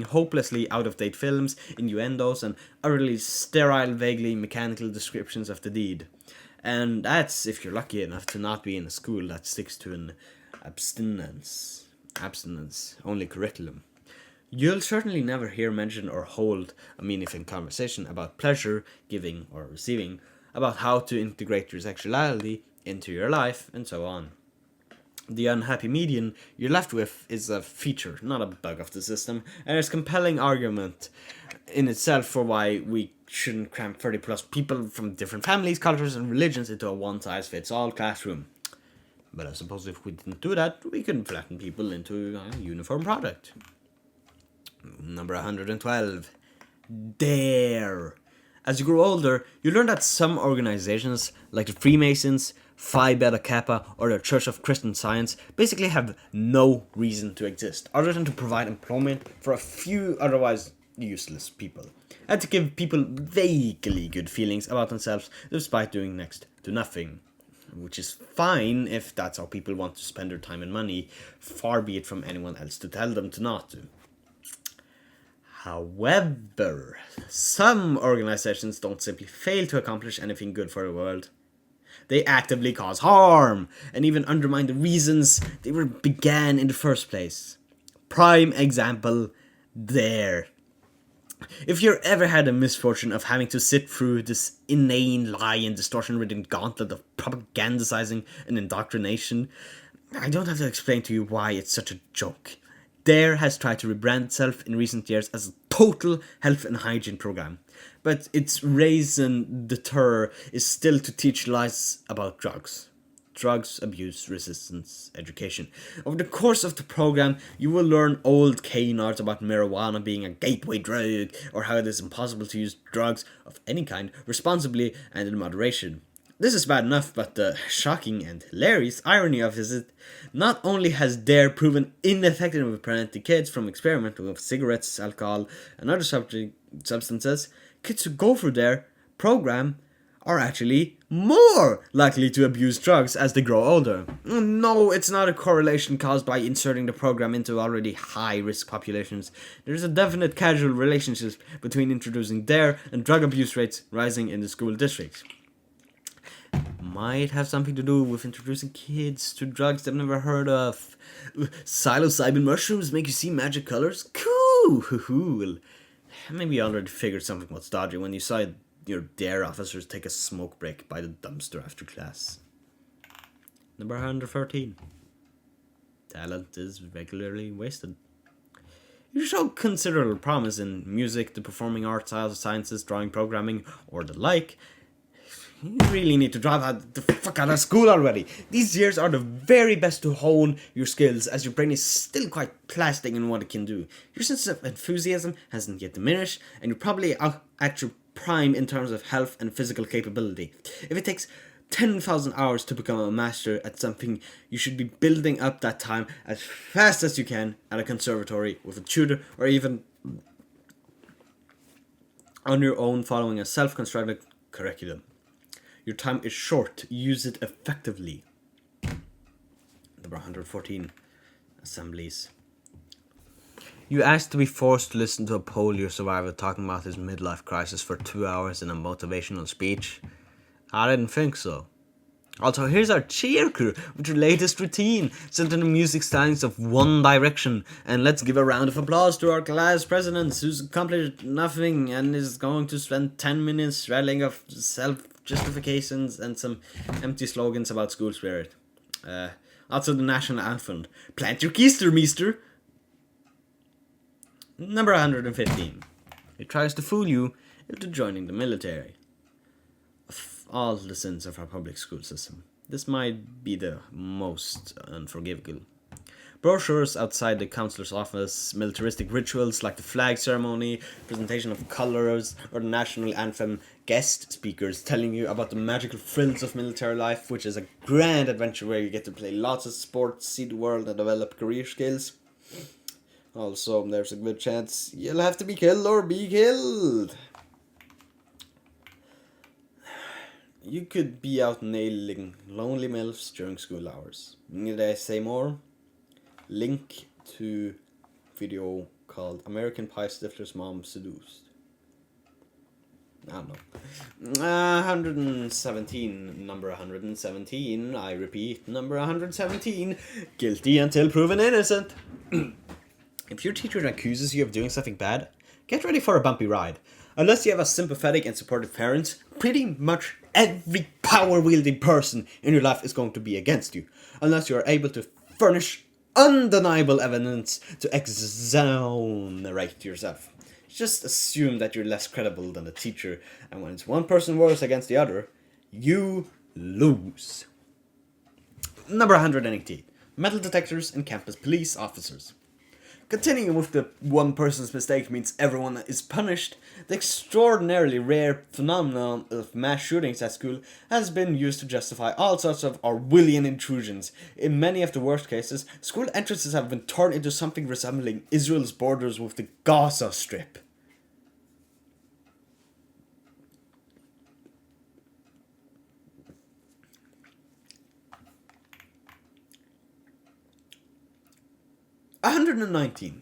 hopelessly out-of-date films, innuendos, and utterly sterile, vaguely mechanical descriptions of the deed. And that's if you're lucky enough to not be in a school that sticks to an abstinence-only curriculum. You'll certainly never hear mention or hold a meaningful conversation about pleasure, giving or receiving, about how to integrate your sexuality into your life, and so on. The unhappy median you're left with is a feature, not a bug of the system, and there's compelling argument in itself for why we shouldn't cram 30 plus people from different families, cultures, and religions into a one-size-fits-all classroom. But I suppose if we didn't do that, we could flatten people into a uniform product. Number 112. Dare. As you grow older, you learn that some organizations, like the Freemasons, Phi Beta Kappa, or the Church of Christian Science, basically have no reason to exist, other than to provide employment for a few otherwise useless people, and to give people vaguely good feelings about themselves despite doing next to nothing. Which is fine if that's how people want to spend their time and money, far be it from anyone else to tell them to not to. However, some organizations don't simply fail to accomplish anything good for the world. They actively cause harm, and even undermine the reasons they were began in the first place. Prime example, Dare. If you've ever had the misfortune of having to sit through this inane lie and distortion-ridden gauntlet of propagandizing and indoctrination, I don't have to explain to you why it's such a joke. Dare has tried to rebrand itself in recent years as a total health and hygiene program, but its raison d'etre is still to teach lies about drugs. Drugs abuse resistance education. Over the course of the program, you will learn old canards about marijuana being a gateway drug, or how it is impossible to use drugs of any kind responsibly and in moderation. This is bad enough, but the shocking and hilarious irony of it is that not only has Dare proven ineffective in preventing kids from experimenting with cigarettes, alcohol, and other substances, kids who go through their program are actually more likely to abuse drugs as they grow older. No, it's not a correlation caused by inserting the program into already high-risk populations. There's a definite causal relationship between introducing their and drug abuse rates rising in the school districts. Might have something to do with introducing kids to drugs they've never heard of. Psilocybin mushrooms make you see magic colors? Cool! Maybe you already figured something was dodgy when you saw your DARE officers take a smoke break by the dumpster after class. Number 113. Talent is regularly wasted. You show considerable promise in music, the performing arts, sciences, drawing, programming, or the like. You really need to drive the fuck out of school already. These years are the very best to hone your skills, as your brain is still quite plastic in what it can do. Your sense of enthusiasm hasn't yet diminished, and you're probably at your prime in terms of health and physical capability. If it takes 10,000 hours to become a master at something, you should be building up that time as fast as you can at a conservatory with a tutor, or even on your own following a self-constructed curriculum. Your time is short. Use it effectively. Number 114. Assemblies. You asked to be forced to listen to a polio survivor talking about his midlife crisis for 2 hours in a motivational speech? I didn't think so. Also, here's our cheer crew with your latest routine, set to the music styles of One Direction. And let's give a round of applause to our class president, who's accomplished nothing and is going to spend 10 minutes rattling of self-justifications and some empty slogans about school spirit. Also the national anthem. Plant your keister, meester! Number 115. It tries to fool you into joining the military. Of all the sins of our public school system, this might be the most unforgivable. Brochures outside the counselor's office, militaristic rituals like the flag ceremony, presentation of colors, or the national anthem, guest speakers telling you about the magical thrills of military life, which is a grand adventure where you get to play lots of sports, see the world, and develop career skills. Also, there's a good chance you'll have to be killed or be killed. You could be out nailing lonely MILFs during school hours. Need I say more? Link to video called American Pie Stifler's Mom Seduced. I don't know. 117. Number 117. I repeat, number 117. Guilty until proven innocent. If your teacher accuses you of doing something bad, get ready for a bumpy ride. Unless you have a sympathetic and supportive parent, pretty much every power-wielding person in your life is going to be against you. Unless you are able to furnish undeniable evidence to exonerate yourself. Just assume that you're less credible than the teacher, and when it's one person worse against the other, you lose. Number 118. Metal detectors and campus police officers. Continuing with the one person's mistake means everyone is punished, the extraordinarily rare phenomenon of mass shootings at school has been used to justify all sorts of Orwellian intrusions. In many of the worst cases, school entrances have been turned into something resembling Israel's borders with the Gaza Strip.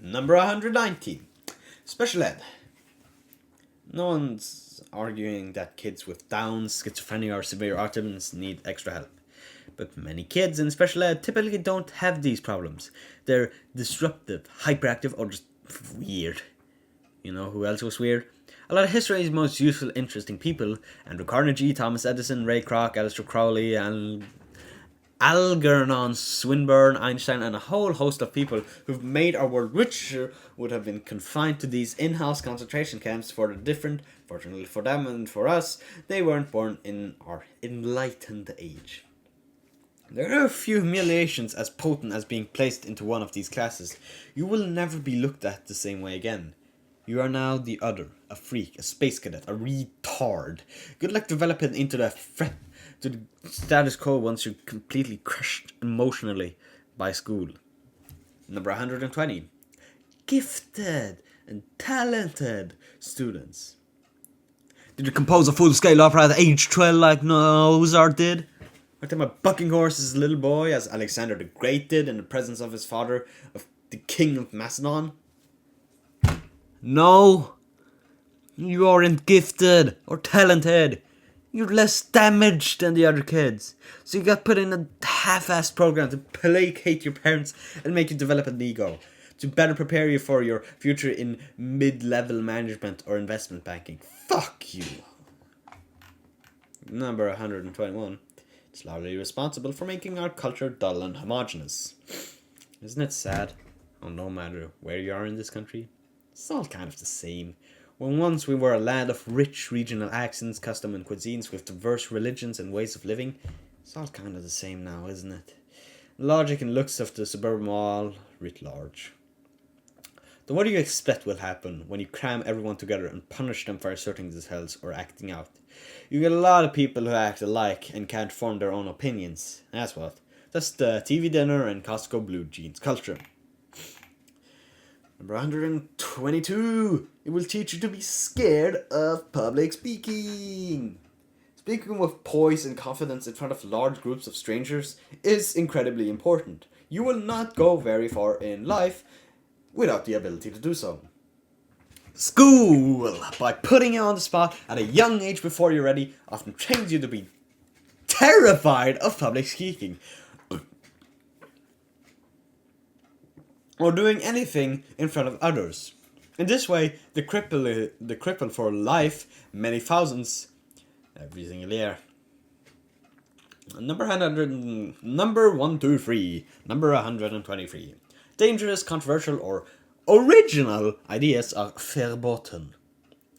Number 119. Special ed. No one's arguing that kids with Downs, schizophrenia, or severe autism need extra help. But many kids in special ed typically don't have these problems. They're disruptive, hyperactive, or just weird. You know who else was weird? A lot of history's most useful, interesting people, Andrew Carnegie, Thomas Edison, Ray Kroc, Aleister Crowley, and Algernon Swinburne, Einstein, and a whole host of people who've made our world richer would have been confined to these in-house concentration camps for the different, fortunately for them and for us, they weren't born in our enlightened age. There are a few humiliations as potent as being placed into one of these classes. You will never be looked at the same way again. You are now the other, a freak, a space cadet, a retard. Good luck developing into the threat to the status quo once you're completely crushed emotionally by school. Number 120. Gifted and talented students. Did you compose a full-scale opera at age 12 like Mozart did? Or tell my bucking horse as a little boy, as Alexander the Great did in the presence of his father, of the king of Macedon? No. You aren't gifted or talented. You're less damaged than the other kids. So you got put in a half-assed program to placate your parents and make you develop an ego. To better prepare you for your future in mid-level management or investment banking. Fuck you. Number 121. It's largely responsible for making our culture dull and homogenous. Isn't it sad? Oh, no matter where you are in this country, it's all kind of the same. When once we were a land of rich regional accents, customs and cuisines with diverse religions and ways of living, it's all kind of the same now, isn't it? The logic and looks of the suburban mall writ large. Then what do you expect will happen when you cram everyone together and punish them for asserting themselves or acting out? You get a lot of people who act alike and can't form their own opinions. That's what. That's the TV dinner and Costco blue jeans culture. Number 122. It will teach you to be scared of public speaking. Speaking with poise and confidence in front of large groups of strangers is incredibly important. You will not go very far in life without the ability to do so. School, by putting you on the spot at a young age before you're ready, often trains you to be terrified of public speaking. Or doing anything in front of others. In this way, the cripple for life, many thousands, every single year. Number 123. Dangerous, controversial, or original ideas are verboten.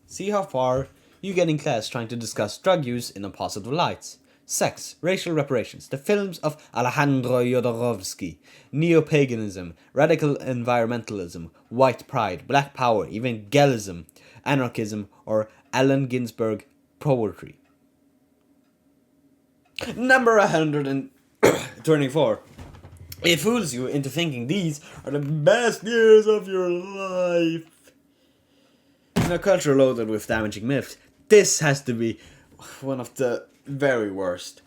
See how far you get in class trying to discuss drug use in a positive light. Sex, racial reparations, the films of Alejandro Jodorowsky, neo-paganism, radical environmentalism, white pride, black power, evangelism, anarchism, or Allen Ginsberg poetry. Number 124. It fools you into thinking these are the best years of your life. In a culture loaded with damaging myths, this has to be one of the very worst.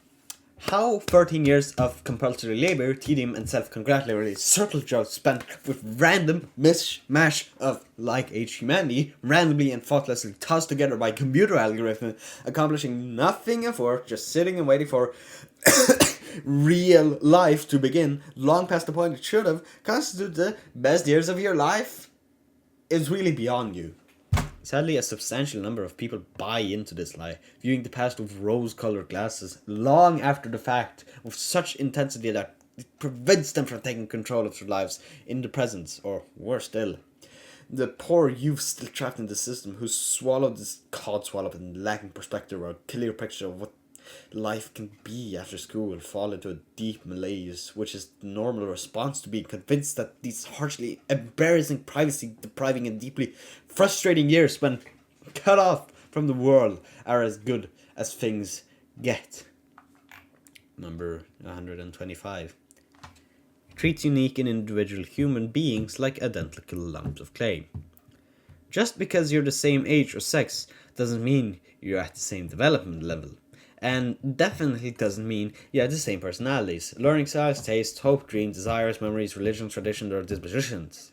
How 13 years of compulsory labor, tedium, and self-congratulatory circle jokes spent with random mishmash of like-age humanity, randomly and thoughtlessly tossed together by computer algorithm, accomplishing nothing of work, just sitting and waiting for real life to begin, long past the point it should have, constitute the best years of your life, is really beyond you. Sadly, a substantial number of people buy into this lie, viewing the past with rose-colored glasses long after the fact, with such intensity that it prevents them from taking control of their lives in the present, or worse still. The poor youth still trapped in the system, who swallowed this codswallop and lacking perspective or a clear picture of what life can be after school, fall into a deep malaise, which is the normal response to being convinced that these harshly embarrassing, privacy depriving, and deeply frustrating years when cut off from the world are as good as things get. Number 125. Treats unique and individual human beings like identical lumps of clay. Just because you're the same age or sex doesn't mean you're at the same development level. And definitely doesn't mean you have the same personalities, learning styles, tastes, hope, dreams, desires, memories, religion, tradition, or dispositions.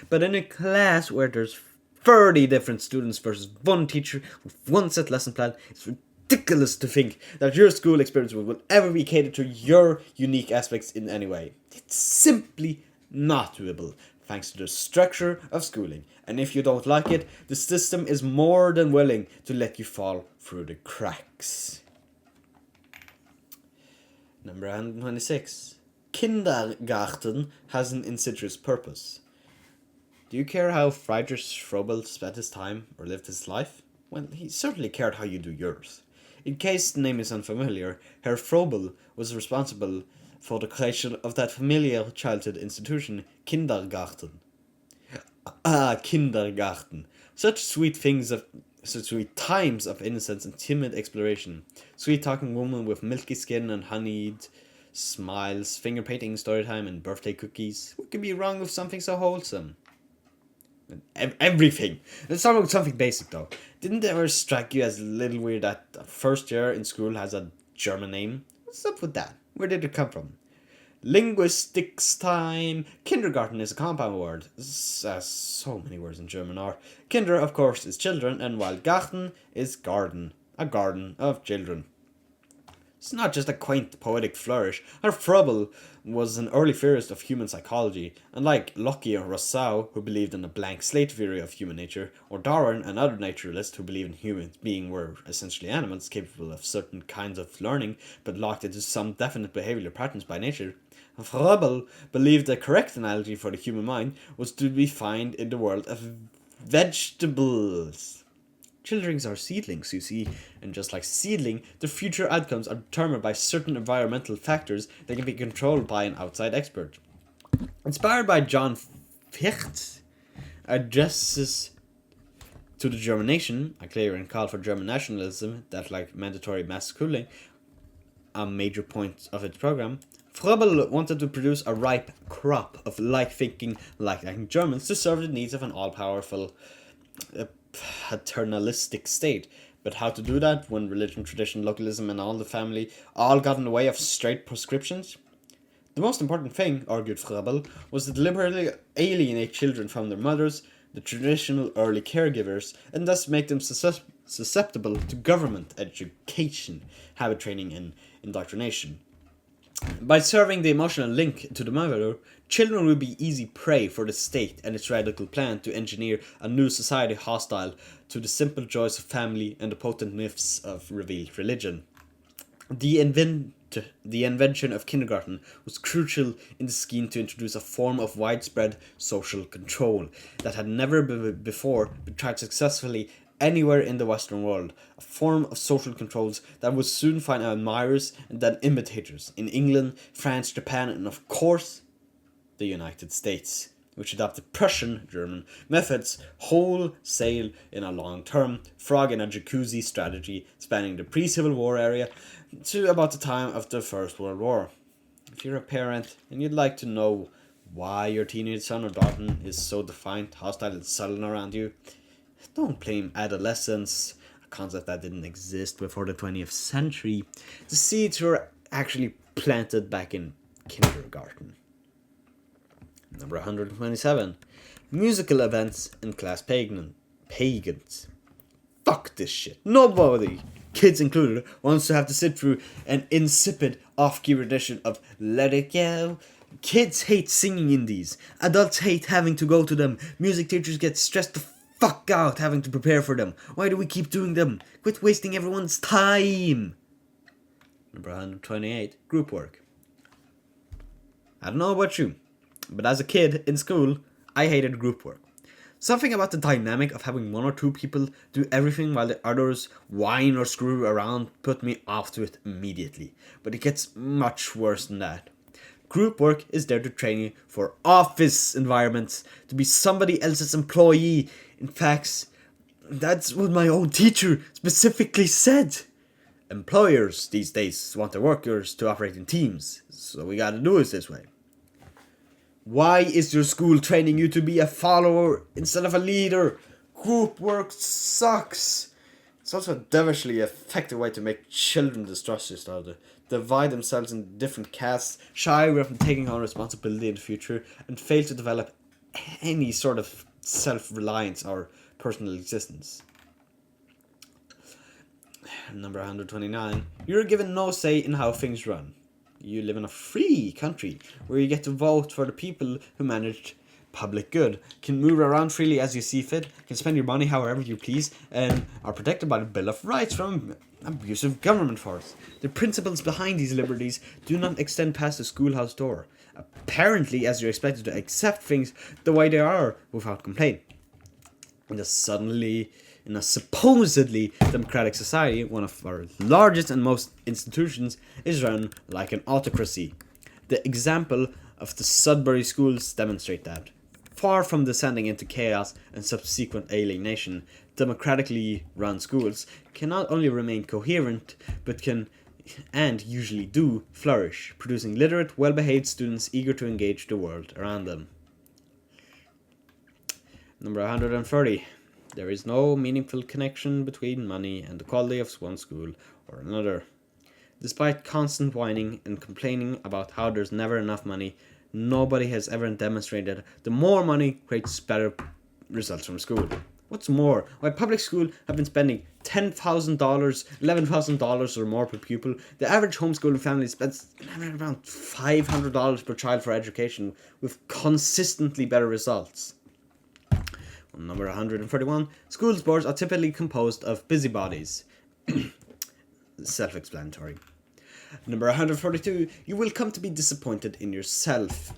But in a class where there's 30 different students versus one teacher with one set lesson plan, it's ridiculous to think that your school experience will ever be catered to your unique aspects in any way. It's simply not doable, thanks to the structure of schooling. And if you don't like it, the system is more than willing to let you fall through the cracks. Number 126. Kindergarten has an insidious purpose. Do you care how Friedrich Frobel spent his time or lived his life? Well, he certainly cared how you do yours. In case the name is unfamiliar, Herr Frobel was responsible for the creation of that familiar childhood institution, Kindergarten. Kindergarten. Such sweet times of innocence and timid exploration. Sweet talking woman with milky skin and honeyed smiles, finger painting, story time, and birthday cookies. What could be wrong with something so wholesome? Everything. Let's start with something basic though. Didn't it ever strike you as a little weird that the first year in school has a German name? What's up with that? Where did it come from? Linguistics time. Kindergarten is a compound word. So many words in German are. Kinder, of course, is children, and while Garten is garden. A garden of children. It's not just a quaint poetic flourish. Our Froebel was an early theorist of human psychology, and like Locke or Rousseau, who believed in a blank slate theory of human nature, or Darwin, another naturalist who believed in humans being were essentially animals capable of certain kinds of learning, but locked into some definite behavioral patterns by nature, Froebel believed the correct analogy for the human mind was to be found in the world of vegetables. Children are seedlings, you see, and just like seedling, the future outcomes are determined by certain environmental factors that can be controlled by an outside expert. Inspired by John Fichte, addresses to the German nation, a clarion call for German nationalism that, like mandatory mass schooling, a major point of its program, Froebel wanted to produce a ripe crop of like-thinking, like-acting Germans to serve the needs of an all-powerful paternalistic state. But how to do that when religion, tradition, localism, and all the family all got in the way of straight prescriptions? The most important thing, argued Froebel, was to deliberately alienate children from their mothers, the traditional early caregivers, and thus make them susceptible to government education, habit training, and indoctrination. By serving the emotional link to the mother, children will be easy prey for the state and its radical plan to engineer a new society hostile to the simple joys of family and the potent myths of revealed religion. The invention of kindergarten was crucial in the scheme to introduce a form of widespread social control that had never before been tried successfully anywhere in the Western world, a form of social controls that would soon find admirers and then imitators in England, France, Japan, and of course, the United States, which adopted Prussian German methods wholesale in a long-term frog in a jacuzzi strategy spanning the pre-Civil War area to about the time of the First World War. If you're a parent and you'd like to know why your teenage son or daughter is so defiant, hostile, and sullen around you, don't blame adolescence, a concept that didn't exist before the 20th century. The seeds were actually planted back in kindergarten. Number 127. Musical events and class pagans. Fuck this shit. Nobody, kids included, wants to have to sit through an insipid off-key rendition of Let It Go. Kids hate singing in these. Adults hate having to go to them. Music teachers get stressed the fuck out having to prepare for them. Why do we keep doing them? Quit wasting everyone's time. Number 128. Group work. I don't know about you, but as a kid in school, I hated group work. Something about the dynamic of having one or two people do everything while the others whine or screw around put me off to it immediately. But it gets much worse than that. Group work is there to train you for office environments, to be somebody else's employee. In fact, that's what my own teacher specifically said. Employers these days want their workers to operate in teams, so we gotta do it this way. Why is your school training you to be a follower instead of a leader? Group work sucks. It's also a devilishly effective way to make children distrust each other, divide themselves into different castes, shy away from taking on responsibility in the future, and fail to develop any sort of self-reliance or personal existence. Number 129. You're given no say in how things run. You live in a free country where you get to vote for the people who manage public good, can move around freely as you see fit, can spend your money however you please, and are protected by the Bill of Rights from abusive government force. The principles behind these liberties do not extend past the schoolhouse door, apparently as you're expected to accept things the way they are without complaint. In a supposedly democratic society, one of our largest and most institutions is run like an autocracy. The example of the Sudbury schools demonstrate that. Far from descending into chaos and subsequent alienation, democratically run schools can not only remain coherent, but can, and usually do, flourish, producing literate, well-behaved students eager to engage the world around them. Number 130. There is no meaningful connection between money and the quality of one school or another. Despite constant whining and complaining about how there's never enough money, nobody has ever demonstrated the more money creates better results from school. What's more, while public school have been spending $10,000, $11,000 or more per pupil, the average homeschooling family spends around $500 per child for education with consistently better results. Number 131. Schools boards are typically composed of busybodies. Self-explanatory. Number 142. You will come to be disappointed in yourself.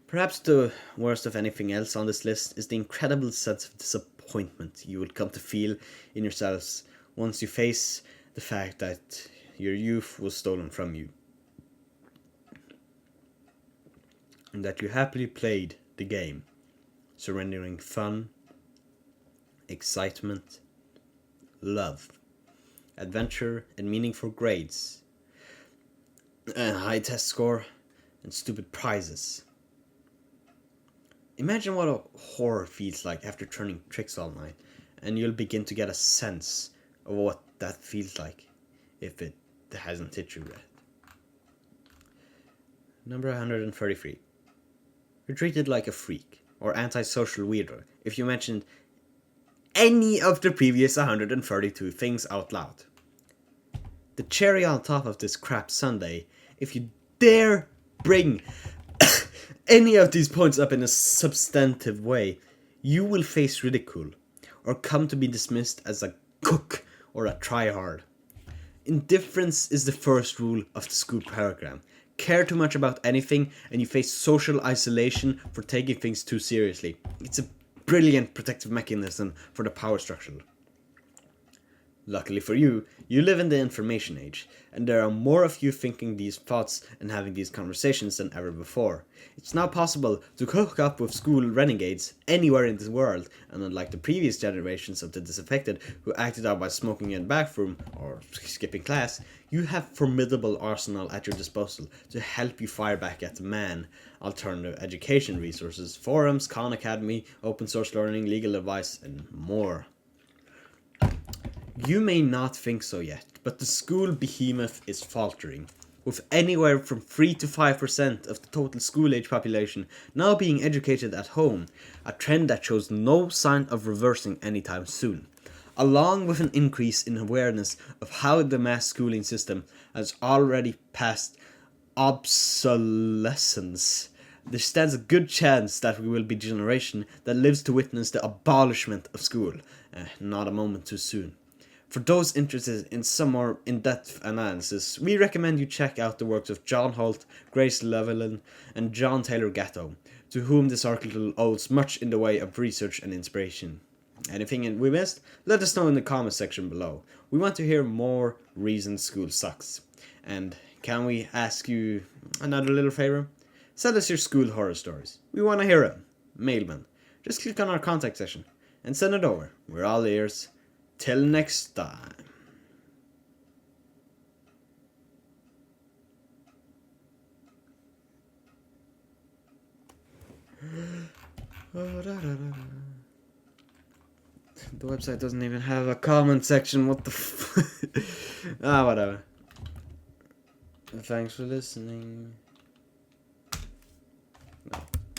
Perhaps the worst of anything else on this list is the incredible sense of disappointment you will come to feel in yourselves once you face the fact that your youth was stolen from you. And that you happily played the game, surrendering fun, excitement, love, adventure, and meaningful grades, a high test score, and stupid prizes. Imagine what a horror feels like after turning tricks all night, and you'll begin to get a sense of what that feels like if it hasn't hit you yet. Number 133. You're treated like a freak or antisocial weirdo if you mentioned any of the previous 132 things out loud. The cherry on top of this crap sundae, if you dare bring any of these points up in a substantive way, you will face ridicule or come to be dismissed as a cook or a tryhard. Indifference is the first rule of the school program. Care too much about anything and you face social isolation for taking things too seriously. It's a brilliant protective mechanism for the power structure. Luckily for you, you live in the information age, and there are more of you thinking these thoughts and having these conversations than ever before. It's now possible to hook up with school renegades anywhere in the world, and unlike the previous generations of the disaffected who acted out by smoking in the bathroom or skipping class, you have formidable arsenal at your disposal to help you fire back at the man. Alternative education resources, forums, Khan Academy, open source learning, legal advice, and more. You may not think so yet, but the school behemoth is faltering, with anywhere from 3 to 5% of the total school-age population now being educated at home, a trend that shows no sign of reversing anytime soon. Along with an increase in awareness of how the mass schooling system has already passed obsolescence, there stands a good chance that we will be a generation that lives to witness the abolishment of school, not a moment too soon. For those interested in some more in-depth analysis, we recommend you check out the works of John Holt, Grace Llewellyn, and John Taylor Gatto, to whom this article owes much in the way of research and inspiration. Anything we missed? Let us know in the comments section below. We want to hear more reasons school sucks. And can we ask you another little favor? Send us your school horror stories. We want to hear them. Mailman. Just click on our contact section and send it over. We're all ears. Till next time. The website doesn't even have a comment section. What the whatever. Thanks for listening.